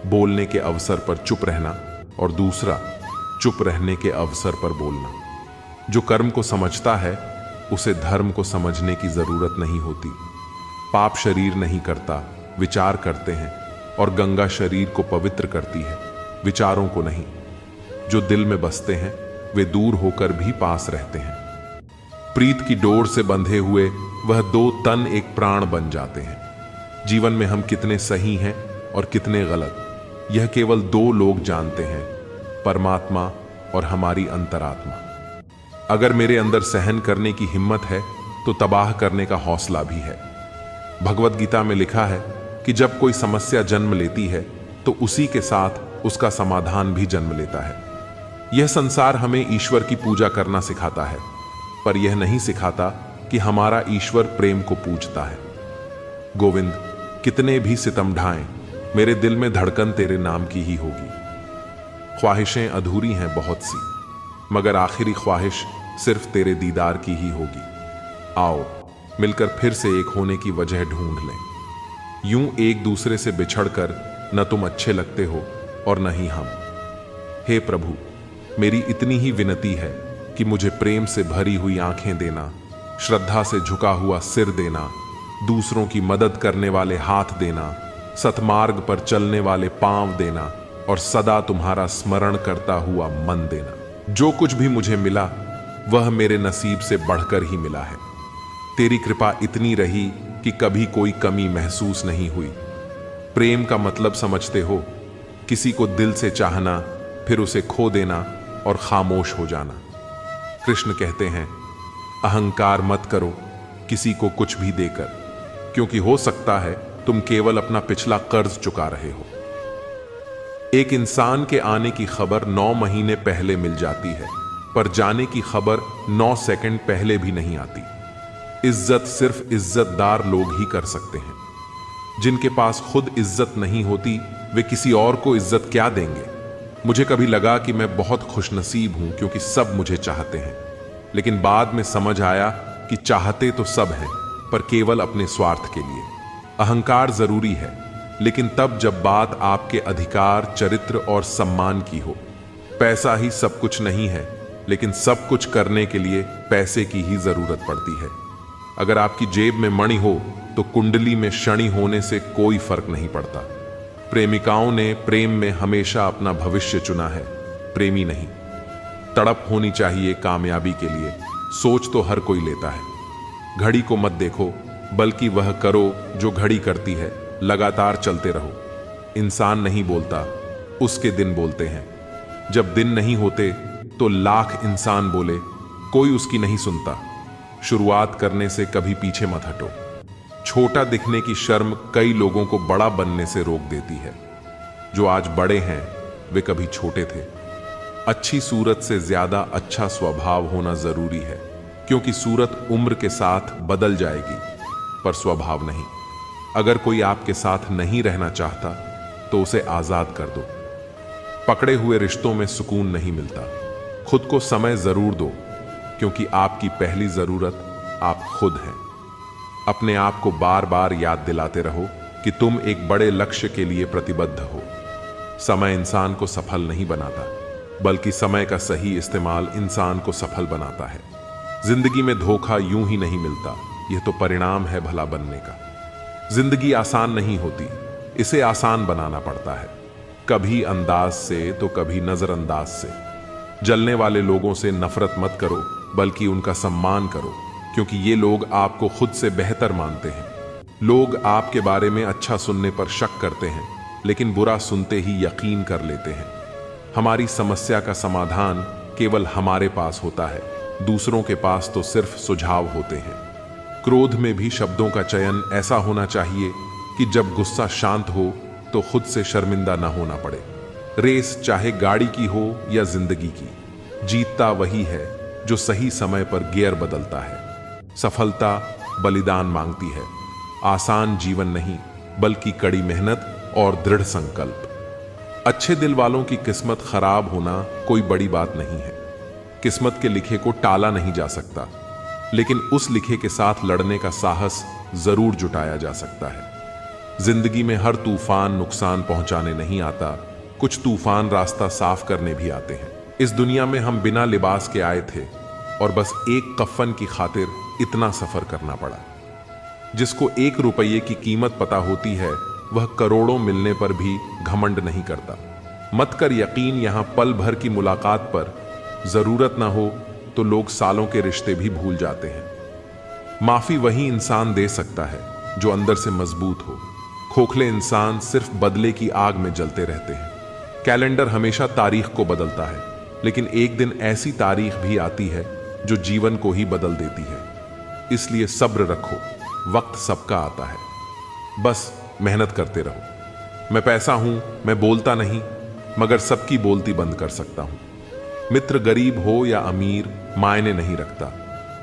बोलने के अवसर पर चुप रहना, और दूसरा, चुप रहने के अवसर पर बोलना। जो कर्म को समझता है उसे धर्म को समझने की जरूरत नहीं होती। पाप शरीर नहीं करता, विचार करते हैं, और गंगा शरीर को पवित्र करती है, विचारों को नहीं। जो दिल में बसते हैं वे दूर होकर भी पास रहते हैं। प्रीत की डोर से बंधे हुए वह दो तन एक प्राण बन जाते हैं। जीवन में हम कितने सही हैं और कितने गलत, यह केवल दो लोग जानते हैं, परमात्मा और हमारी अंतरात्मा। अगर मेरे अंदर सहन करने की हिम्मत है तो तबाह करने का हौसला भी है। भगवत गीता में लिखा है कि जब कोई समस्या जन्म लेती है तो उसी के साथ उसका समाधान भी जन्म लेता है। यह संसार हमें ईश्वर की पूजा करना सिखाता है, पर यह नहीं सिखाता कि हमारा ईश्वर प्रेम को पूजता है। गोविंद, कितने भी सितम ढाएं, मेरे दिल में धड़कन तेरे नाम की ही होगी। ख्वाहिशें अधूरी हैं बहुत सी, मगर आखिरी ख्वाहिश सिर्फ तेरे दीदार की ही होगी। आओ मिलकर फिर से एक होने की वजह ढूंढ लें। यूं एक दूसरे से बिछड़कर न तुम अच्छे लगते हो और न ही हम। हे प्रभु, मेरी इतनी ही विनती है कि मुझे प्रेम से भरी हुई आंखें देना, श्रद्धा से झुका हुआ सिर देना, दूसरों की मदद करने वाले हाथ देना, सतमार्ग पर चलने वाले पांव देना, और सदा तुम्हारा स्मरण करता हुआ मन देना। जो कुछ भी मुझे मिला वह मेरे नसीब से बढ़कर ही मिला है। तेरी कृपा इतनी रही कि कभी कोई कमी महसूस नहीं हुई। प्रेम का मतलब समझते हो? किसी को दिल से चाहना, फिर उसे खो देना और खामोश हो जाना। कृष्ण कहते हैं, अहंकार मत करो किसी को कुछ भी देकर, क्योंकि हो सकता है तुम केवल अपना पिछला कर्ज चुका रहे हो। एक इंसान के आने की खबर 9 महीने पहले मिल जाती है, पर जाने की खबर 9 सेकंड पहले भी नहीं आती। इज्जत सिर्फ इज्जतदार लोग ही कर सकते हैं। जिनके पास खुद इज्जत नहीं होती वे किसी और को इज्जत क्या देंगे। मुझे कभी लगा कि मैं बहुत खुशनसीब हूं क्योंकि सब मुझे चाहते हैं, लेकिन बाद में समझ आया कि चाहते तो सब हैं, पर केवल अपने स्वार्थ के लिए। अहंकार जरूरी है, लेकिन तब जब बात आपके अधिकार, चरित्र और सम्मान की हो। पैसा ही सब कुछ नहीं है, लेकिन सब कुछ करने के लिए पैसे की ही जरूरत पड़ती है। अगर आपकी जेब में मणि हो तो कुंडली में शनि होने से कोई फर्क नहीं पड़ता। प्रेमिकाओं ने प्रेम में हमेशा अपना भविष्य चुना है, प्रेमी नहीं। तड़प होनी चाहिए कामयाबी के लिए, सोच तो हर कोई लेता है। घड़ी को मत देखो, बल्कि वह करो जो घड़ी करती है। लगातार चलते रहो। इंसान नहीं बोलता, उसके दिन बोलते हैं। जब दिन नहीं होते तो लाख इंसान बोले, कोई उसकी नहीं सुनता। शुरुआत करने से कभी पीछे मत हटो। छोटा दिखने की शर्म कई लोगों को बड़ा बनने से रोक देती है। जो आज बड़े हैं वे कभी छोटे थे। अच्छी सूरत से ज्यादा अच्छा स्वभाव होना जरूरी है, क्योंकि सूरत उम्र के साथ बदल जाएगी, पर स्वभाव नहीं। अगर कोई आपके साथ नहीं रहना चाहता तो उसे आजाद कर दो। पकड़े हुए रिश्तों में सुकून नहीं मिलता। खुद को समय जरूर दो, क्योंकि आपकी पहली जरूरत आप खुद हैं। अपने आप को बार बार याद दिलाते रहो कि तुम एक बड़े लक्ष्य के लिए प्रतिबद्ध हो। समय इंसान को सफल नहीं बनाता, बल्कि समय का सही इस्तेमाल इंसान को सफल बनाता है। जिंदगी में धोखा यूं ही नहीं मिलता, यह तो परिणाम है भला बनने का। जिंदगी आसान नहीं होती, इसे आसान बनाना पड़ता है, कभी अंदाज से तो कभी नजरअंदाज से। जलने वाले लोगों से नफरत मत करो, बल्कि उनका सम्मान करो, क्योंकि ये लोग आपको खुद से बेहतर मानते हैं। लोग आपके बारे में अच्छा सुनने पर शक करते हैं, लेकिन बुरा सुनते ही यकीन कर लेते हैं। हमारी समस्या का समाधान केवल हमारे पास होता है, दूसरों के पास तो सिर्फ सुझाव होते हैं। क्रोध में भी शब्दों का चयन ऐसा होना चाहिए कि जब गुस्सा शांत हो तो खुद से शर्मिंदा न होना पड़े। रेस चाहे गाड़ी की हो या जिंदगी की, जीतता वही है जो सही समय पर गियर बदलता है। सफलता बलिदान मांगती है, आसान जीवन नहीं, बल्कि कड़ी मेहनत और दृढ़ संकल्प। अच्छे दिल वालों की किस्मत खराब होना कोई बड़ी बात नहीं है। किस्मत के लिखे को टाला नहीं जा सकता, लेकिन उस लिखे के साथ लड़ने का साहस जरूर जुटाया जा सकता है। जिंदगी में हर तूफान नुकसान पहुंचाने नहीं आता, कुछ तूफान रास्ता साफ करने भी आते हैं। इस दुनिया में हम बिना लिबास के आए थे और बस एक कफन की खातिर इतना सफर करना पड़ा। जिसको 1 रुपये की कीमत पता होती है, वह करोड़ों मिलने पर भी घमंड नहीं करता। मत कर यकीन यहां पल भर की मुलाकात पर, जरूरत ना हो तो लोग सालों के रिश्ते भी भूल जाते हैं। माफी वही इंसान दे सकता है जो अंदर से मजबूत हो। खोखले इंसान सिर्फ बदले की आग में जलते रहते हैं। कैलेंडर हमेशा तारीख को बदलता है, लेकिन एक दिन ऐसी तारीख भी आती है जो जीवन को ही बदल देती है। इसलिए सब्र रखो, वक्त सबका आता है, बस मेहनत करते रहो। मैं पैसा हूं, मैं बोलता नहीं, मगर सबकी बोलती बंद कर सकता हूं। मित्र गरीब हो या अमीर मायने नहीं रखता,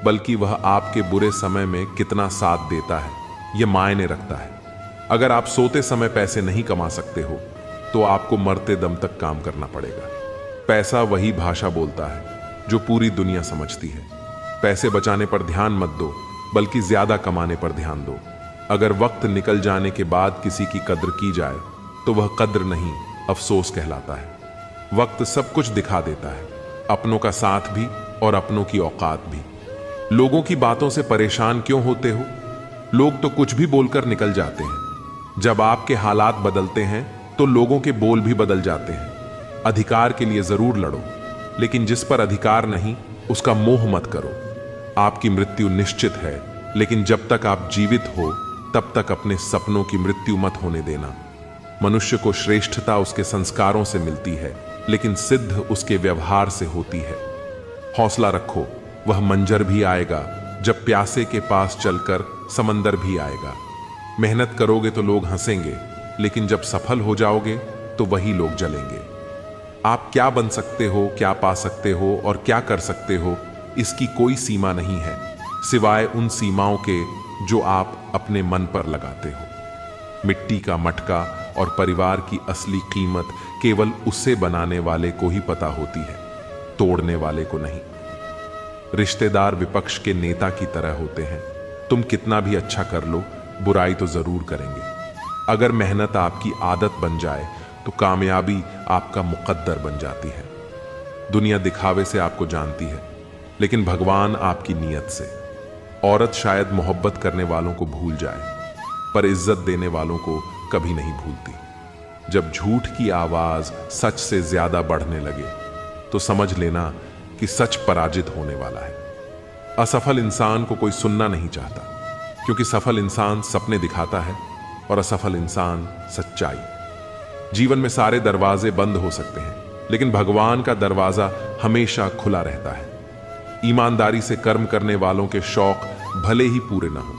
बल्कि वह आपके बुरे समय में कितना साथ देता है, यह मायने रखता है। अगर आप सोते समय पैसे नहीं कमा सकते हो, तो आपको मरते दम तक काम करना पड़ेगा। पैसा वही भाषा बोलता है जो पूरी दुनिया समझती है। पैसे बचाने पर ध्यान मत दो, बल्कि ज्यादा कमाने पर ध्यान दो। अगर वक्त निकल जाने के बाद किसी की कद्र की जाए, तो वह कद्र नहीं, अफसोस कहलाता है। वक्त सब कुछ दिखा देता है, अपनों का साथ भी और अपनों की औकात भी। लोगों की बातों से परेशान क्यों होते हो? लोग तो कुछ भी बोलकर निकल जाते हैं। जब आपके हालात बदलते हैं तो लोगों के बोल भी बदल जाते हैं। अधिकार के लिए जरूर लड़ो, लेकिन जिस पर अधिकार नहीं उसका मोह मत करो। आपकी मृत्यु निश्चित है, लेकिन जब तक आप जीवित हो तब तक अपने सपनों की मृत्यु मत होने देना। मनुष्य को श्रेष्ठता उसके संस्कारों से मिलती है, लेकिन सिद्ध उसके व्यवहार से होती है। हौसला रखो, वह मंजर भी आएगा जब प्यासे के पास चलकर समंदर भी आएगा। मेहनत करोगे तो लोग हंसेंगे, लेकिन जब सफल हो जाओगे तो वही लोग जलेंगे। आप क्या बन सकते हो, क्या पा सकते हो और क्या कर सकते हो, इसकी कोई सीमा नहीं है, सिवाय उन सीमाओं के जो आप अपने मन पर लगाते हो। मिट्टी का मटका और परिवार की असली कीमत केवल उसे बनाने वाले को ही पता होती है, तोड़ने वाले को नहीं। रिश्तेदार विपक्ष के नेता की तरह होते हैं। तुम कितना भी अच्छा कर लो, बुराई तो जरूर करेंगे। अगर मेहनत आपकी आदत बन जाए तो कामयाबी आपका मुकद्दर बन जाती है। दुनिया दिखावे से आपको जानती है, लेकिन भगवान आपकी नीयत से। औरत शायद मोहब्बत करने वालों को भूल जाए, पर इज्जत देने वालों को कभी नहीं भूलती। जब झूठ की आवाज सच से ज्यादा बढ़ने लगे, तो समझ लेना कि सच पराजित होने वाला है। असफल इंसान को कोई सुनना नहीं चाहता, क्योंकि सफल इंसान सपने दिखाता है और असफल इंसान सच्चाई। जीवन में सारे दरवाजे बंद हो सकते हैं, लेकिन भगवान का दरवाजा हमेशा खुला रहता है। ईमानदारी से कर्म करने वालों के शौक भले ही पूरे न हो,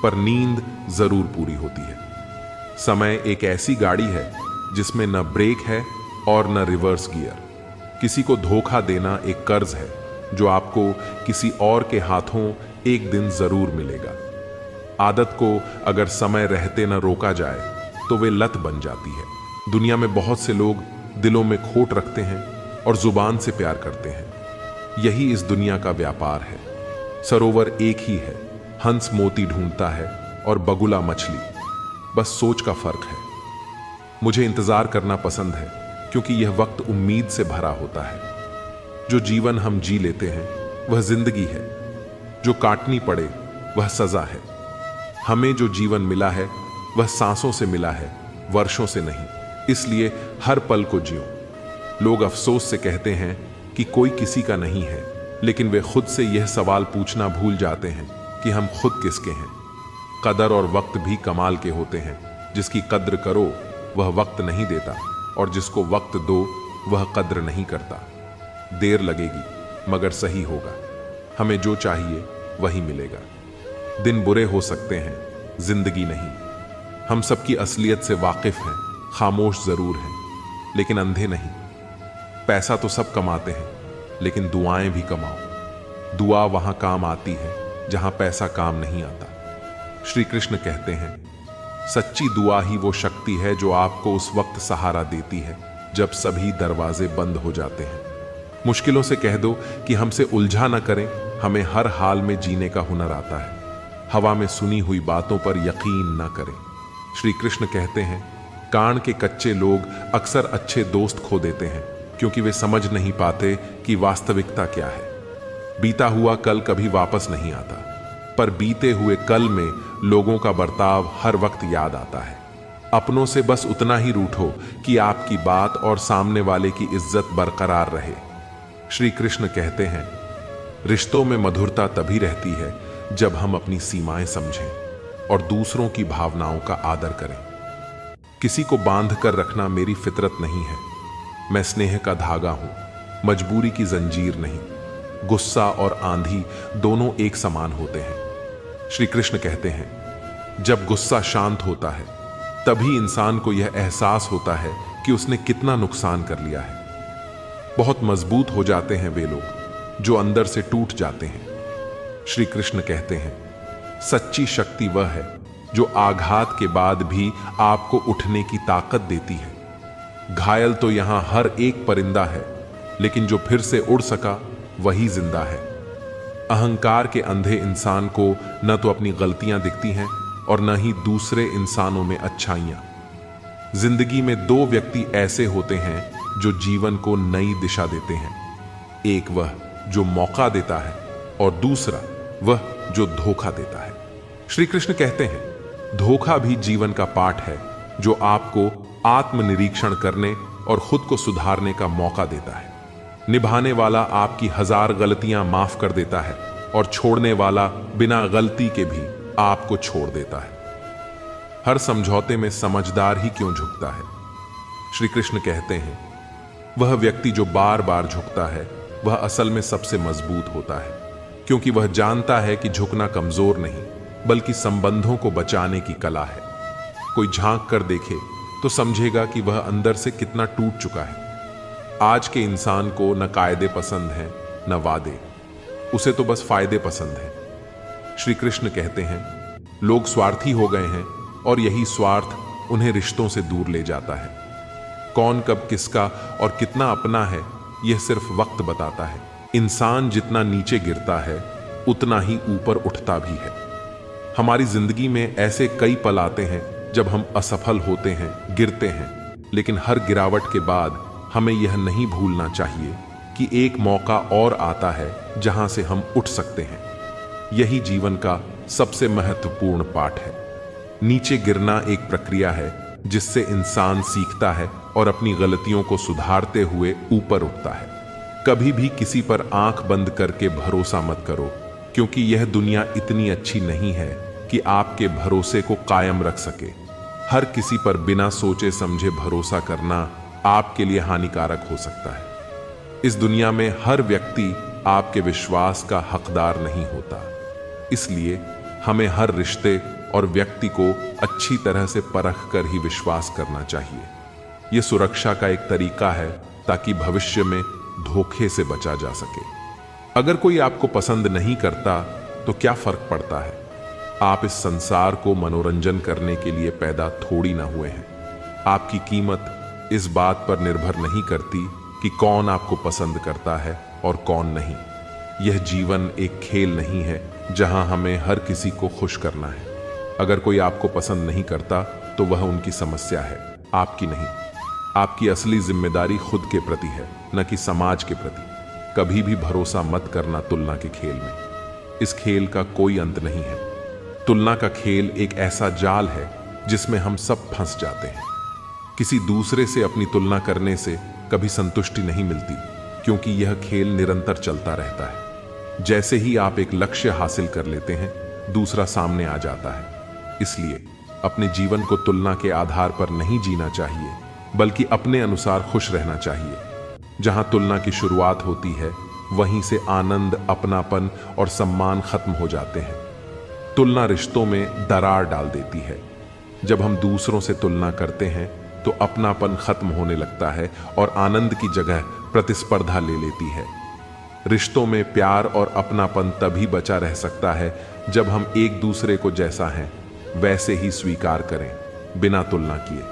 पर नींद जरूर पूरी होती है। समय एक ऐसी गाड़ी है जिसमें न ब्रेक है और न रिवर्स गियर। किसी को धोखा देना एक कर्ज है जो आपको किसी और के हाथों एक दिन जरूर मिलेगा। आदत को अगर समय रहते न रोका जाए तो वे लत बन जाती है। दुनिया में बहुत से लोग दिलों में खोट रखते हैं और जुबान से प्यार करते हैं। यही इस दुनिया का व्यापार है। सरोवर एक ही है, हंस मोती ढूंढता है और बगुला मछली, बस सोच का फर्क है। मुझे इंतजार करना पसंद है क्योंकि यह वक्त उम्मीद से भरा होता है। जो जीवन हम जी लेते हैं वह जिंदगी है, जो काटनी पड़े वह सजा है। हमें जो जीवन मिला है वह सांसों से मिला है, वर्षों से नहीं। इसलिए हर पल को जियो। लोग अफसोस से कहते हैं कि कोई किसी का नहीं है, लेकिन वे खुद से यह सवाल पूछना भूल जाते हैं कि हम खुद किसके हैं। कदर और वक्त भी कमाल के होते हैं। जिसकी कद्र करो वह वक्त नहीं देता, और जिसको वक्त दो वह कद्र नहीं करता। देर लगेगी मगर सही होगा। हमें जो चाहिए वही मिलेगा। दिन बुरे हो सकते हैं, जिंदगी नहीं। हम सबकी असलियत से वाकिफ हैं, खामोश जरूर हैं लेकिन अंधे नहीं। पैसा तो सब कमाते हैं, लेकिन दुआएं भी कमाओ। दुआ वहां काम आती है जहां पैसा काम नहीं आता। श्री कृष्ण कहते हैं, सच्ची दुआ ही वो शक्ति है जो आपको उस वक्त सहारा देती है जब सभी दरवाजे बंद हो जाते हैं। मुश्किलों से कह दो कि हमसे उलझा न करें, हमें हर हाल में जीने का हुनर आता है। हवा में सुनी हुई बातों पर यकीन न करें। श्री कृष्ण कहते हैं, कान के कच्चे लोग अक्सर अच्छे दोस्त खो देते हैं क्योंकि वे समझ नहीं पाते कि वास्तविकता क्या है। बीता हुआ कल कभी वापस नहीं आता, पर बीते हुए कल में लोगों का बर्ताव हर वक्त याद आता है। अपनों से बस उतना ही रूठो कि आपकी बात और सामने वाले की इज्जत बरकरार रहे। श्री कृष्ण कहते हैं, रिश्तों में मधुरता तभी रहती है जब हम अपनी सीमाएं समझें और दूसरों की भावनाओं का आदर करें। किसी को बांध कर रखना मेरी फितरत नहीं है। मैं स्नेह का धागा हूं, मजबूरी की जंजीर नहीं। गुस्सा और आंधी दोनों एक समान होते हैं। श्री कृष्ण कहते हैं, जब गुस्सा शांत होता है तभी इंसान को यह एहसास होता है कि उसने कितना नुकसान कर लिया है। बहुत मजबूत हो जाते हैं वे लोग जो अंदर से टूट जाते हैं। श्री कृष्ण कहते हैं, सच्ची शक्ति वह है जो आघात के बाद भी आपको उठने की ताकत देती है। घायल तो यहां हर एक परिंदा है, लेकिन जो फिर से उड़ सका वही जिंदा है। अहंकार के अंधे इंसान को न तो अपनी गलतियां दिखती हैं और न ही दूसरे इंसानों में अच्छाइयां। जिंदगी में दो व्यक्ति ऐसे होते हैं जो जीवन को नई दिशा देते हैं। एक वह जो मौका देता है और दूसरा वह जो धोखा देता है। श्री कृष्ण कहते हैं, धोखा भी जीवन का पाठ है जो आपको आत्मनिरीक्षण करने और खुद को सुधारने का मौका देता है। निभाने वाला आपकी 1000 गलतियां माफ कर देता है और छोड़ने वाला बिना गलती के भी आपको छोड़ देता है। हर समझौते में समझदार ही क्यों झुकता है। श्री कृष्ण कहते हैं, वह व्यक्ति जो बार बार झुकता है वह असल में सबसे मजबूत होता है, क्योंकि वह जानता है कि झुकना कमजोर नहीं बल्कि संबंधों को बचाने की कला है। कोई झांक कर देखे तो समझेगा कि वह अंदर से कितना टूट चुका है। आज के इंसान को न कायदे पसंद हैं न वादे, उसे तो बस फायदे पसंद हैं। श्री कृष्ण कहते हैं, लोग स्वार्थी हो गए हैं और यही स्वार्थ उन्हें रिश्तों से दूर ले जाता है। कौन कब किसका और कितना अपना है यह सिर्फ वक्त बताता है। इंसान जितना नीचे गिरता है उतना ही ऊपर उठता भी है। हमारी जिंदगी में ऐसे कई पल आते हैं जब हम असफल होते हैं, गिरते हैं, लेकिन हर गिरावट के बाद हमें यह नहीं भूलना चाहिए कि एक मौका और आता है जहां से हम उठ सकते हैं। यही जीवन का सबसे महत्वपूर्ण पाठ है। नीचे गिरना एक प्रक्रिया है जिससे इंसान सीखता है और अपनी गलतियों को सुधारते हुए ऊपर उठता है। कभी भी किसी पर आंख बंद करके भरोसा मत करो, क्योंकि यह दुनिया इतनी अच्छी नहीं है कि आपके भरोसे को कायम रख सके। हर किसी पर बिना सोचे समझे भरोसा करना आपके लिए हानिकारक हो सकता है। इस दुनिया में हर व्यक्ति आपके विश्वास का हकदार नहीं होता, इसलिए हमें हर रिश्ते और व्यक्ति को अच्छी तरह से परख कर ही विश्वास करना चाहिए। यह सुरक्षा का एक तरीका है ताकि भविष्य में धोखे से बचा जा सके। अगर कोई आपको पसंद नहीं करता तो क्या फर्क पड़ता है? आप इस संसार को मनोरंजन करने के लिए पैदा थोड़ी ना हुए हैं। आपकी कीमत इस बात पर निर्भर नहीं करती कि कौन आपको पसंद करता है और कौन नहीं। यह जीवन एक खेल नहीं है जहां हमें हर किसी को खुश करना है। अगर कोई आपको पसंद नहीं करता तो वह उनकी समस्या है, आपकी नहीं। आपकी असली जिम्मेदारी खुद के प्रति है, न कि समाज के प्रति। कभी भी भरोसा मत करना तुलना के खेल में। इस खेल का कोई अंत नहीं है। तुलना का खेल एक ऐसा जाल है जिसमें हम सब फंस जाते हैं। किसी दूसरे से अपनी तुलना करने से कभी संतुष्टि नहीं मिलती, क्योंकि यह खेल निरंतर चलता रहता है। जैसे ही आप एक लक्ष्य हासिल कर लेते हैं, दूसरा सामने आ जाता है। इसलिए अपने जीवन को तुलना के आधार पर नहीं जीना चाहिए, बल्कि अपने अनुसार खुश रहना चाहिए। जहां तुलना की शुरुआत होती है, वहीं से आनंद, अपनापन और सम्मान खत्म हो जाते हैं। तुलना रिश्तों में दरार डाल देती है। जब हम दूसरों से तुलना करते हैं तो अपनापन खत्म होने लगता है और आनंद की जगह प्रतिस्पर्धा ले लेती है। रिश्तों में प्यार और अपनापन तभी बचा रह सकता है जब हम एक दूसरे को जैसा हैं वैसे ही स्वीकार करें, बिना तुलना किए।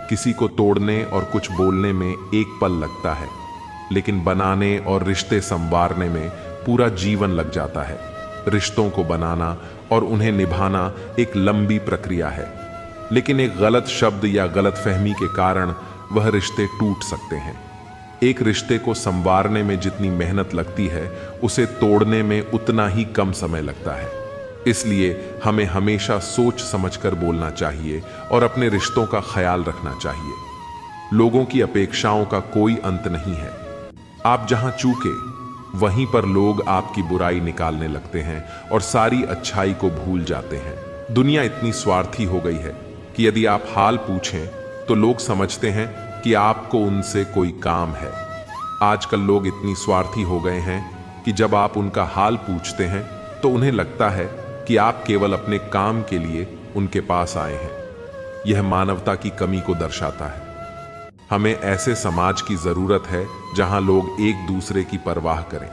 किसी को तोड़ने और कुछ बोलने में एक पल लगता है, लेकिन बनाने और रिश्ते संवारने में पूरा जीवन लग जाता है। रिश्तों को बनाना और उन्हें निभाना एक लंबी प्रक्रिया है, लेकिन एक गलत शब्द या गलतफहमी के कारण वह रिश्ते टूट सकते हैं। एक रिश्ते को संवारने में जितनी मेहनत लगती है, उसे तोड़ने में उतना ही कम समय लगता है। इसलिए हमें हमेशा सोच समझकर बोलना चाहिए और अपने रिश्तों का ख्याल रखना चाहिए। लोगों की अपेक्षाओं का कोई अंत नहीं है। आप जहां चूके, वहीं पर लोग आपकी बुराई निकालने लगते हैं और सारी अच्छाई को भूल जाते हैं। दुनिया इतनी स्वार्थी हो गई है कि यदि आप हाल पूछें तो लोग समझते हैं कि आपको उनसे कोई काम है। आजकल लोग इतनी स्वार्थी हो गए हैं कि जब आप उनका हाल पूछते हैं तो उन्हें लगता है कि आप केवल अपने काम के लिए उनके पास आए हैं। यह मानवता की कमी को दर्शाता है। हमें ऐसे समाज की जरूरत है जहां लोग एक दूसरे की परवाह करें,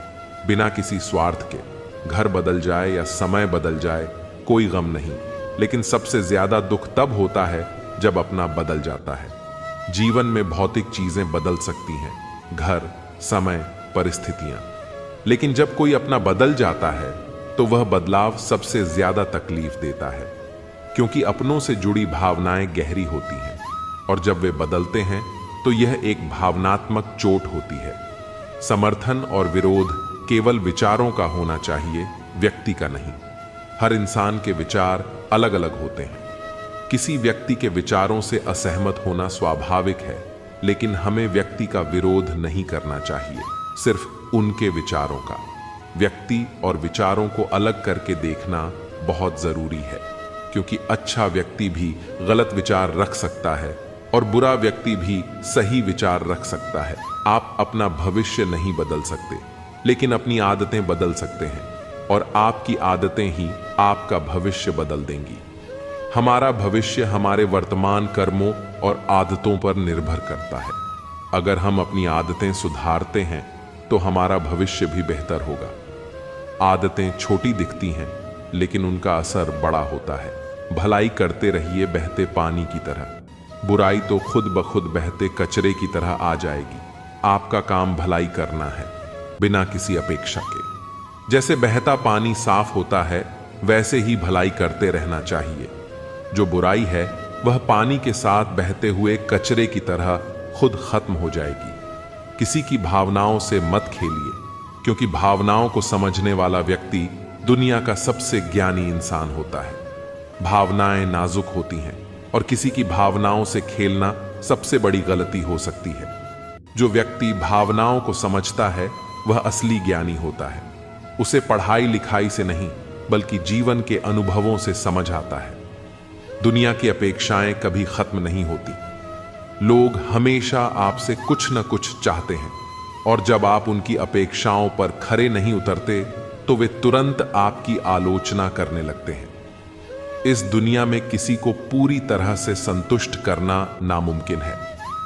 बिना किसी स्वार्थ के। घर बदल जाए या समय बदल जाए, कोई गम नहीं, लेकिन सबसे ज्यादा दुख तब होता है जब अपना बदल जाता है। जीवन में भौतिक चीजें बदल सकती हैं, घर, समय, परिस्थितियां, लेकिन जब कोई अपना बदल जाता है तो वह बदलाव सबसे ज्यादा तकलीफ देता है, क्योंकि अपनों से जुड़ी भावनाएं गहरी होती हैं और जब वे बदलते हैं तो यह एक भावनात्मक चोट होती है। समर्थन और विरोध केवल विचारों का होना चाहिए, व्यक्ति का नहीं। हर इंसान के विचार अलग अलग होते हैं। किसी व्यक्ति के विचारों से असहमत होना स्वाभाविक है, लेकिन हमें व्यक्ति का विरोध नहीं करना चाहिए, सिर्फ उनके विचारों का। व्यक्ति और विचारों को अलग करके देखना बहुत जरूरी है, क्योंकि अच्छा व्यक्ति भी गलत विचार रख सकता है और बुरा व्यक्ति भी सही विचार रख सकता है। आप अपना भविष्य नहीं बदल सकते, लेकिन अपनी आदतें बदल सकते हैं, और आपकी आदतें ही आपका भविष्य बदल देंगी। हमारा भविष्य हमारे वर्तमान कर्मों और आदतों पर निर्भर करता है। अगर हम अपनी आदतें सुधारते हैं तो हमारा भविष्य भी बेहतर होगा। आदतें छोटी दिखती हैं, लेकिन उनका असर बड़ा होता है। भलाई करते रहिए बहते पानी की तरह, बुराई तो खुद ब खुद बहते कचरे की तरह आ जाएगी। आपका काम भलाई करना है, बिना किसी अपेक्षा के। जैसे बहता पानी साफ होता है, वैसे ही भलाई करते रहना चाहिए। जो बुराई है वह पानी के साथ बहते हुए कचरे की तरह खुद खत्म हो जाएगी। किसी की भावनाओं से मत खेलिए, क्योंकि भावनाओं को समझने वाला व्यक्ति दुनिया का सबसे ज्ञानी इंसान होता है। भावनाएं नाजुक होती हैं और किसी की भावनाओं से खेलना सबसे बड़ी गलती हो सकती है। जो व्यक्ति भावनाओं को समझता है वह असली ज्ञानी होता है। उसे पढ़ाई लिखाई से नहीं, बल्कि जीवन के अनुभवों से समझ आता है। दुनिया की अपेक्षाएं कभी खत्म नहीं होती। लोग हमेशा आपसे कुछ न कुछ चाहते हैं और जब आप उनकी अपेक्षाओं पर खरे नहीं उतरते तो वे तुरंत आपकी आलोचना करने लगते हैं। इस दुनिया में किसी को पूरी तरह से संतुष्ट करना नामुमकिन है,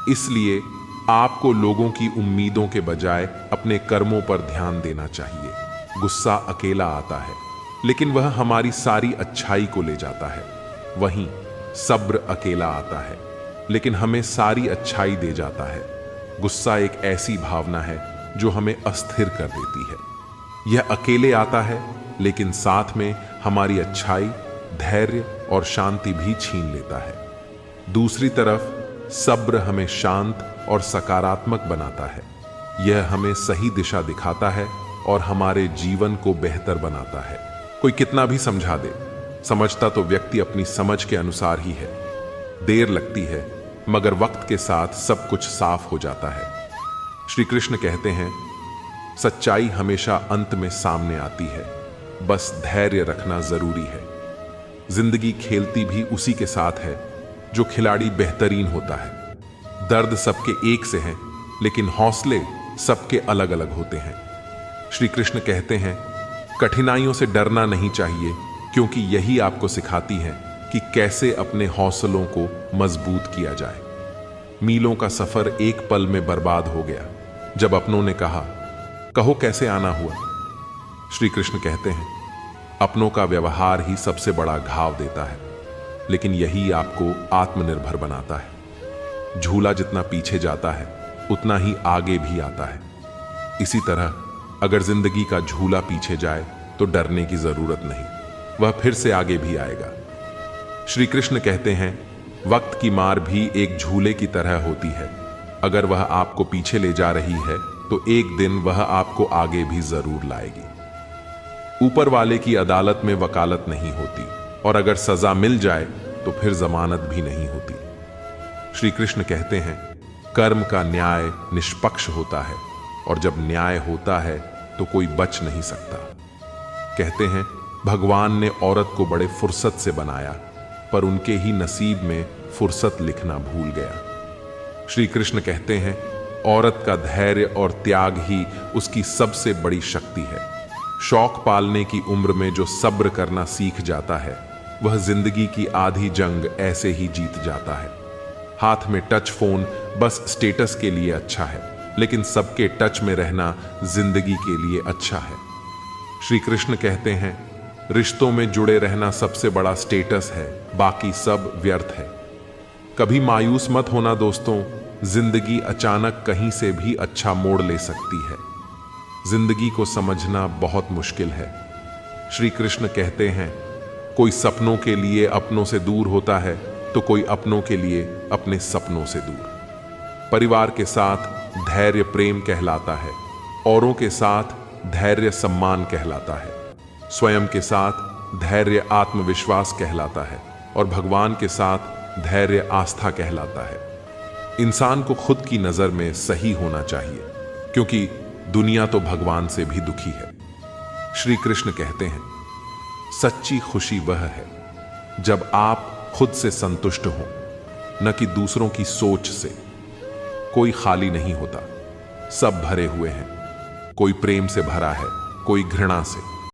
इसलिए आपको लोगों की उम्मीदों के बजाय अपने कर्मों पर ध्यान देना चाहिए। गुस्सा अकेला आता है, लेकिन वह हमारी सारी अच्छाई को ले जाता है। वहीं सब्र अकेला आता है, लेकिन हमें सारी अच्छाई दे जाता है। गुस्सा एक ऐसी भावना है जो हमें अस्थिर कर देती है। यह अकेले आता है, लेकिन साथ में हमारी अच्छाई, धैर्य और शांति भी छीन लेता है। दूसरी तरफ सब्र हमें शांत और सकारात्मक बनाता है। यह हमें सही दिशा दिखाता है और हमारे जीवन को बेहतर बनाता है। कोई कितना भी समझा दे, समझता तो व्यक्ति अपनी समझ के अनुसार ही है। देर लगती है, मगर वक्त के साथ सब कुछ साफ हो जाता है। श्री कृष्ण कहते हैं, सच्चाई हमेशा अंत में सामने आती है, बस धैर्य रखना जरूरी है। जिंदगी खेलती भी उसी के साथ है जो खिलाड़ी बेहतरीन होता है। दर्द सबके एक से हैं, लेकिन हौसले सबके अलग अलग होते हैं। श्री कृष्ण कहते हैं, कठिनाइयों से डरना नहीं चाहिए, क्योंकि यही आपको सिखाती है कि कैसे अपने हौसलों को मजबूत किया जाए। मीलों का सफर एक पल में बर्बाद हो गया जब अपनों ने कहा, कहो कैसे आना हुआ। श्री कृष्ण कहते हैं, अपनों का व्यवहार ही सबसे बड़ा घाव देता है, लेकिन यही आपको आत्मनिर्भर बनाता है। झूला जितना पीछे जाता है, उतना ही आगे भी आता है। इसी तरह अगर जिंदगी का झूला पीछे जाए तो डरने की जरूरत नहीं, वह फिर से आगे भी आएगा। श्री कृष्ण कहते हैं, वक्त की मार भी एक झूले की तरह होती है। अगर वह आपको पीछे ले जा रही है तो एक दिन वह आपको आगे भी जरूर लाएगी। ऊपर वाले की अदालत में वकालत नहीं होती, और अगर सजा मिल जाए तो फिर जमानत भी नहीं होती। श्री कृष्ण कहते हैं, कर्म का न्याय निष्पक्ष होता है, और जब न्याय होता है तो कोई बच नहीं सकता। कहते हैं, भगवान ने औरत को बड़े फुर्सत से बनाया, पर उनके ही नसीब में फुर्सत लिखना भूल गया। श्री कृष्ण कहते हैं, औरत का धैर्य और त्याग ही उसकी सबसे बड़ी शक्ति है। शौक पालने की उम्र में जो सब्र करना सीख जाता है, वह जिंदगी की आधी जंग ऐसे ही जीत जाता है। हाथ में टच फोन बस स्टेटस के लिए अच्छा है, लेकिन सबके टच में रहना जिंदगी के लिए अच्छा है। श्री कृष्ण कहते हैं, रिश्तों में जुड़े रहना सबसे बड़ा स्टेटस है, बाकी सब व्यर्थ है। कभी मायूस मत होना दोस्तों, जिंदगी अचानक कहीं से भी अच्छा मोड़ ले सकती है। जिंदगी को समझना बहुत मुश्किल है। श्री कृष्ण कहते हैं, कोई सपनों के लिए अपनों से दूर होता है तो कोई अपनों के लिए अपने सपनों से दूर। परिवार के साथ धैर्य प्रेम कहलाता है, औरों के साथ धैर्य सम्मान कहलाता है, स्वयं के साथ धैर्य आत्मविश्वास कहलाता है, और भगवान के साथ धैर्य आस्था कहलाता है। इंसान को खुद की नजर में सही होना चाहिए, क्योंकि दुनिया तो भगवान से भी दुखी है। श्री कृष्ण कहते हैं, सच्ची खुशी वह है जब आप खुद से संतुष्ट हो, न कि दूसरों की सोच से। कोई खाली नहीं होता, सब भरे हुए हैं। कोई प्रेम से भरा है, कोई घृणा से,